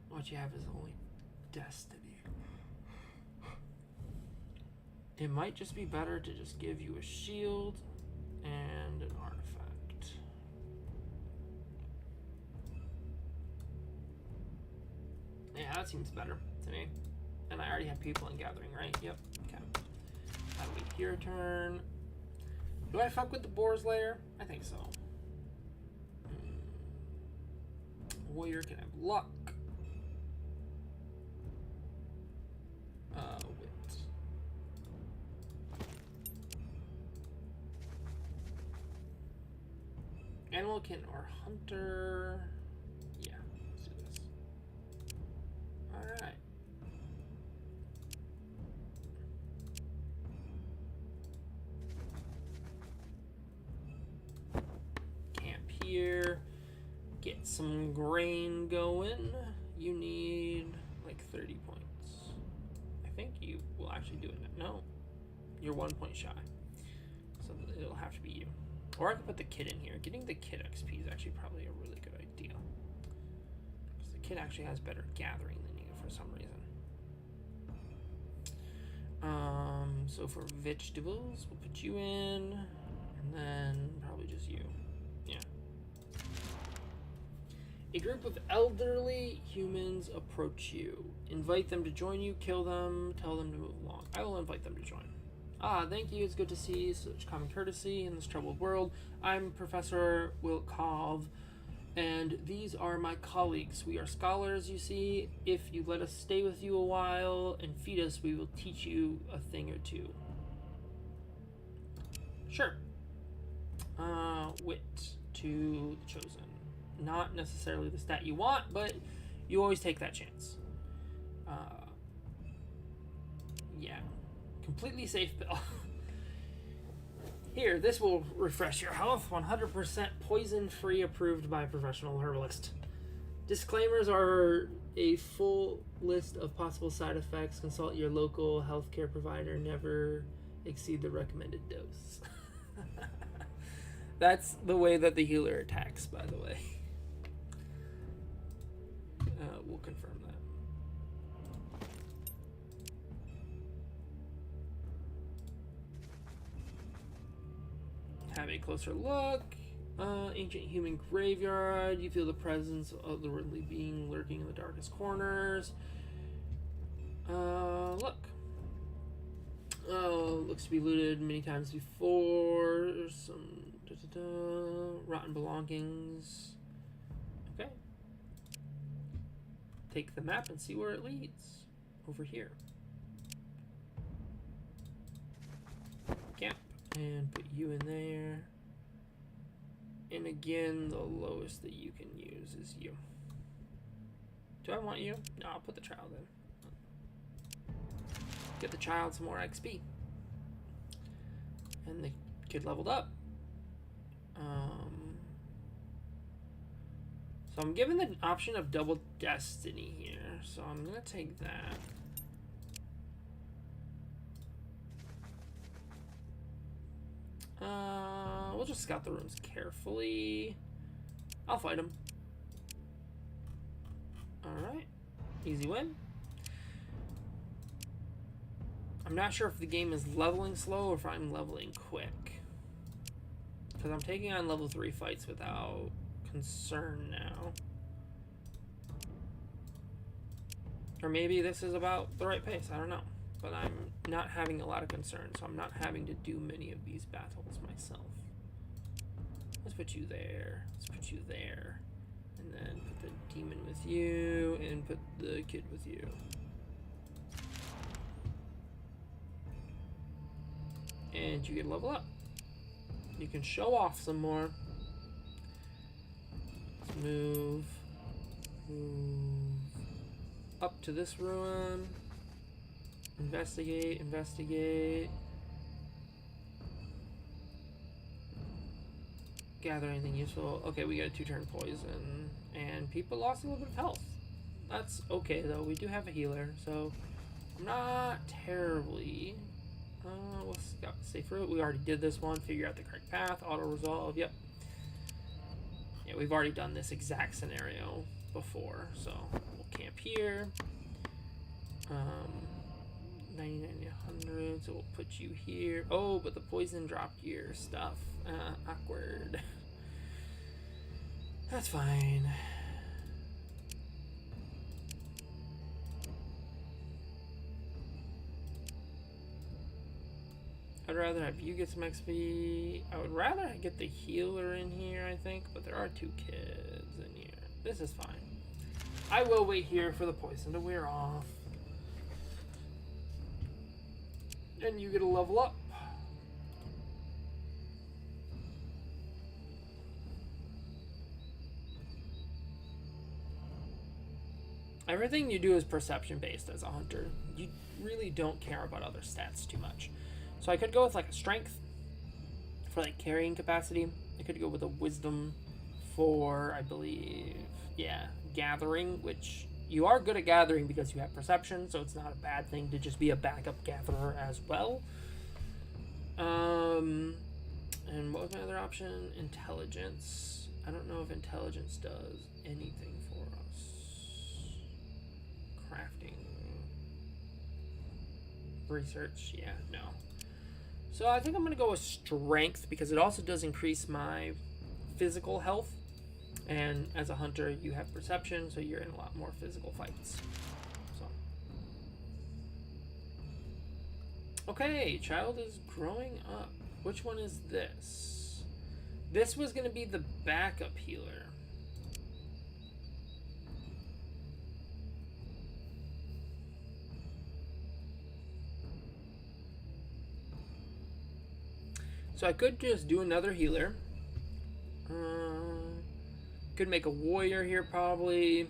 What you have is only destiny. It might just be better to just give you a shield and an artifact. Yeah, that seems better to me. And I already have people in gathering, right? Yep. Okay. I wait here a turn. Do I fuck with the Boar's Lair? I think so. Warrior can have luck. Wit. Animalkin or Hunter. Yeah, let's do this. Alright. Camp here. Get some grain going. You need like 30 points. I think you will actually do it. No, you're 1 point shy. So it'll have to be you. Or I could put the kid in here. Getting the kid XP is actually probably a really good idea. Because the kid actually has better gathering than you for some reason. So for vegetables, we'll put you in. And then probably just you. Yeah. A group of elderly humans approach you. Invite them to join you, kill them, tell them to move along. I will invite them to join. Ah, thank you. It's good to see such common courtesy in this troubled world. I'm Professor Wilkov, and these are my colleagues. We are scholars, you see. If you let us stay with you a while and feed us, we will teach you a thing or two. Sure. Wit to the chosen. Not necessarily the stat you want, but you always take that chance. Yeah. Completely safe pill. Here, this will refresh your health. 100% poison-free, approved by a professional herbalist. Disclaimers are a full list of possible side effects. Consult your local healthcare provider. Never exceed the recommended dose. That's the way that the healer attacks, by the way. We'll confirm that. Have a closer look. Ancient human graveyard. You feel the presence of the worldly being lurking in the darkest corners. Look. Oh, looks to be looted many times before. Some rotten belongings. Okay. Take the map and see where it leads. Over here. Camp. And put you in there. And again, the lowest that you can use is you. Do I want you? No, I'll put the child in. Get the child some more XP. And the kid leveled up. So I'm given the option of double destiny here. So I'm going to take that. We'll just scout the rooms carefully. I'll fight him. Alright. Easy win. I'm not sure if the game is leveling slow or if I'm leveling quick. Because I'm taking on level 3 fights without concern now. Or maybe this is about the right pace. I don't know. But I'm not having a lot of concern, so I'm not having to do many of these battles myself. Let's put you there. Let's put you there. And then put the demon with you, and put the kid with you. And you get a level up. You can show off some more. Let's move up to this ruin. Investigate. Gather anything useful. Okay, we got a 2-turn poison. And people lost a little bit of health. That's okay, though. We do have a healer, so I'm not terribly... we'll scout safe route. We already did this one. Figure out the correct path. Auto-resolve. Yep. Yeah, we've already done this exact scenario before, so we'll camp here. 99 to 100, so we'll put you here. Oh, but the poison dropped your stuff. Awkward. That's fine. I'd rather have you get some XP. I would rather get the healer in here, I think, but there are 2 kids in here. This is fine. I will wait here for the poison to wear off. And you get a level up. Everything you do is perception based as a hunter. You really don't care about other stats too much. So I could go with like a strength for like carrying capacity. I could go with a wisdom for, I believe, yeah, gathering, which you are good at gathering because you have perception, so it's not a bad thing to just be a backup gatherer as well. And what was my other option? Intelligence. I don't know if intelligence does anything for us. Crafting. Research, yeah, no. So I think I'm going to go with strength because it also does increase my physical health. And as a hunter, you have perception, so you're in a lot more physical fights. So. Okay, child is growing up. Which one is this? This was going to be the backup healer. So I could just do another healer. Could make a warrior here probably.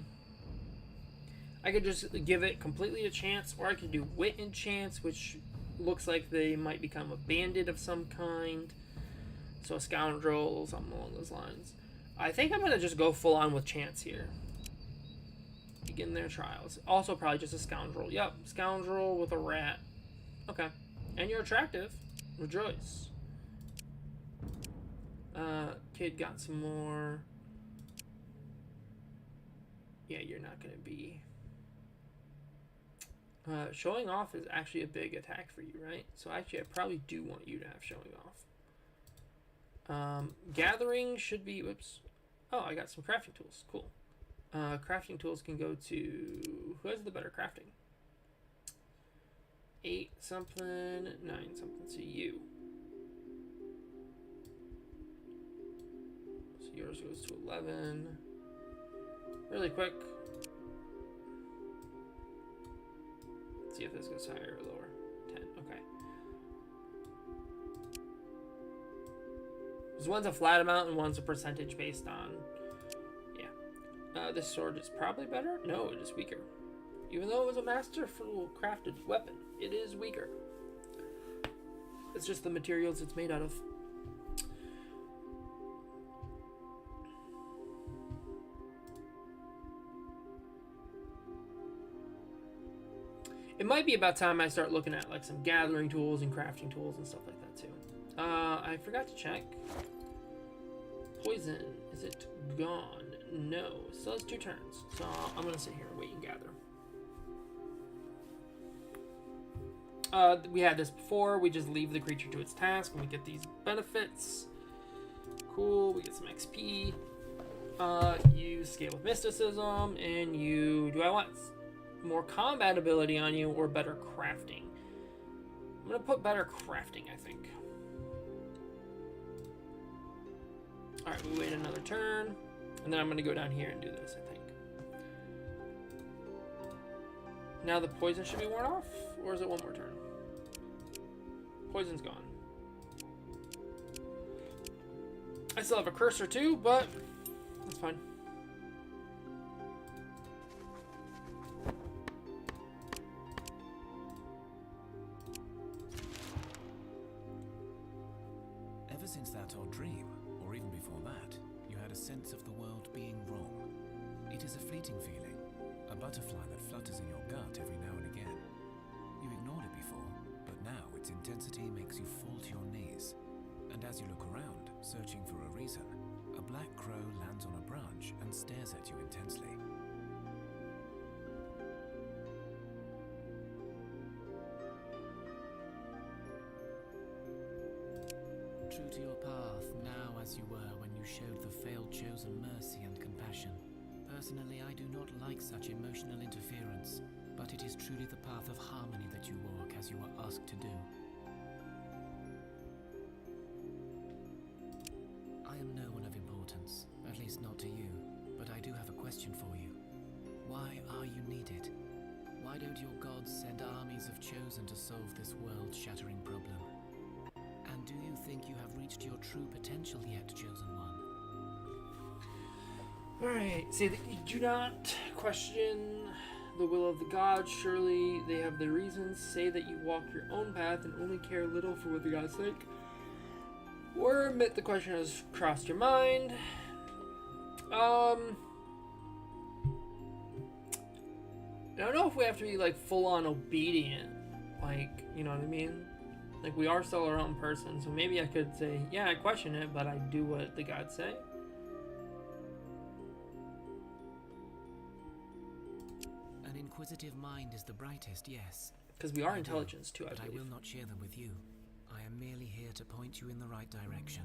I could just give it completely a chance, or I could do wit and chance, which looks like they might become a bandit of some kind. So a scoundrel, something along those lines. I think I'm gonna just go full on with chance here. Begin their trials. Also probably just a scoundrel. Yep, scoundrel with a rat. Okay. And you're attractive. Rejoice. Kid got some more. Yeah, you're not going to be... showing off is actually a big attack for you, right? So actually, I probably do want you to have showing off. Gathering should be... Whoops. Oh, I got some crafting tools. Cool. Crafting tools can go to... Who has the better crafting? 8 something, 9 something. So you. So yours goes to 11. Really quick. Let's see if this goes higher or lower. 10. Okay. Because one's a flat amount and one's a percentage based on... Yeah. This sword is probably better? No, it is weaker. Even though it was a masterful crafted weapon, it is weaker. It's just the materials it's made out of. It might be about time I start looking at like some gathering tools and crafting tools and stuff like that too. I forgot to check. Poison, is it gone? No, it still has 2 turns. So I'm gonna sit here and wait and gather. We had this before. We just leave the creature to its task and we get these benefits. Cool, we get some XP. You scale with mysticism and you... Do I want more combat ability on you or better crafting? I'm gonna put better crafting, I think. Alright, we wait another turn. And then I'm gonna go down here and do this, I think. Now the poison should be worn off? Or is it one more turn? Poison's gone. I still have a curse or 2, but that's fine. Ever since that odd dream, or even before that, you had a sense of the world being wrong. It is a fleeting feeling, a butterfly that flutters in your gut every now and again. You ignored it before, but now its intensity makes you fall to your knees. And as you look around, searching for a reason, a black crow lands on a branch and stares at you intensely. True to your path, now as you were when you showed the failed chosen mercy and compassion. Personally, I do not like such emotional interference, but it is truly the path of harmony that you walk as you are asked to do. addressed not to you, but I do have a question for you. Why are you needed? Why don't your gods send armies of chosen to solve this world-shattering problem? And do you think you have reached your true potential yet, Chosen One? Alright, say that you do not question the will of the gods. Surely they have their reasons. Say that you walk your own path and only care little for what the gods think. Or admit the question has crossed your mind. I don't know if we have to be like full-on obedient. Like, you know what I mean? Like, we are still our own person, so maybe I could say, yeah, I question it, but I do what the gods say. An inquisitive mind is the brightest, yes. Because we are I intelligence do, too, I but I believe. will not share them with you. I am merely here to point you in the right direction.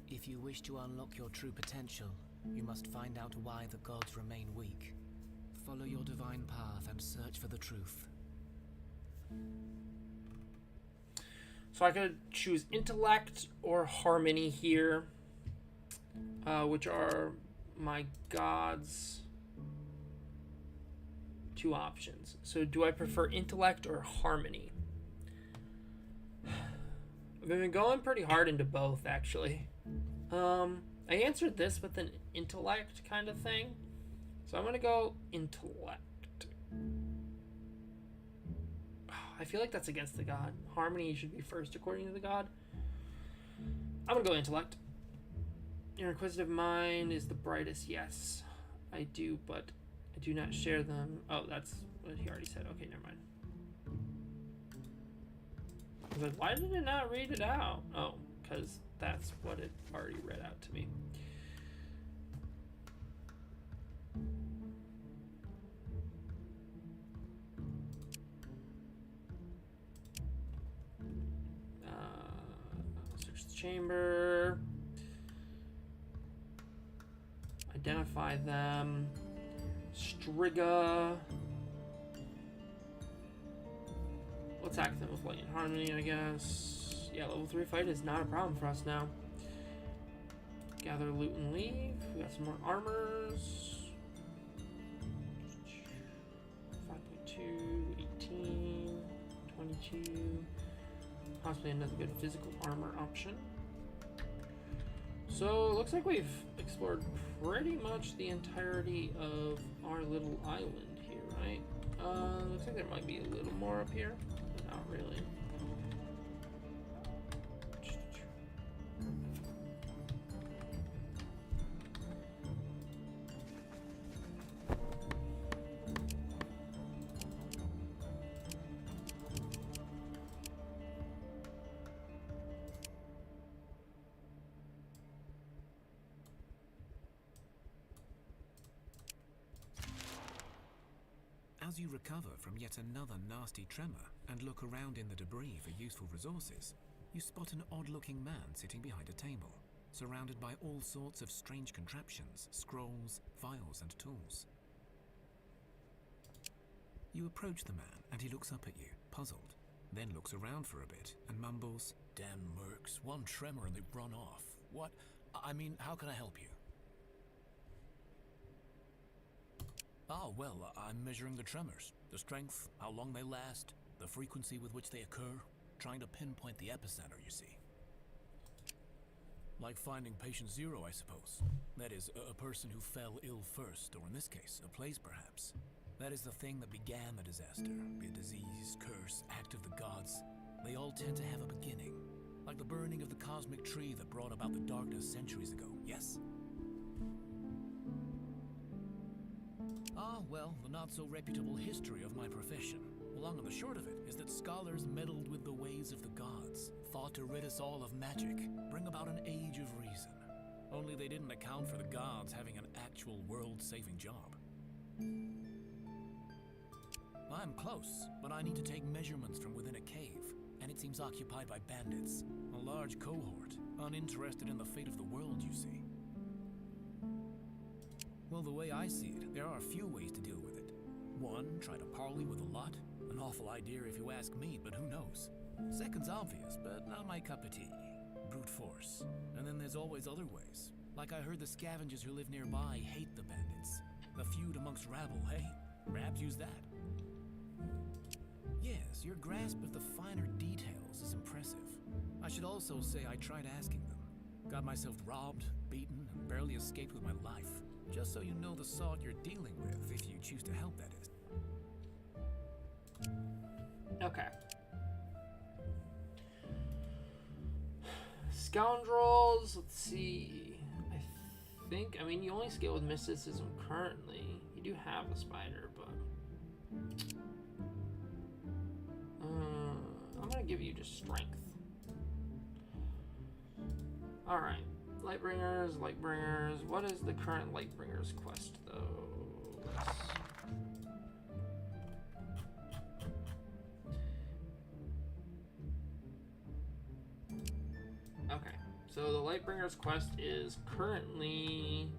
If you wish to unlock your true potential, you must find out why the gods remain weak. Follow your divine path and search for the truth. So I could choose intellect or harmony here, which are my gods' two options. So do I prefer intellect or harmony? I've been going pretty hard into both, actually. I answered this with an intellect kind of thing, so I'm gonna go intellect. I feel like that's against the god. Harmony should be first according to the god. I'm gonna go intellect. Your inquisitive mind is the brightest. Yes, I do, but I do not share them. Oh, that's what he already said. Okay, never mind. I was like, why did it not read it out? Oh, because that's what it already read out to me. Search the chamber. Identify them. Striga. Let's act them with light and harmony, I guess. Yeah, level 3 fight is not a problem for us now. Gather, loot, and leave. We got some more armors. 5.2, 18, 22. Possibly another good physical armor option. So it looks like we've explored pretty much the entirety of our little island here, right? Looks like there might be a little more up here, but not really. As you recover from yet another nasty tremor and look around in the debris for useful resources, you spot an odd-looking man sitting behind a table, surrounded by all sorts of strange contraptions, scrolls, files, and tools. You approach the man and he looks up at you, puzzled, then looks around for a bit and mumbles, Damn mercs, one tremor and they've run off. What? I mean, how can I help you? Oh, well, I'm measuring the tremors. The strength, how long they last, the frequency with which they occur. Trying to pinpoint the epicenter, you see. Like finding patient zero, I suppose. That is, a person who fell ill first, or in this case, a place perhaps. That is the thing that began the disaster. Be it disease, curse, act of the gods. They all tend to have a beginning. Like the burning of the cosmic tree that brought about the darkness centuries ago, yes? Ah, well, the not-so-reputable history of my profession. The long and the short of it is that scholars meddled with the ways of the gods, fought to rid us all of magic, bring about an age of reason. Only they didn't account for the gods having an actual world-saving job. I'm close, but I need to take measurements from within a cave, and it seems occupied by bandits. A large cohort, uninterested in the fate of the world, you see. Well, the way I see it, there are a few ways to deal with it. One, try to parley with a lot. An awful idea if you ask me, but who knows? Second's obvious, but not my cup of tea. Brute force. And then there's always other ways. Like I heard the scavengers who live nearby hate the bandits. A feud amongst rabble, hey? Perhaps use that. Yes, your grasp of the finer details is impressive. I should also say I tried asking them. Got myself robbed, beaten, and barely escaped with my life. Just so you know the sort you're dealing with, if you choose to help, that is. Okay. Scoundrels, let's see. I mean, you only scale with mysticism currently. You do have a spider, but... I'm gonna give you just strength. Alright. Lightbringers. What is the current Lightbringers quest, though? Okay. So the Lightbringers quest is currently...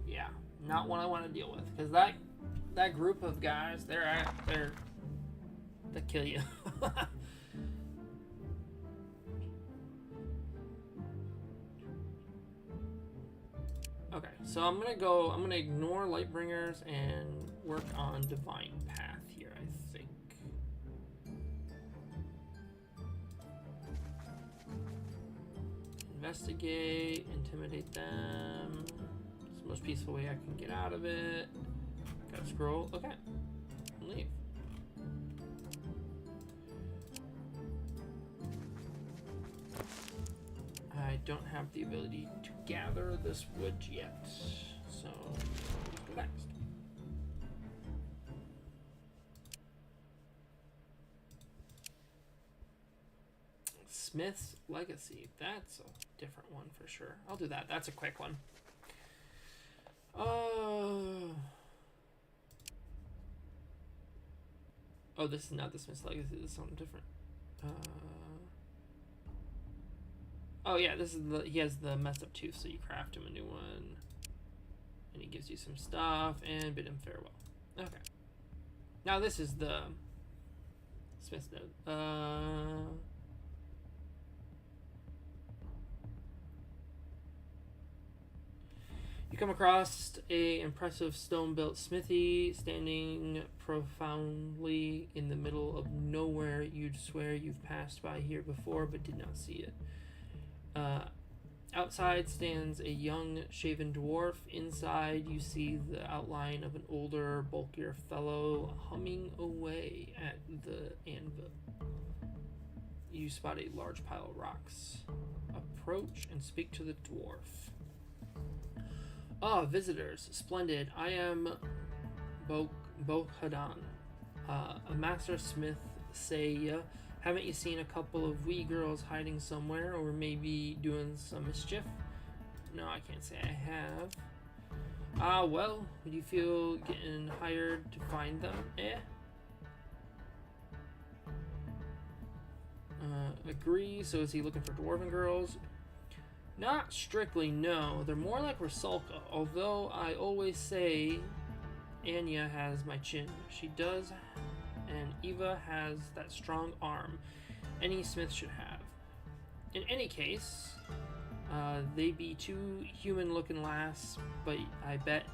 Yeah, not one I want to deal with. Because that group of guys, they kill you. Okay, so I'm gonna ignore Lightbringers and work on Divine Path here, I think. Investigate, intimidate them. It's the most peaceful way I can get out of it. Gotta scroll, okay. Leave. I don't have the ability to gather this wood yet, so let's go next. Smith's Legacy. That's a different one for sure. I'll do that. That's a quick one. Oh, this is not the Smith's Legacy. This is something different. Oh yeah, this is he has the messed up tooth, so you craft him a new one. And he gives you some stuff and bid him farewell. Okay. Now this is the Smith's note. You come across a impressive stone-built smithy standing profoundly in the middle of nowhere. You'd swear you've passed by here before but did not see it. Outside stands a young shaven dwarf. Inside you see the outline of an older, bulkier fellow humming away at the anvil. You spot a large pile of rocks. Approach and speak to the dwarf. Visitors. Splendid. I am Bohadan, a master smith, say ya. Haven't you seen a couple of wee girls hiding somewhere, or maybe doing some mischief? No, I can't say I have. Well, would you feel getting hired to find them, eh? Agree. So is he looking for dwarven girls? Not strictly, no. They're more like Rusalka, although I always say Anya has my chin. She does, and Eva has that strong arm any smith should have. In any case, they be two human-looking lass, but I bet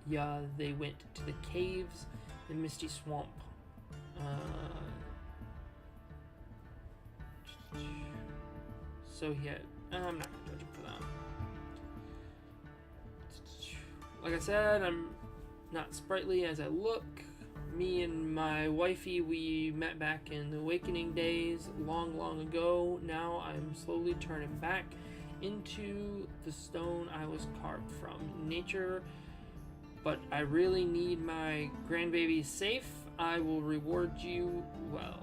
they went to the caves in Misty Swamp. So yeah, I'm not gonna judge him for that. Like I said, I'm not sprightly as I look. Me and my wifey, we met back in the Awakening days, long, long ago. Now I'm slowly turning back into the stone I was carved from. Nature, but I really need my grandbabies safe. I will reward you well.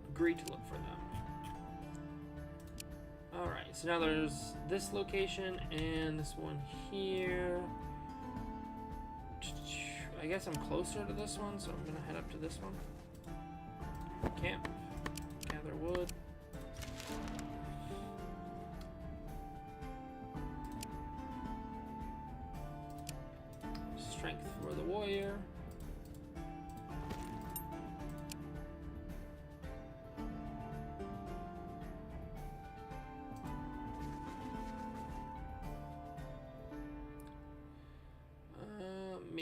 Agree to look for them. Alright, so now there's this location and this one here. I guess I'm closer to this one, so I'm gonna head up to this one. Camp. Gather wood. Strength for the warrior.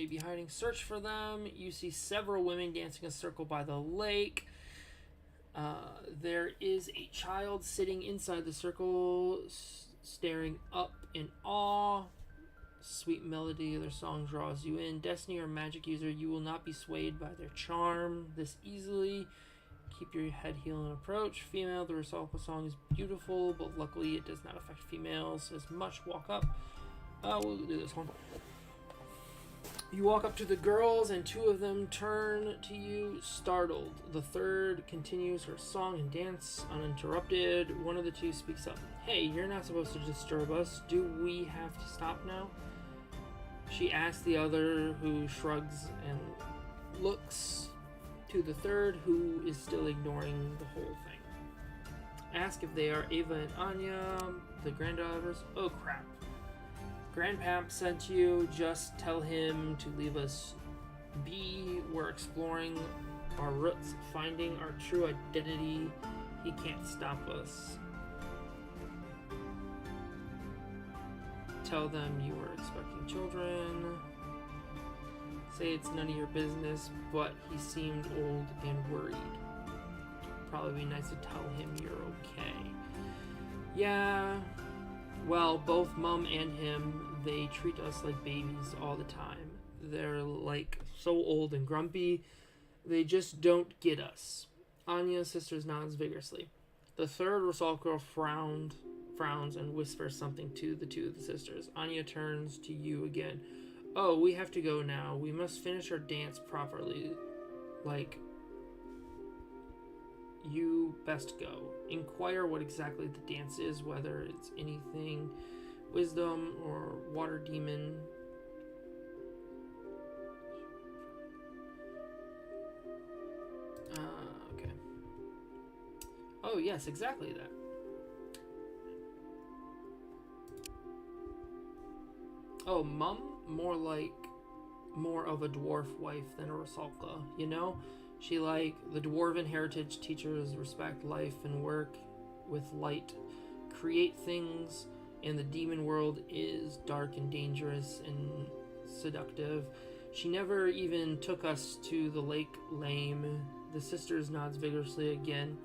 may be hiding. Search for them. You see several women dancing a circle by the lake. There is a child sitting inside the circle, staring up in awe. Sweet melody of their song draws you in. Destiny or magic user, you will not be swayed by their charm this easily. Keep your head, heel, and approach. Female, the Rusalka song is beautiful, but luckily it does not affect females as much. Walk up. We'll do this one. You walk up to the girls, and two of them turn to you, startled. The third continues her song and dance uninterrupted. One of the two speaks up. Hey, you're not supposed to disturb us. Do we have to stop now? She asks the other, who shrugs and looks to the third, who is still ignoring the whole thing. Ask if they are Ava and Anya, the granddaughters. Oh crap. Grandpap sent you. Just tell him to leave us be. We're exploring our roots, finding our true identity. He can't stop us. Tell them you were expecting children. Say it's none of your business, but he seemed old and worried. Probably be nice to tell him you're okay. Yeah. Well, both Mom and him, they treat us like babies all the time. They're like so old and grumpy. They just don't get us. Anya's sister nods vigorously. The third Rusalka frowns and whispers something to the two of the sisters. Anya turns to you again. Oh, we have to go now. We must finish our dance properly. Like, you best go. Inquire what exactly the dance is, whether it's anything, wisdom or water demon. Okay. Oh, yes, exactly that. Oh, Mum? More of a dwarf wife than a Rusalka, you know? She like the dwarven heritage teachers respect life and work with light, create things, and the demon world is dark and dangerous and seductive. She never even took us to the lake lame. The sisters nods vigorously again,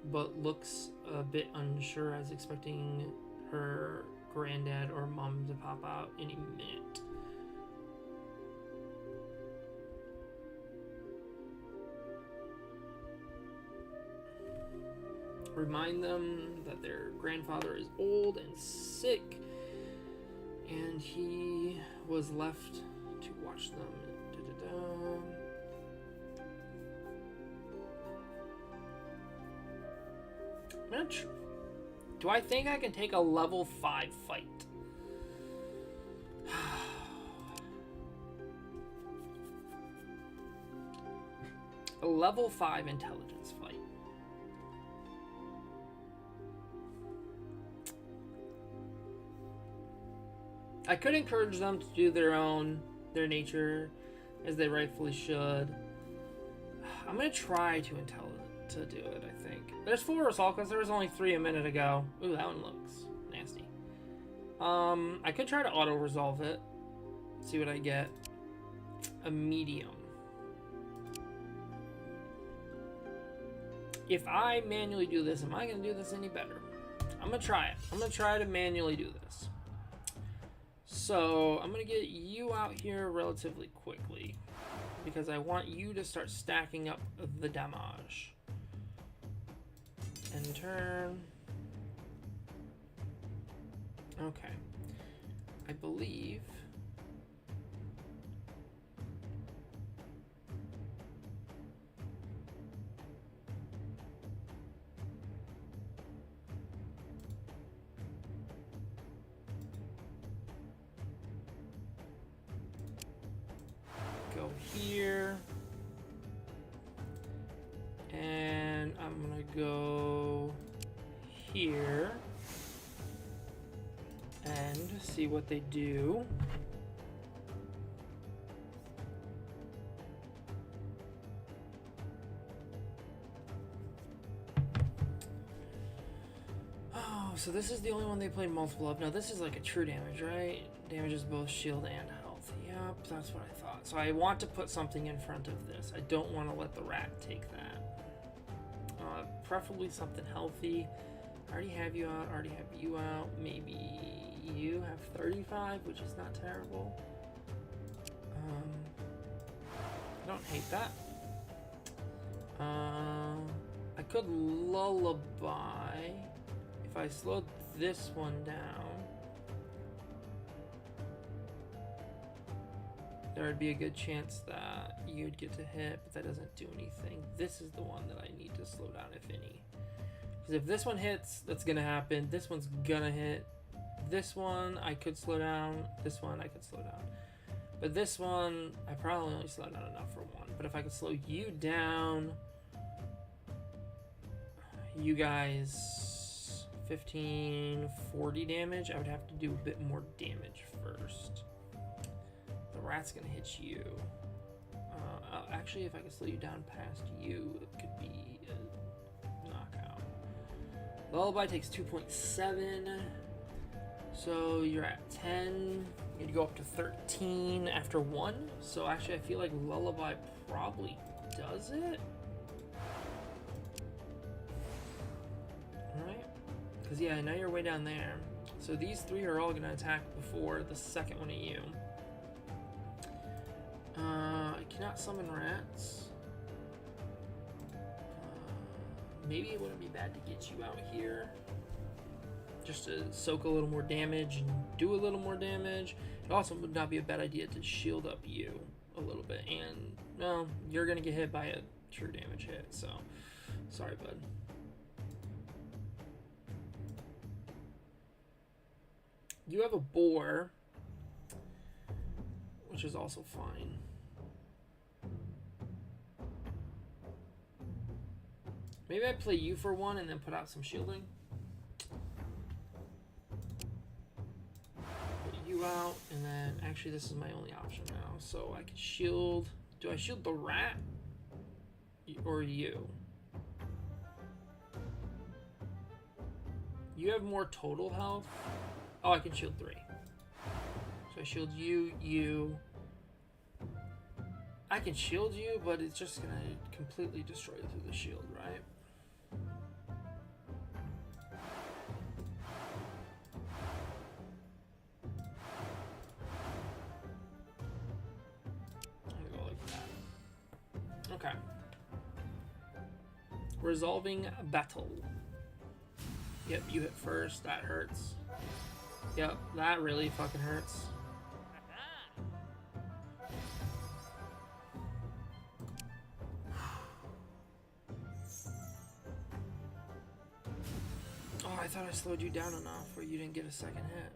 but looks a bit unsure as expecting her granddad or mom to pop out any minute. Remind them that their grandfather is old and sick, and he was left to watch them. Do I think I can take a level 5 fight? A level 5 intelligence fight. I could encourage them to do their nature, as they rightfully should. I'm gonna try to do it, I think. There's 4 Rusalkas, there was only 3 a minute ago. Ooh, that one looks nasty. I could try to auto-resolve it. See what I get. A medium. If I manually do this, am I gonna do this any better? I'm gonna try it. I'm gonna try to manually do this. So, I'm going to get you out here relatively quickly, because I want you to start stacking up the damage. End turn. Okay. I believe... here, and I'm gonna go here and see what they do. Oh, so this is the only one they played multiple of. Now this is like a true damage, right? Damages both shield and health. Yep, That's what I thought. So I want to put something in front of this. I don't want to let the rat take that. Preferably something healthy. I already have you out. Already have you out. Maybe you have 35, which is not terrible. I don't hate that. I could lullaby if I slowed this one down. There would be a good chance that you'd get to hit, but that doesn't do anything. This is the one that I need to slow down, if any. Because if this one hits, that's gonna happen. This one's gonna hit. This one, I could slow down. This one, I could slow down. But this one, I probably only slowed down enough for one. But if I could slow you down, you guys 15, 40 damage, I would have to do a bit more damage first. The rat's gonna hit you. Actually, if I could slow you down past you, it could be a knockout. Lullaby takes 2.7. So you're at 10. You'd go up to 13 after 1. So actually, I feel like Lullaby probably does it. Alright. Because, yeah, now you're way down there. So these 3 are all going to attack before the second one of you. I cannot summon rats. Maybe it wouldn't be bad to get you out here. Just to soak a little more damage and do a little more damage. It also would not be a bad idea to shield up you a little bit. And, no, you're going to get hit by a true damage hit. So, sorry, bud. You have a boar, which is also fine. Maybe I play you for 1 and then put out some shielding. Put you out, and then actually this is my only option now. So I can shield. Do I shield the rat or you? You have more total health. Oh, I can shield 3. So I shield you, you. I can shield you, but it's just gonna completely destroy you through the shield, right? I'm gonna go like that. Okay. Resolving battle. Yep, you hit first. That hurts. Yep, that really fucking hurts. Oh, I thought I slowed you down enough where you didn't get a second hit.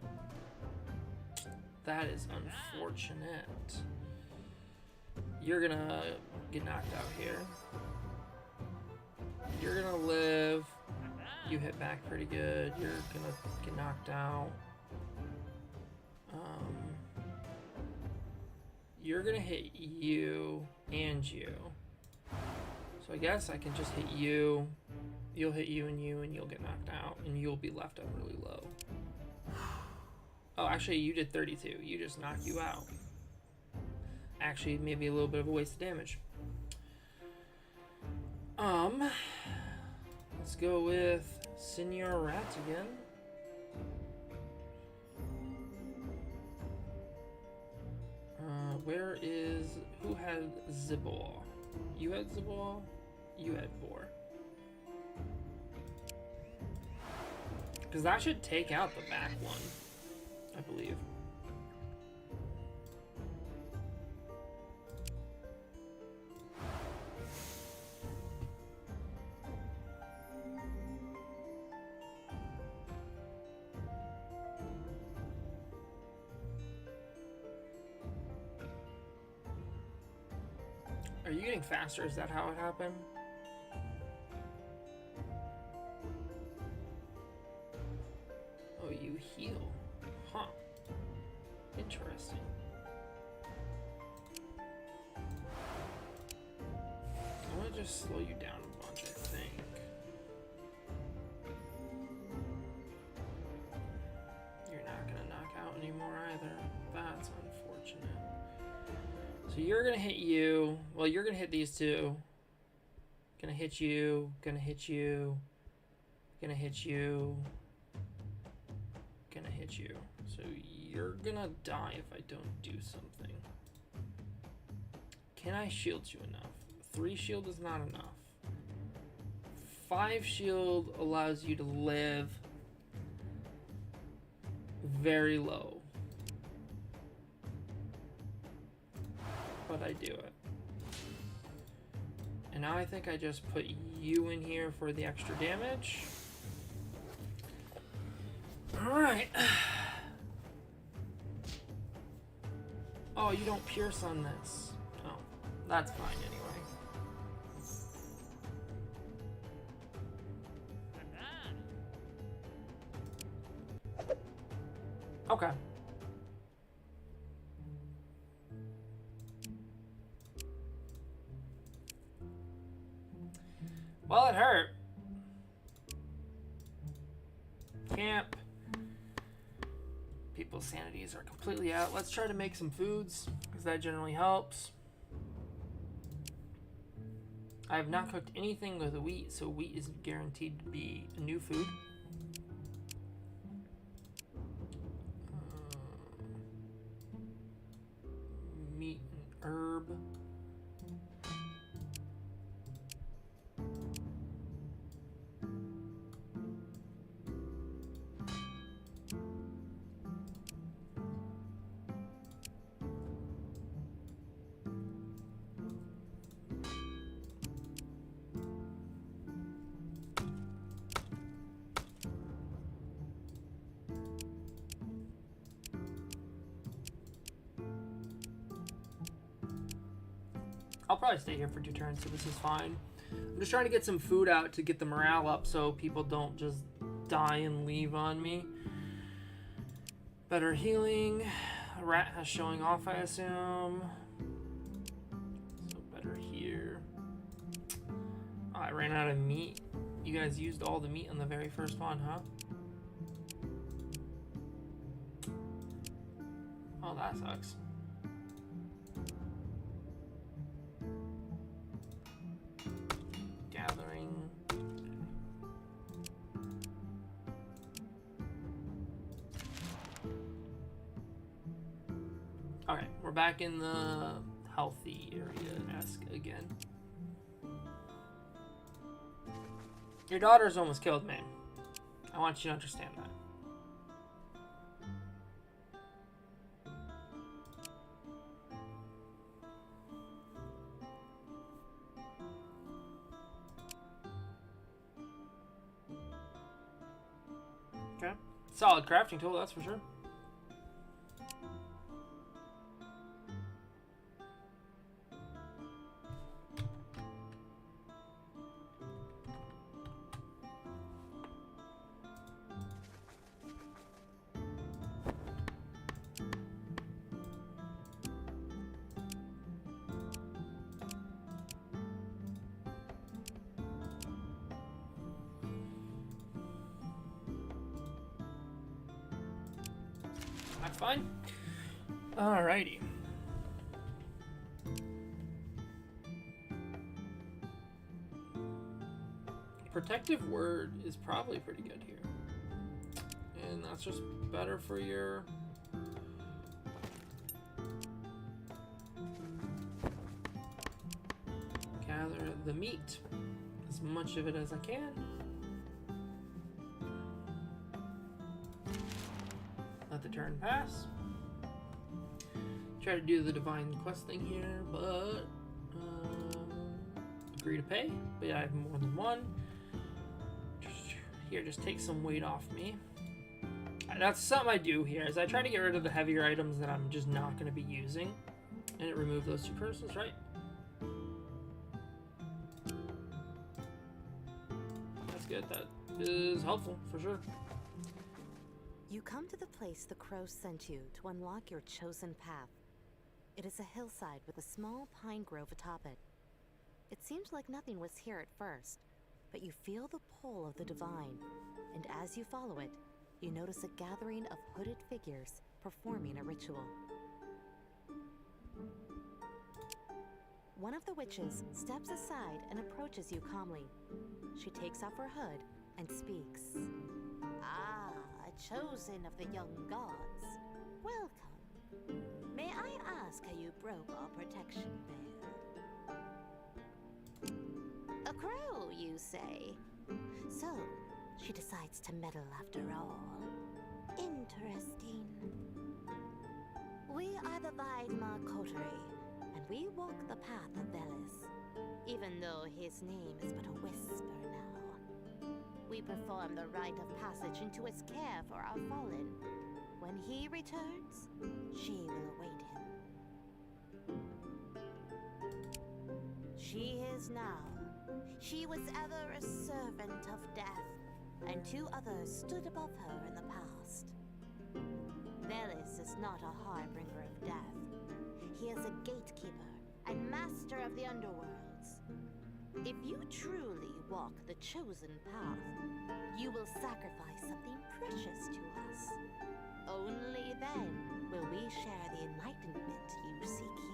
That is unfortunate. You're gonna get knocked out here. You're gonna live. You hit back pretty good. You're gonna get knocked out. You're gonna hit you and you. So I guess I can just hit you. You'll hit you, and you'll get knocked out, and you'll be left up really low. Oh, actually, you did 32. You just knocked you out. Actually, maybe a little bit of a waste of damage. Let's go with Senior Rat again. Who had Zibor? You had Zibor? You had Boar. Because that should take out the back one, I believe. Are you getting faster? Is that how it happened? Oh, you heal. Huh. Interesting. I want to just slow you down a bunch, I think. You're not going to knock out anymore either. That's unfortunate. So you're gonna hit you. Well, you're gonna hit these two. Gonna hit you. Gonna hit you. Gonna hit you. Gonna hit you. So you're gonna die if I don't do something. Can I shield you enough? 3 shield is not enough. 5 shield allows you to live very low. But I do it. And now I think I just put you in here for the extra damage. Alright. Oh, you don't pierce on this. Oh, that's fine anyway. Okay. Well, it hurt. Camp. People's sanities are completely out. Let's try to make some foods, because that generally helps. I have not cooked anything with wheat, so wheat isn't guaranteed to be a new food. Meat and herb. I'll probably stay here for 2 turns, so this is fine. I'm just trying to get some food out to get the morale up so people don't just die and leave on me. Better healing. A rat has showing off, I assume. So better here. Oh, I ran out of meat. You guys used all the meat on the very first one, huh? Oh, that sucks. Gathering. Okay, we're back in the healthy area-esque again. Your daughter's almost killed me. I want you to understand that. Okay. Solid crafting tool, that's for sure. That's fine. Alrighty. Protective word is probably pretty good here. And that's just better for your... Gather the meat. As much of it as I can. Let the turn pass. Try to do the divine quest thing here, but agree to pay. But yeah, I have more than one. Here, just take some weight off me. That's something I do here, is I try to get rid of the heavier items that I'm just not going to be using. And it removed those 2 curses, right? That's good. That is helpful, for sure. You come to the place the crows sent you to unlock your chosen path. It is a hillside with a small pine grove atop it. It seems like nothing was here at first, but you feel the pull of the divine, and as you follow it, you notice a gathering of hooded figures performing a ritual. One of the witches steps aside and approaches you calmly. She takes off her hood and speaks. Ah, a chosen of the young gods. Welcome. May I ask how you broke our protection veil? A crow, you say? So, she decides to meddle after all. Interesting. We are the Weidmar coterie, and we walk the path of Velis, even though his name is but a whisper now. We perform the rite of passage into his care for our fallen. When he returns, she will await him. She is now. She was ever a servant of death, and 2 others stood above her in the past. Velis is not a harbinger of death. He is a gatekeeper and master of the underworlds. If you truly walk the chosen path, you will sacrifice something precious to us. Only then will we share the enlightenment you seek here.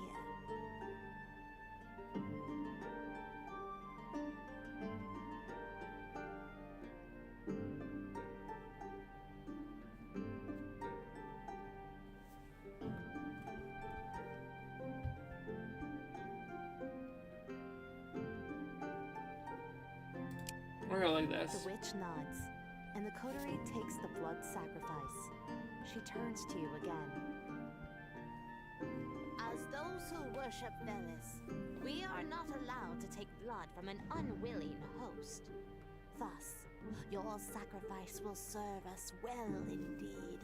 We're gonna like this. The witch nods, and the coterie takes the blood sacrifice. She turns to you again. As those who worship Velis, we are not allowed to take blood from an unwilling host. Thus, your sacrifice will serve us well indeed.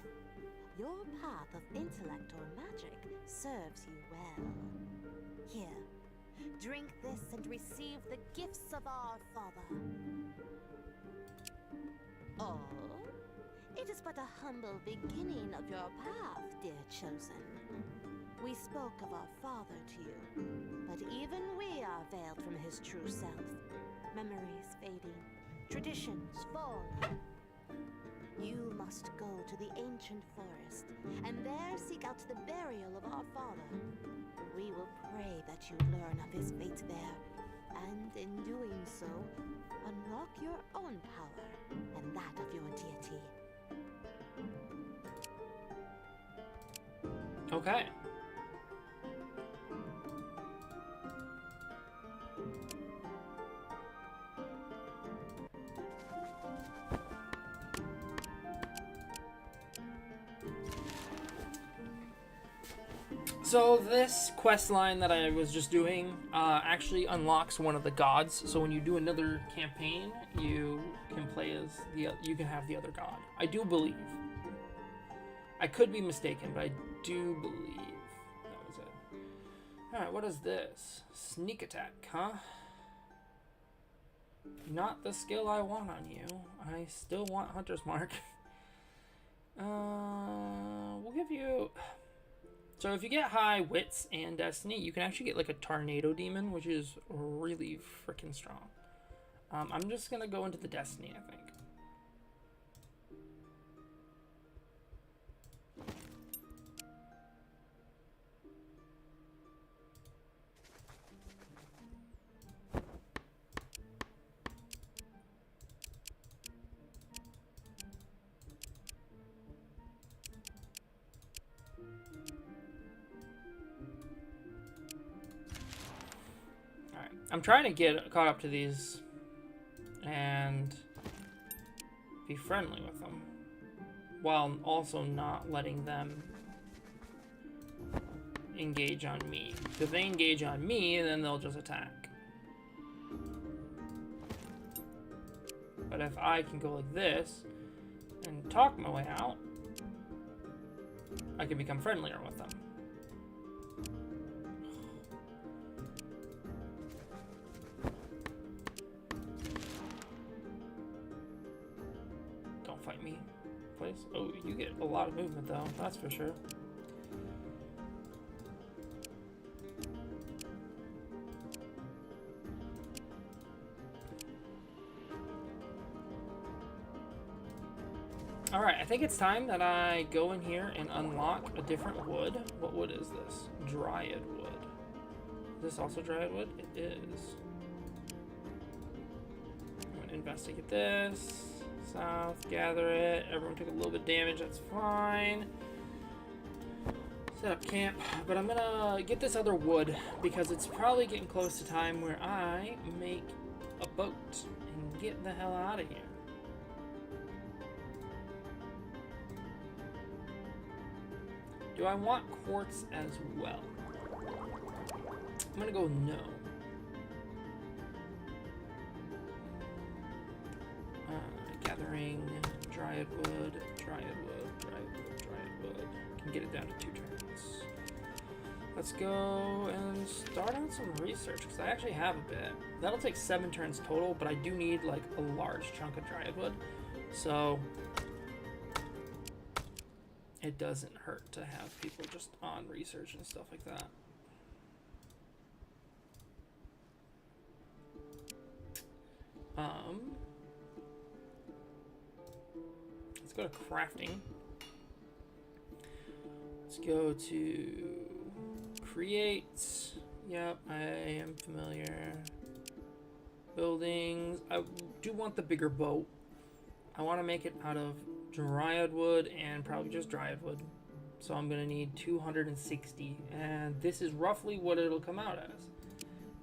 Your path of intellect or magic serves you well. Here, drink this and receive the gifts of our Father. Oh, it is but a humble beginning of your path, dear chosen. We spoke of our Father to you, but even we are veiled from his true self. Memories fading, traditions falling. You must go to the ancient forest, and there seek out the burial of our Father. We will pray that you learn of his fate there, and in doing so, unlock your own power and that of your deity. Okay. So this quest line that I was just doing actually unlocks one of the gods. So when you do another campaign, you can play as you can have the other god. I do believe. I could be mistaken, but I do believe that was it. All right, what is this? Sneak attack, huh? Not the skill I want on you. I still want Hunter's Mark. We'll give you. So if you get high wits and destiny, you can actually get like a tornado demon, which is really freaking strong. I'm just gonna go into the destiny, I think. I'm trying to get caught up to these and be friendly with them while also not letting them engage on me. If they engage on me, then they'll just attack. But if I can go like this and talk my way out, I can become friendlier with them. Fight me, please. Oh, you get a lot of movement though, that's for sure. Alright, I think it's time that I go in here and unlock a different wood. What wood is this? Dryad wood. Is this also dryad wood? It is. I'm gonna investigate this. South, gather it. Everyone took a little bit of damage, that's fine. Set up camp, but I'm gonna get this other wood because it's probably getting close to time where I make a boat and get the hell out of here. Do I want quartz as well? I'm gonna go no. Gathering dryad wood, dryad wood, dryad wood, dryad wood. Can get it down to 2 turns. Let's go and start on some research because I actually have a bit. That'll take 7 turns total, but I do need like a large chunk of dryad wood. So it doesn't hurt to have people just on research and stuff like that. Let's go to crafting. Let's go to create. Yep, I am familiar. Buildings. I do want the bigger boat. I want to make it out of dryad wood and probably just dryad wood. So I'm going to need 260. And this is roughly what it'll come out as.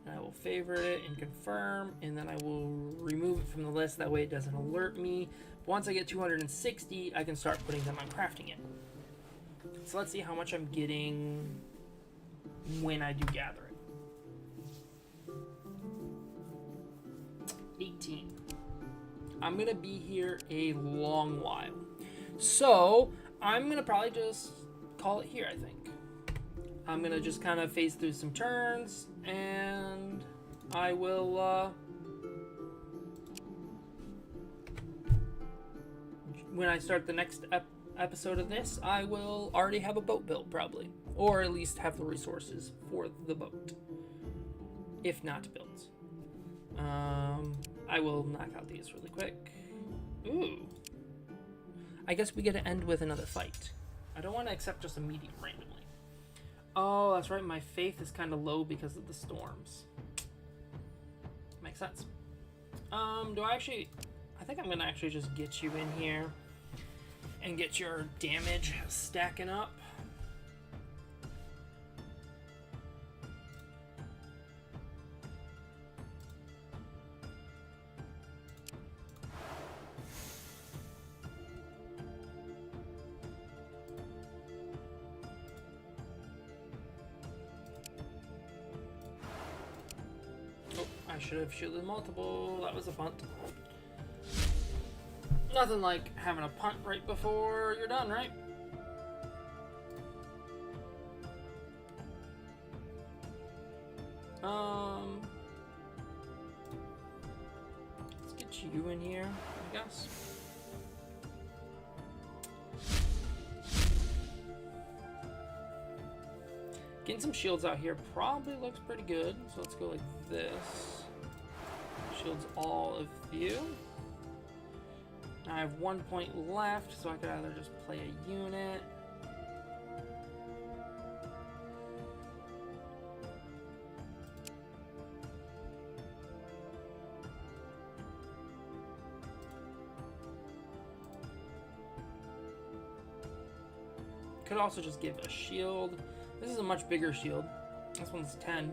And I will favorite it and confirm. And then I will remove it from the list. That way it doesn't alert me. Once I get 260, I can start putting them on crafting it. So let's see how much I'm getting when I do gather it. 18. I'm gonna be here a long while. So I'm gonna probably just call it here, I think. I'm gonna just kind of phase through some turns and I will when I start the next episode of this, I will already have a boat built, probably. Or at least have the resources for the boat. If not built. I will knock out these really quick. Ooh. I guess we get to end with another fight. I don't want to accept just a medium randomly. Oh, that's right. My faith is kind of low because of the storms. Makes sense. Do I actually... I think I'm going to actually just get you in here and get your damage stacking up. Oh, I should have shielded multiple. That was a punt. Nothing like having a punt right before you're done, right? Let's get you in here, I guess. Getting some shields out here probably looks pretty good. So let's go like this. Shields all of you. I have 1 point left, so I could either just play a unit. Could also just give a shield. This is a much bigger shield. This one's 10.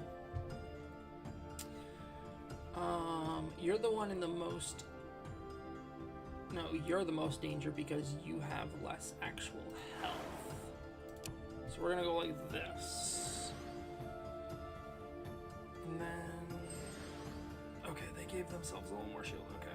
You're the one in the most... No, you're the most danger because you have less actual health. So we're gonna go like this. And then... Okay, they gave themselves a little more shield, okay.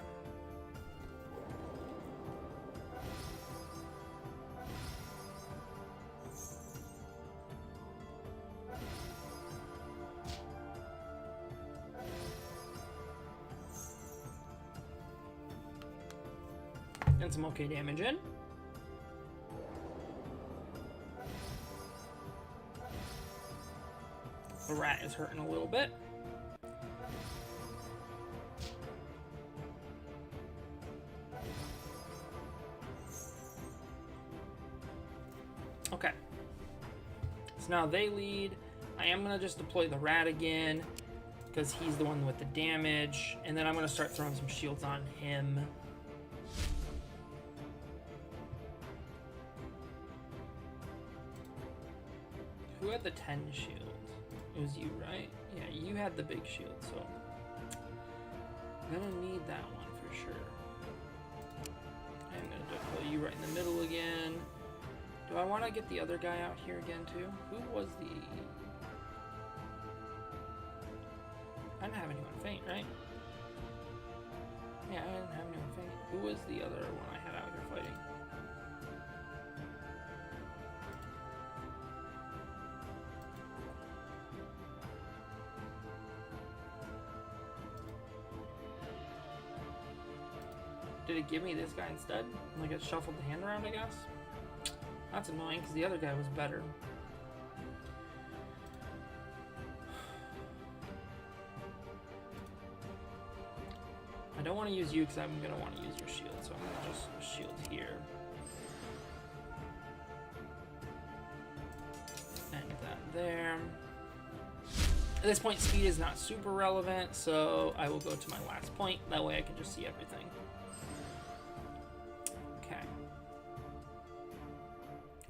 And some okay damage in. The rat is hurting a little bit. Okay. So now they lead. I am gonna just deploy the rat again, because he's the one with the damage, and then I'm gonna start throwing some shields on him. Who had the 10 shield? It was you, right? Yeah, you had the big shield, so I'm gonna need that one for sure. I'm gonna deploy you right in the middle again. Do I want to get the other guy out here again too? Who was the... I didn't have anyone faint, right? Yeah, I didn't have anyone faint. Who was the other one I had out here fighting? Did it give me this guy instead? Like it shuffled the hand around, I guess? That's annoying, because the other guy was better. I don't want to use you, because I'm going to want to use your shield, so I'm going to just shield here. And that there. At this point, speed is not super relevant, so I will go to my last point. That way I can just see everything. Okay.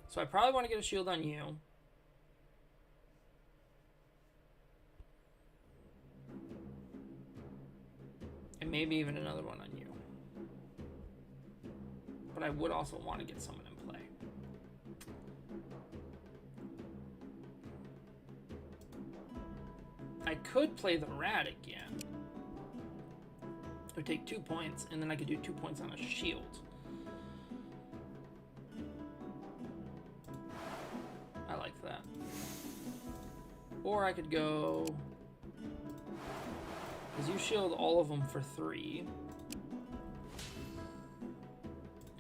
So I probably want to get a shield on you. And maybe even another one on you. But I would also want to get someone in play. I could play the rat again. It would take 2 points, and then I could do 2 points on a shield. I like that. Or I could go... because you shield all of them for 3.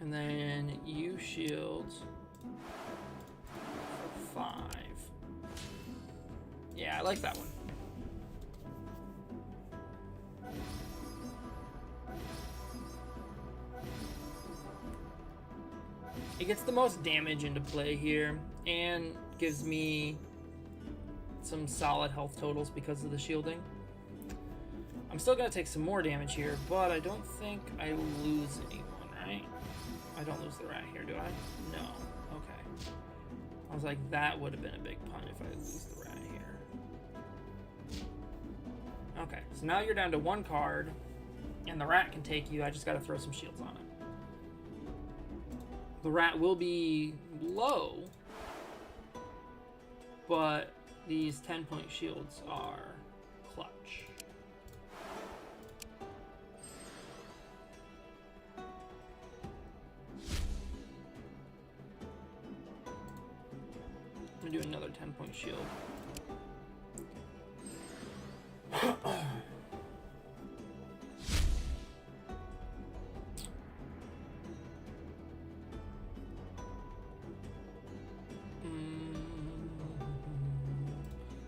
And then you shield for 5. Yeah, I like that one. It gets the most damage into play here, and gives me some solid health totals because of the shielding. I'm still going to take some more damage here, but I don't think I lose anyone, right? I don't lose the rat here, do I? No. Okay. I was like, that would have been a big pun if I lose the rat here. Okay, so now you're down to 1 card, and the rat can take you. I just got to throw some shields on it. The rat will be low, but these 10-point shields are clutch. I'm gonna do another 10-point shield.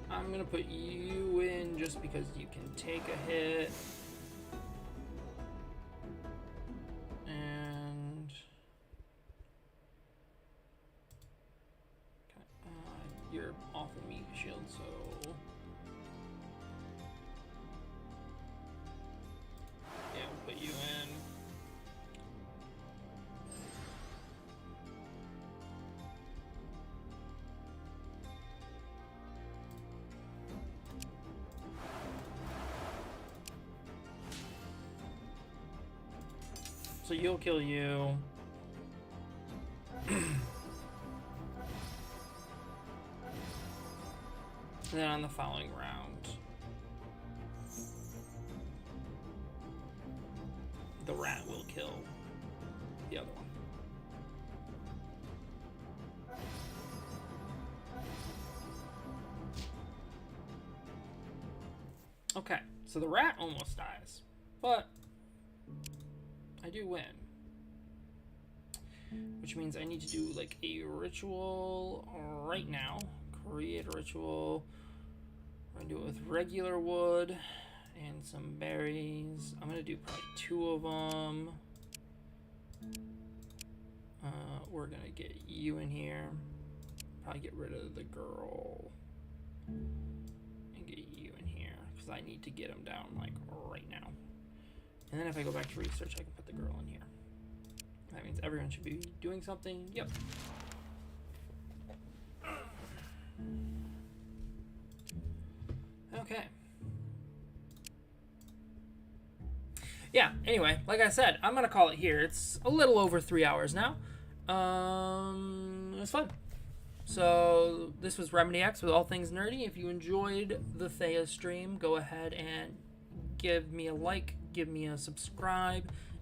I'm gonna put you in just because you can take a hit. And you're off of me shield, so yeah, we'll put you in. So you'll kill you. And then on the following round, the rat will kill the other one. Okay, so the rat almost dies, but I do win. Which means I need to do like a ritual right now. Create a ritual. I'm gonna do it with regular wood and some berries. I'm gonna do probably 2 of them. We're gonna get you in here. Probably get rid of the girl. And get you in here, because I need to get him down, like, right now. And then if I go back to research, I can put the girl in here. That means everyone should be doing something. Yep. Okay. Yeah, anyway, like I said, I'm going to call it here. It's a little over 3 hours now. It was fun. So, this was Remedy X with All Things Nerdy. If you enjoyed the Thea stream, go ahead and give me a like, give me a subscribe,